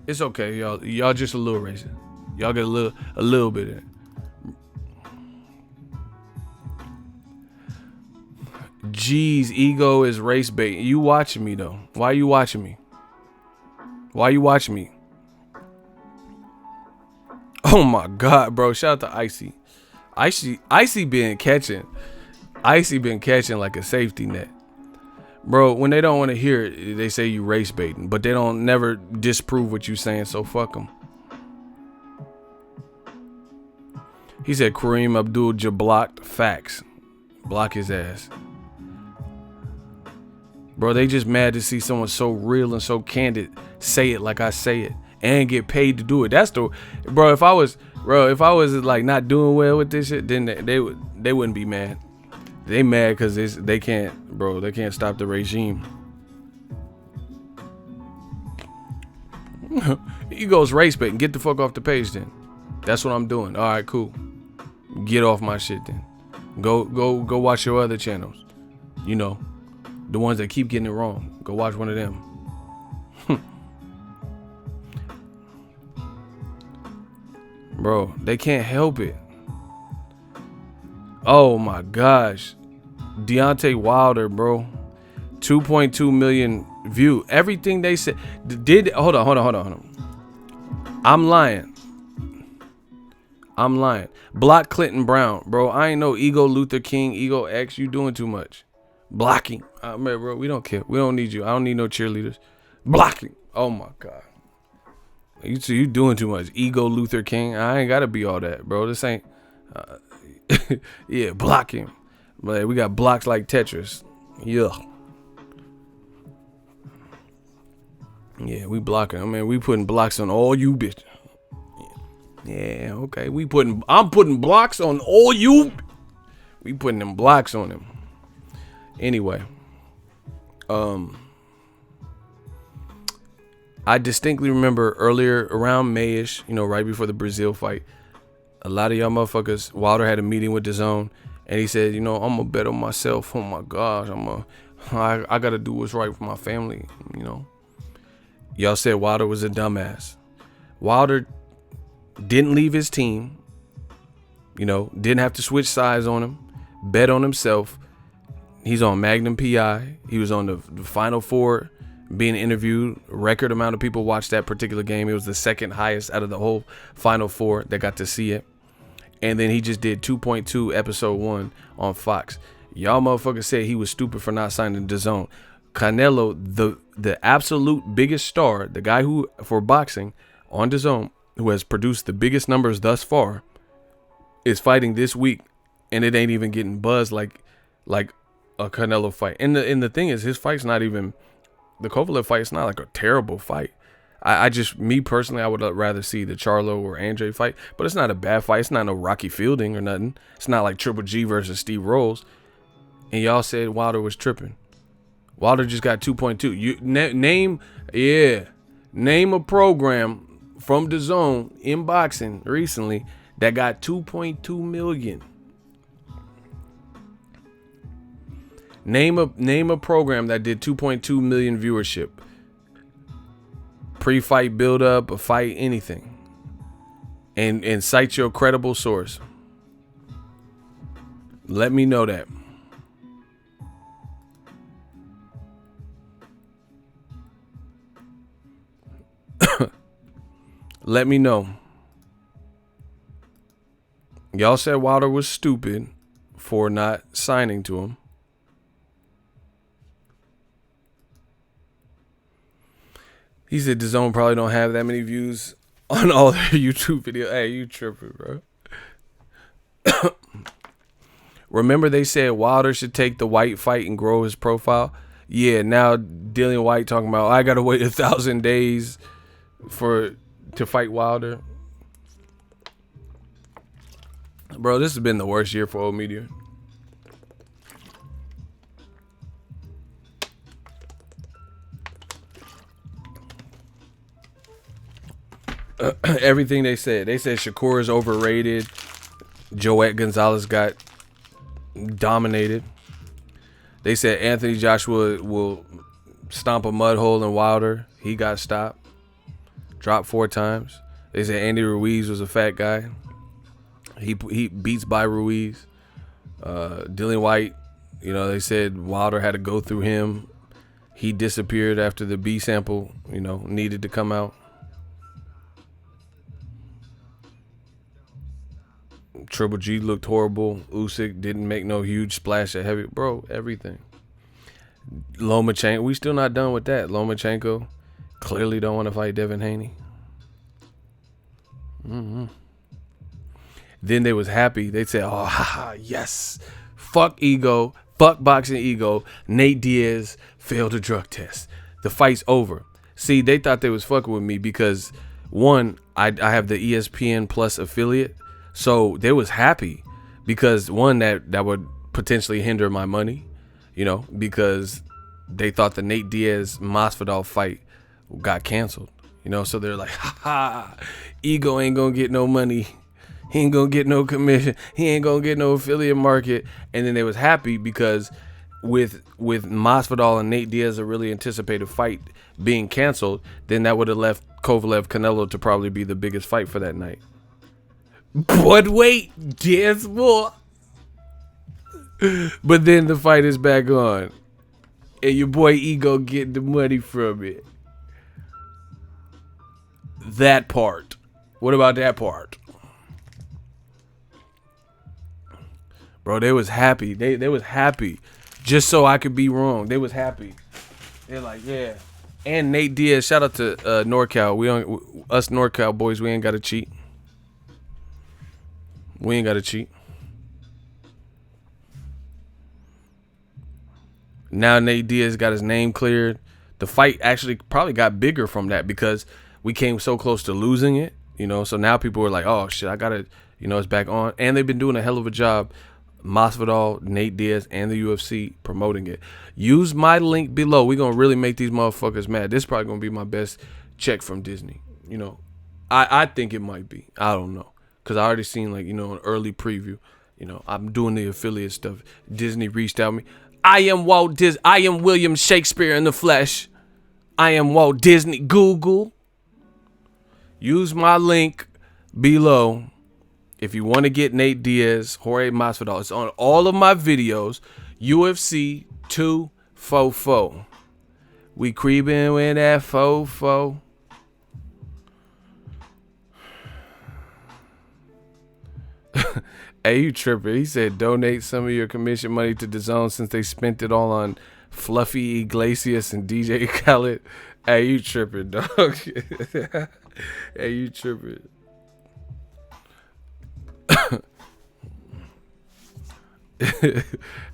It's okay, y'all. Y'all just a little racist. Y'all get a little bit of it. Jeez, ego is race bait. You watching me though? Why you watching me? Why you watching me? Oh my God, bro! Shout out to Icy. Icy been catching. Icy been catching like a safety net, bro. When they don't want to hear it, they say you race baiting, but they don't never disprove what you saying. So fuck them. He said Kareem Abdul-Jabbar blocked. Facts. Block his ass. Bro, they just mad to see someone so real and so candid say it like I say it and get paid to do it. That's the bro. If I was like not doing well with this shit, then they wouldn't be mad. They mad because they can't stop the regime. Ego's race bait. Get the fuck off the page then. That's what I'm doing. All right, cool. Get off my shit then. Go watch your other channels. The ones that keep getting it wrong. Go watch one of them. Bro, they can't help it. Oh my gosh. Deontay Wilder, bro. 2.2 million view. Everything they said. Hold on. I'm lying. Block Clinton Brown. Bro, I ain't no Ego Luther King, Ego X. You doing too much. Blocking. Man, bro, we don't care. We don't need you. I don't need no cheerleaders. Blocking. Oh my God. You doing too much. Ego Luther King. I ain't gotta be all that, bro. This ain't. Yeah, block him. But we got blocks like Tetris. Yeah. Yeah, we blocking. I mean, we putting blocks on all you bitches. Yeah, okay. I'm putting blocks on all you. We putting them blocks on them. Anyway, I distinctly remember earlier around Mayish, right before the Brazil fight, a lot of y'all motherfuckers, Wilder had a meeting with Dazn, and he said, I'm gonna bet on myself. Oh my gosh, I gotta do what's right for my family. Y'all said Wilder was a dumbass. Wilder didn't leave his team. Didn't have to switch sides on him. Bet on himself. He's on Magnum PI. He was on the Final Four being interviewed. Record amount of people watched that particular game. It was the second highest out of the whole Final Four that got to see it. And then he just did 2.2 episode 1 on Fox. Y'all motherfuckers said he was stupid for not signing Dazn. Canelo, the absolute biggest star, the guy who for boxing on Dazn, who has produced the biggest numbers thus far, is fighting this week, and it ain't even getting buzzed like a Canelo fight. And the thing is, his fight's not even the Kovalev fight. It's not like a terrible fight. Me personally, I would rather see the Charlo or Andre fight, but it's not a bad fight. It's not no Rocky Fielding or nothing. It's not like Triple G versus Steve Rolls. And y'all said Wilder was tripping. Wilder just got 2.2. You name a program from Dazn in boxing recently that got 2.2 million. Name a program that did 2.2 million viewership. Pre-fight build-up, a fight, anything. And cite your credible source. Let me know that. Let me know. Y'all said Wilder was stupid for not signing to him. He said Dazn probably don't have that many views on all their YouTube videos. Hey, you tripping, bro. Remember they said Wilder should take the White fight and grow his profile? Yeah, now Dillian White talking about, I gotta wait 1,000 days to fight Wilder. Bro, this has been the worst year for old media. Everything they said Shakur is overrated. Joette Gonzalez got dominated. They said Anthony Joshua will stomp a mud hole in Wilder. He got stopped. Dropped 4 times. They said Andy Ruiz was a fat guy. He beats by Ruiz. Dillian White, they said Wilder had to go through him. He disappeared after the B sample, needed to come out. Triple G looked horrible. Usyk didn't make no huge splash at heavy. Bro, everything. Lomachenko, we still not done with that. Lomachenko clearly don't want to fight Devin Haney. Then they was happy. They said, oh, haha, yes. Fuck ego. Fuck Boxingego. Nate Diaz failed a drug test. The fight's over. See, they thought they was fucking with me because, one, I have the ESPN Plus affiliate. So they was happy because, one, that would potentially hinder my money, because they thought the Nate Diaz Masvidal fight got canceled, so they're like, ha, Ego ain't gonna get no money. He ain't gonna get no commission. He ain't gonna get no affiliate market. And then they was happy because with Masvidal and Nate Diaz, a really anticipated fight being canceled, then that would have left Kovalev Canelo to probably be the biggest fight for that night. But wait, there's more. But then the fight is back on, and your boy Ego getting the money from it. That part. What about that part? Bro, they was happy. They was happy. Just so I could be wrong. They was happy. They're like, yeah. And Nate Diaz, shout out to NorCal. Us NorCal boys, we ain't got to cheat. We ain't got to cheat. Now Nate Diaz got his name cleared. The fight actually probably got bigger from that because we came so close to losing it, So now people were like, oh, shit, I got to, it's back on. And they've been doing a hell of a job, Masvidal, Nate Diaz, and the UFC promoting it. Use my link below. We're going to really make these motherfuckers mad. This is probably going to be my best check from Disney. I think it might be. I don't know. Because I already seen, an early preview. I'm doing the affiliate stuff. Disney reached out to me. I am Walt Disney. I am William Shakespeare in the flesh. I am Walt Disney. Google. Use my link below if you want to get Nate Diaz, Jorge Masvidal. It's on all of my videos. UFC 244. We creeping with that fofo. Hey, you tripping. He said donate some of your commission money to Dazn since they spent it all on Fluffy Iglesias and DJ Khaled. Hey, you tripping, dog. Hey, you tripping.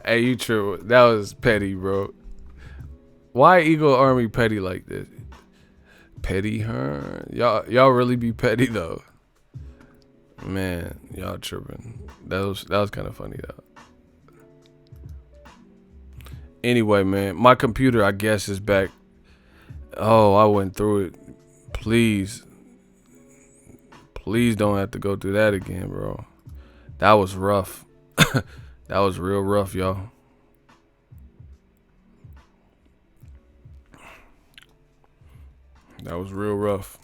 Hey, you tripping. That was petty, bro. Why Eagle Army petty like this? Petty, huh? Y'all really be petty, though. Man, y'all tripping. That was kind of funny though. Anyway, man, my computer I guess is back. Oh, I went through it. Please don't have to go through that again, bro. That was rough. That was real rough, y'all. That was real rough.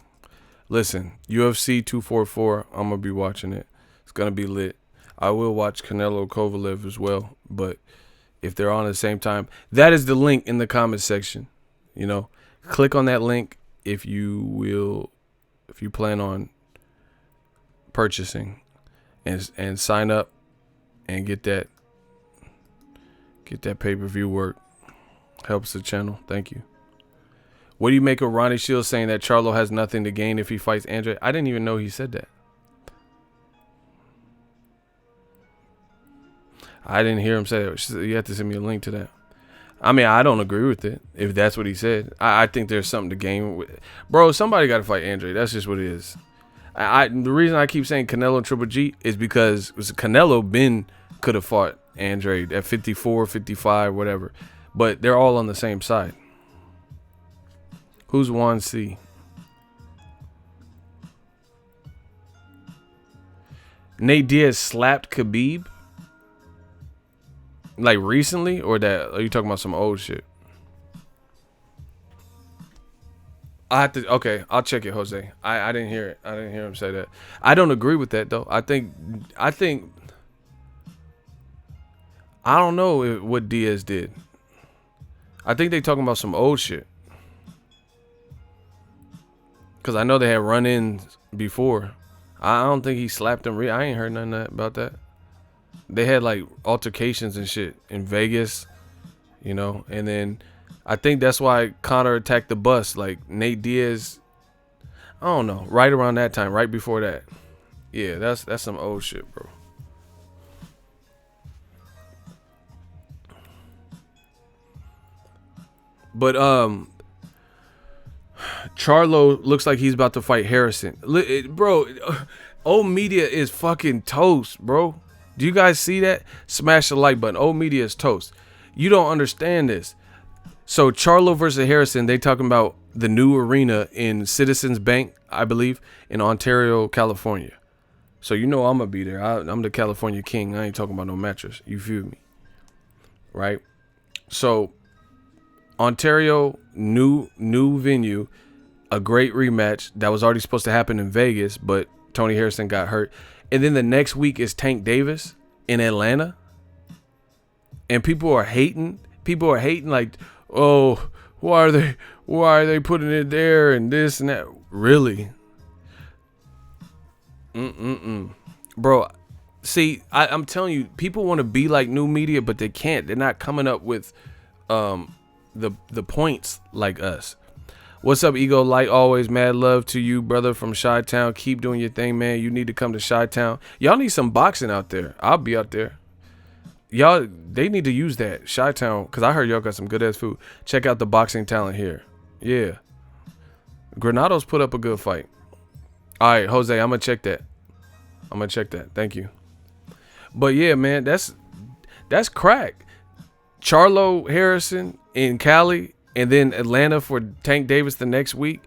Listen, UFC 244, I'm going to be watching it. It's going to be lit. I will watch Canelo Kovalev as well, but if they're on at the same time, that is the link in the comment section. You know, click on that link if you plan on purchasing, and sign up and get that pay-per-view work. Helps the channel. Thank you. What do you make of Ronnie Shields saying that Charlo has nothing to gain if he fights Andre? I didn't even know he said that. I didn't hear him say that. You have to send me a link to that. I mean, I don't agree with it if that's what he said. I think there's something to gain with it. Bro, somebody got to fight Andre. That's just what it is. The reason I keep saying Canelo and Triple G is because Canelo could have fought Andre at 54, 55, whatever. But they're all on the same side. Who's Juan C? Nate Diaz slapped Khabib? Like recently? Or are you talking about some old shit? Okay, I'll check it, Jose. I didn't hear it. I didn't hear him say that. I don't agree with that though. I think I don't know what Diaz did. I think they talking about some old shit. Cause I know they had run-ins before. I don't think he slapped him. I ain't heard nothing about that. They had like altercations and shit in Vegas, you know. And then I think that's why Conor attacked the bus. Like Nate Diaz, I don't know. Right around that time, right before that. Yeah, that's some old shit, bro. But Charlo looks like he's about to fight Harrison. Bro, old media is fucking toast, bro. Do you guys see that? Smash the like button. Old media is toast. You don't understand this. So Charlo versus Harrison, they talking about the new arena in Citizens Bank, I believe, in Ontario, California. So you know I'm going to be there. I'm the California king. I ain't talking about no mattress. You feel me? Right? So Ontario, new venue, a great rematch that was already supposed to happen in Vegas, but Tony Harrison got hurt. And then the next week is Tank Davis in Atlanta. And people are hating. People are hating like, oh, why are they putting it there and this and that? Really? Bro, see, I'm telling you, people want to be like new media, but they can't. They're not coming up with the points like us. What's up, Ego? Like always, mad love to you, brother from Chi-Town. Keep doing your thing, man. You need to come to Chi-Town. Y'all need some boxing out there. I'll be out there. Y'all, they need to use that Chi-Town, because I heard y'all got some good ass food. Check out the boxing talent here. Yeah, Granado's put up a good fight. All right, Jose, I'm gonna check that. Thank you. But yeah, man, that's crack. Charlo Harrison in Cali, and then Atlanta for Tank Davis the next week.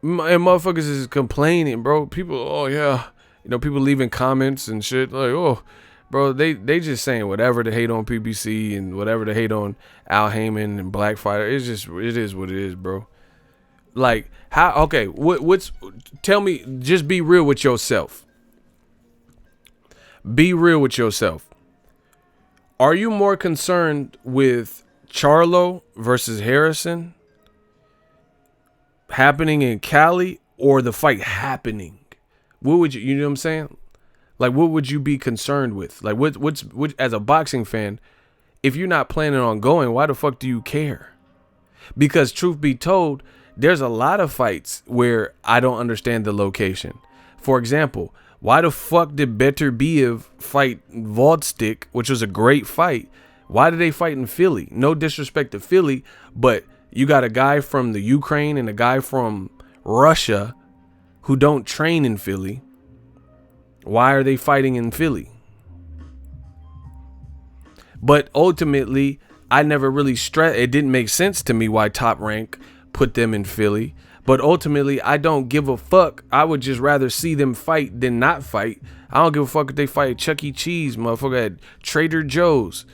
And motherfuckers is complaining, bro. People, oh yeah, you know, people leaving comments and shit like, oh, bro, they just saying whatever to hate on PBC and whatever to hate on Al Heyman and Black Fighter. It is what it is, bro. Like, how? Okay, tell me, just be real with yourself. Be real with yourself. Are you more concerned with Charlo versus Harrison happening in Cali, or the fight happening? What would you know what I'm saying? Like, what would you be concerned with? Like, what's as a boxing fan, if you're not planning on going, why the fuck do you care? Because truth be told, there's a lot of fights where I don't understand the location. For example, why the fuck did Better Biev fight Vodstick, which was a great fight? Why did they fight in Philly? No disrespect to Philly, but you got a guy from the Ukraine and a guy from Russia who don't train in Philly. Why are they fighting in Philly? But ultimately, I never really stressed. It didn't make sense to me why Top Rank put them in Philly. But ultimately, I don't give a fuck. I would just rather see them fight than not fight. I don't give a fuck if they fight Chuck E. Cheese, motherfucker, at Trader Joe's.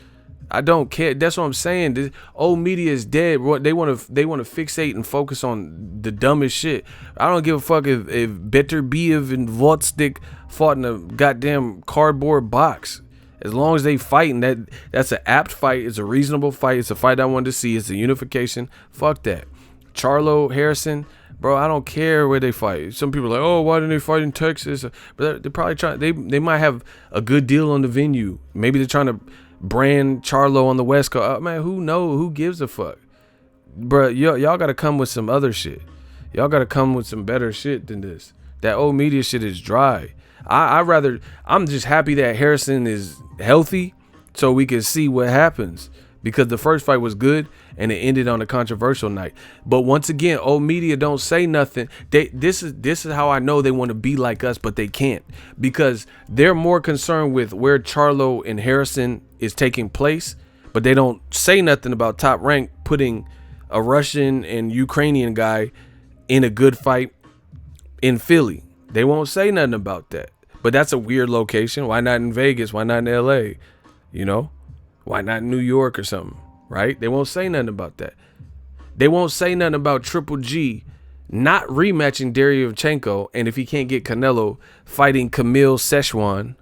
I don't care. That's what I'm saying. This old media is dead. They want to fixate and focus on the dumbest shit. I don't give a fuck if Better Biev and Votstick fought in a goddamn cardboard box. As long as they fighting, that's an apt fight. It's a reasonable fight. It's a fight I wanted to see. It's a unification. Fuck that. Charlo, Harrison, bro, I don't care where they fight. Some people are like, oh, why didn't they fight in Texas? But they're probably trying. They might have a good deal on the venue. Maybe they're trying to brand Charlo on the West Coast. Oh, man, who knows? Who gives a fuck? Bro, y'all got to come with some other shit. Y'all got to come with some better shit than this. That old media shit is dry. I'm just happy that Harrison is healthy so we can see what happens, because the first fight was good and it ended on a controversial night. But once again, old media don't say nothing. This is how I know they want to be like us, but they can't, because they're more concerned with where Charlo and Harrison is taking place, but they don't say nothing about Top Rank putting a Russian and Ukrainian guy in a good fight in Philly. They won't say nothing about that. But that's a weird location. Why not in Vegas? Why not in LA? You know? Why not in New York or something? Right? They won't say nothing about that. They won't say nothing about Triple G not rematching Derevychenko, and if he can't get Canelo, fighting Camille Szechuan.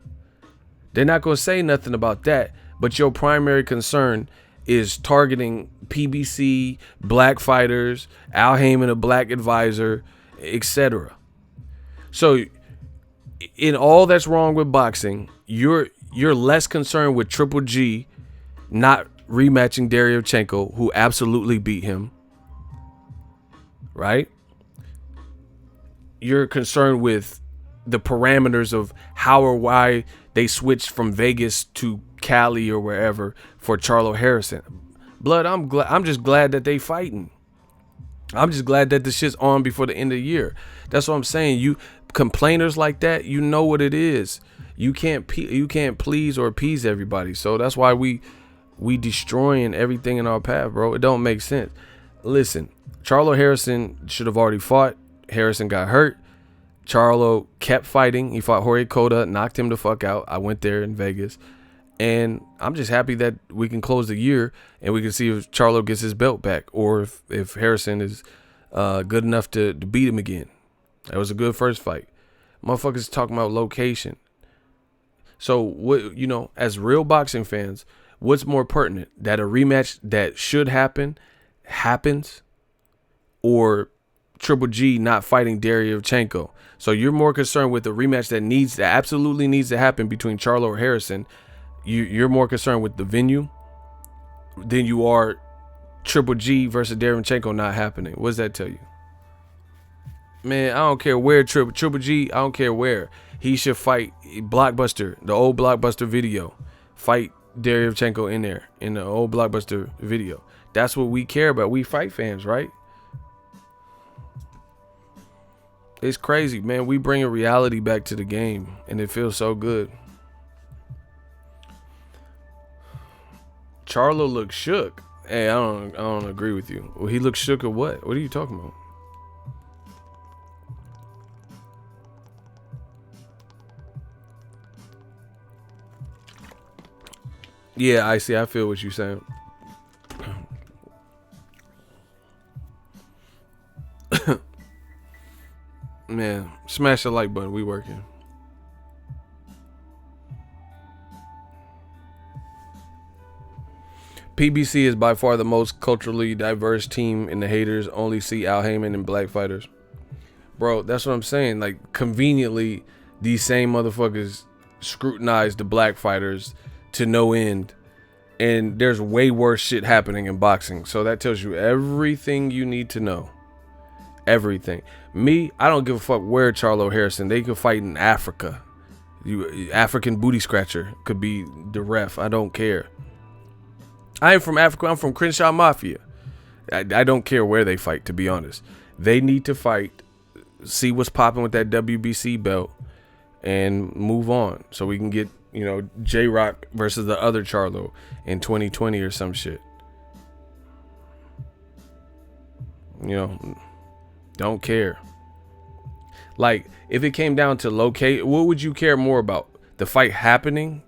They're not going to say nothing about that. But your primary concern is targeting PBC, black fighters, Al Heyman, a black advisor, etc. So in all that's wrong with boxing, you're less concerned with Triple G not rematching Derevychenko, who absolutely beat him, right? You're concerned with the parameters of how or why they switched from Vegas to Cali or wherever for Charlo Harrison. Blood, I'm just glad that they fighting. I'm just glad that the shit's on before the end of the year. That's what I'm saying. You complainers like that, you know what it is. You can't please or appease everybody. So that's why we destroying everything in our path, bro. It don't make sense. Listen, Charlo Harrison should have already fought. Harrison got hurt. Charlo kept fighting. He fought Hoya Cota, knocked him the fuck out. I went there in Vegas. And I'm just happy that we can close the year and we can see if Charlo gets his belt back, or if Harrison is good enough to beat him again. That was a good first fight. Motherfuckers talking about location. So, what, you know, as real boxing fans, what's more pertinent? That a rematch that should happen happens, or Triple G not fighting Derevychenko? So you're more concerned with the rematch that absolutely needs to happen between Charlo or Harrison. You're more concerned with the venue than you are Triple G versus Derevychenko not happening. What does that tell you? Man, I don't care where Triple G, I don't care where. He should fight Blockbuster, the old Blockbuster video. Fight Derevychenko in there, in the old Blockbuster video. That's what we care about. We fight fans, right? It's crazy, man. We bring a reality back to the game, and it feels so good. Charlo looks shook. Hey, I don't agree with you. Well, he looks shook or what? What are you talking about? Yeah, I see. I feel what you're saying. Man, smash the like button. We working. PBC is by far the most culturally diverse team, and the haters only see Al Heyman and black fighters. Bro, that's what I'm saying. Like, conveniently, these same motherfuckers scrutinize the black fighters to no end. And there's way worse shit happening in boxing. So that tells you everything you need to know. Everything. Me, I don't give a fuck where Charlo Harrison. They could fight in Africa. African booty scratcher could be the ref. I don't care. I ain't from Africa. I'm from Crenshaw Mafia. I don't care where they fight, to be honest. They need to fight, see what's popping with that WBC belt, and move on. So we can get, you know, J-Rock versus the other Charlo in 2020 or some shit. You know, don't care. Like, if it came down to locate, what would you care more about? The fight happening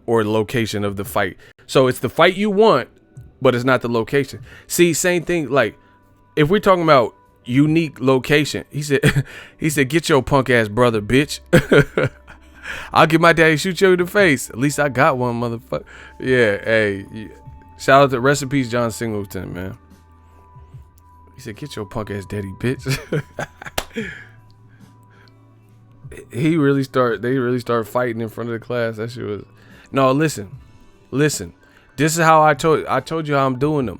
or location of the fight. So it's the fight you want, but it's not the location. See, same thing. Like if we're talking about unique location, he said, get your punk ass brother, bitch. I'll get my daddy shoot you in the face. At least I got one, motherfucker. Yeah, hey, shout out to rest in peace, John Singleton, man. He said, get your punk ass daddy, bitch. They really start fighting in front of the class. That shit was. No, listen. This is how I told you how I'm doing them.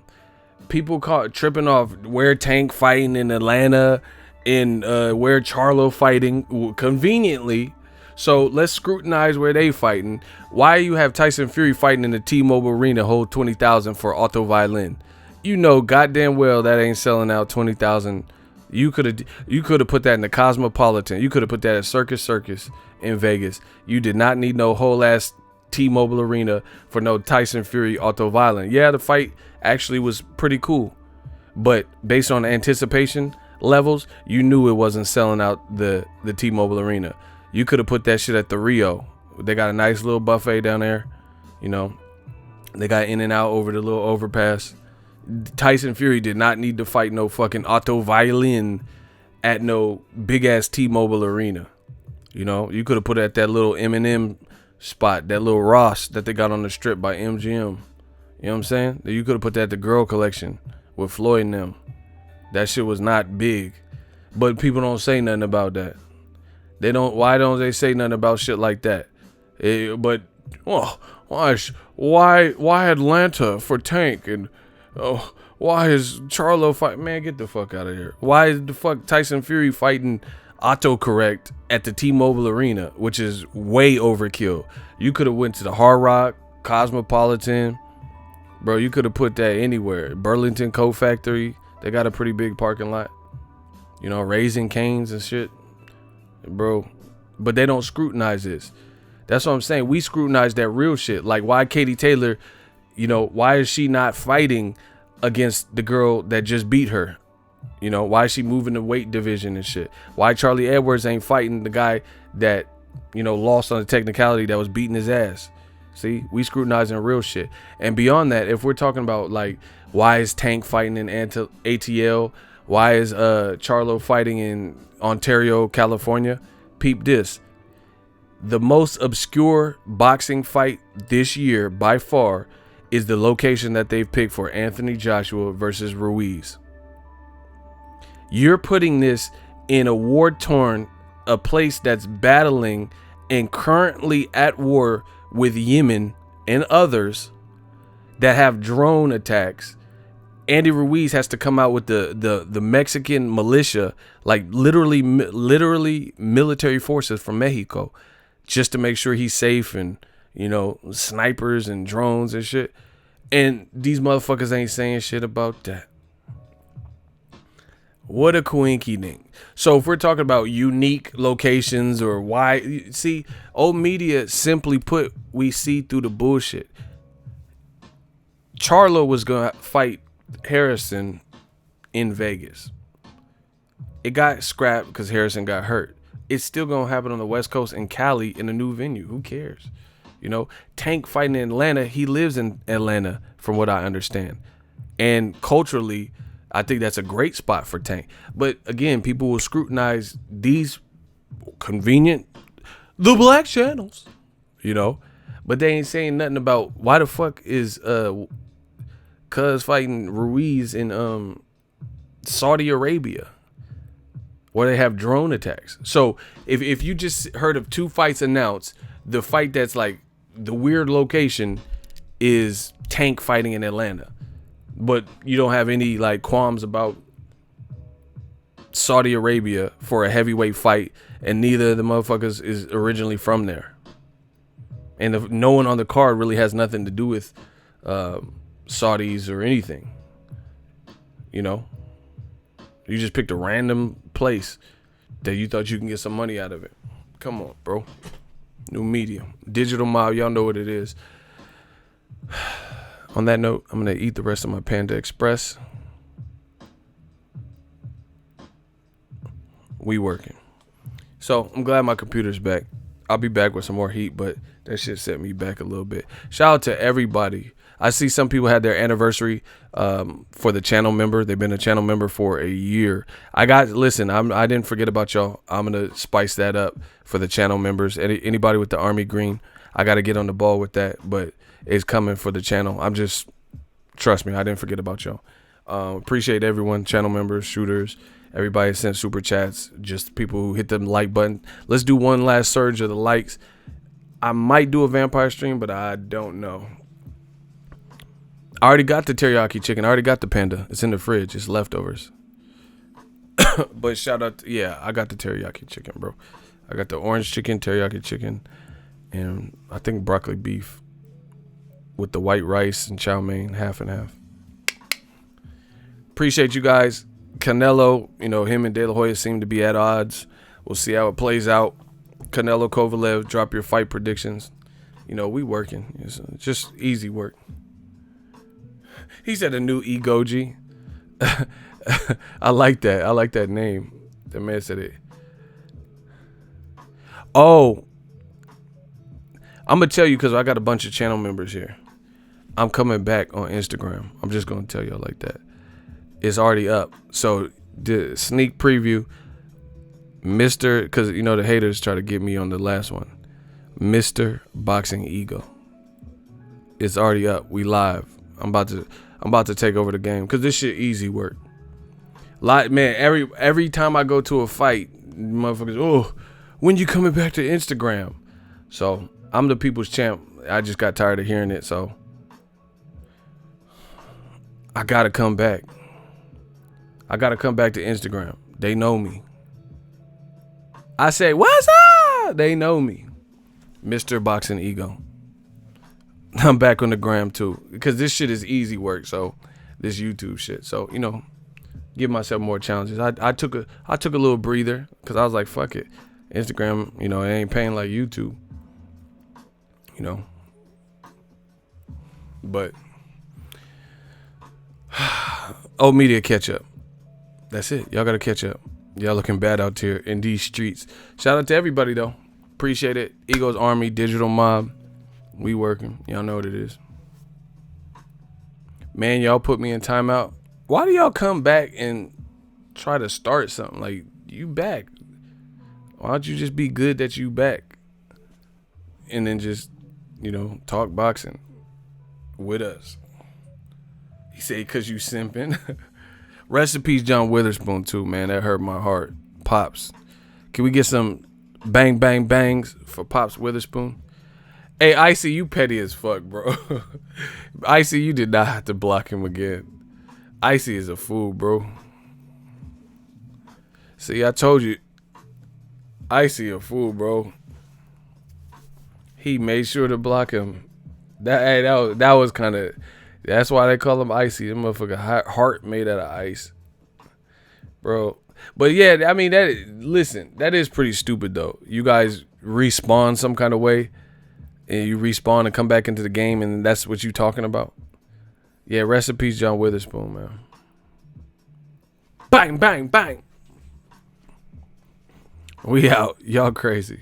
People tripping off where Tank fighting in Atlanta, and where Charlo fighting conveniently. So let's scrutinize where they fighting. Why you have Tyson Fury fighting in the T-Mobile Arena, hold 20,000 for auto violin? You know goddamn well that ain't selling out 20,000. You could have put that in the Cosmopolitan. You could have put that at Circus in Vegas. You did not need no whole ass T-Mobile Arena for no Tyson Fury auto violin. Yeah, the fight actually was pretty cool, but based on the anticipation levels, you knew it wasn't selling out the T-Mobile Arena. You could have put that shit at the Rio. They got a nice little buffet down there. You know, they got in and out over the little overpass. Tyson Fury did not need to fight no fucking auto violin at no big ass T-Mobile Arena. You know, you could have put it at that little M&M spot, that little Ross that they got on the strip by MGM. You know what I'm saying? You could have put that at the Girl Collection with Floyd and them. That shit was not big, but people don't say nothing about that. Why don't they say nothing about shit like that? Why Atlanta for Tank, and why is Charlo fight? Man, get the fuck out of here. Why is the fuck Tyson Fury fighting autocorrect at the T-Mobile Arena, which is way overkill? You could have went to the Hard Rock, Cosmopolitan, bro. You could have put that anywhere. Burlington Coat Factory, they got a pretty big parking lot. You know, Raising Cane's and shit. Bro, but they don't scrutinize this. That's what I'm saying. We scrutinize that real shit. Like, why Katie Taylor, you know, why is she not fighting against the girl that just beat her? You know, why is she moving the weight division and shit? Why Charlie Edwards ain't fighting the guy that, you know, lost on the technicality, that was beating his ass? See, we scrutinizing real shit. And beyond that, if we're talking about like, why is Tank fighting in ATL? Why is Charlo fighting in Ontario, California? Peep this. The most obscure boxing fight this year by far is the location that they've picked for Anthony Joshua versus Ruiz. You're putting this in a war-torn, a place that's battling and currently at war with Yemen and others that have drone attacks. Andy Ruiz has to come out with the Mexican militia, like literally military forces from Mexico, just to make sure he's safe, and, you know, snipers and drones and shit. And these motherfuckers ain't saying shit about that. What a coinky dink. So if we're talking about unique locations or why, see, old media, simply put, we see through the bullshit. Charlo was gonna fight Harrison in Vegas. It got scrapped because Harrison got hurt. It's still gonna happen on the West Coast in Cali in a new venue. Who cares? You know, Tank fighting in Atlanta. He lives in Atlanta, from what I understand, and culturally, I think that's a great spot for Tank. But again, people will scrutinize these convenient, the black channels, you know, but they ain't saying nothing about why the fuck is Cuz fighting Ruiz in Saudi Arabia, where they have drone attacks. So if you just heard of two fights announced, the fight that's like the weird location is Tank fighting in Atlanta, but you don't have any like qualms about Saudi Arabia for a heavyweight fight, and neither of the motherfuckers is originally from there, and no one on the card really has nothing to do with Saudis or anything. You know, you just picked a random place that you thought you can get some money out of it. Come on, bro. New media, digital mob, y'all know what it is. On that note, I'm gonna eat the rest of my Panda Express. We working. So I'm glad my computer's back. I'll be back with some more heat, but that shit set me back a little bit. Shout out to everybody. I see some people had their anniversary for the channel member. They've been a channel member for a year. I didn't forget about y'all. I'm going to spice that up for the channel members. Anybody with the Army Green, I got to get on the ball with that, but it's coming for the channel. Trust me, I didn't forget about y'all. Appreciate everyone, channel members, shooters, everybody sent super chats, just people who hit the like button. Let's do one last surge of the likes. I might do a vampire stream, but I don't know. I already got the teriyaki chicken. I already got the panda. It's in the fridge. It's leftovers. But shout out, I got the teriyaki chicken, bro. I got the orange chicken, teriyaki chicken, and I think broccoli beef with the white rice and chow mein, half and half. Appreciate you guys. Canelo, him and De La Hoya seem to be at odds. We'll see how it plays out. Canelo Kovalev, drop your fight predictions. We working. It's just easy work. He said a new Egoji. I like that. I like that name. The man said it. Oh, I'm going to tell you because I got a bunch of channel members here. I'm coming back on Instagram. I'm just going to tell y'all like that. It's already up. So the sneak preview, because the haters try to get me on the last one. Mr. Boxingego. It's already up. We live. I'm about to take over the game because this shit easy work. Like, man, every time I go to a fight, motherfuckers, when you coming back to Instagram? So I'm the people's champ. I just got tired of hearing it, so I gotta come back. I gotta come back to Instagram. They know me. I say, what's up? They know me. Mr. Boxingego. I'm back on the gram too, because this shit is easy work. So this YouTube shit. So give myself more challenges. I took a little breather because I was like, fuck it, Instagram. It ain't paying like YouTube. But media catch up. That's it. Y'all gotta catch up. Y'all looking bad out here in these streets. Shout out to everybody though. Appreciate it. Ego's Army, Digital Mob. We working. Y'all know what it is. Man, y'all put me in timeout. Why do y'all come back and try to start something? Like, you back. Why don't you just be good that you back? And then just, talk boxing with us. He said, because you simping. Rest in peace, John Witherspoon, too, man. That hurt my heart. Pops. Can we get some bang, bang, bangs for Pops Witherspoon? Hey, Icy, you petty as fuck, bro. Icy, you did not have to block him again. Icy is a fool, bro. See, I told you. Icy a fool, bro. He made sure to block him. That was kind of... That's why they call him Icy. That motherfucker heart made out of ice. Bro. But yeah, I mean, that is pretty stupid, though. You guys respawn some kind of way. And you respawn and come back into the game, and that's what you talking about? Yeah, rest in peace, John Witherspoon, man. Bang, bang, bang. We out. Y'all crazy.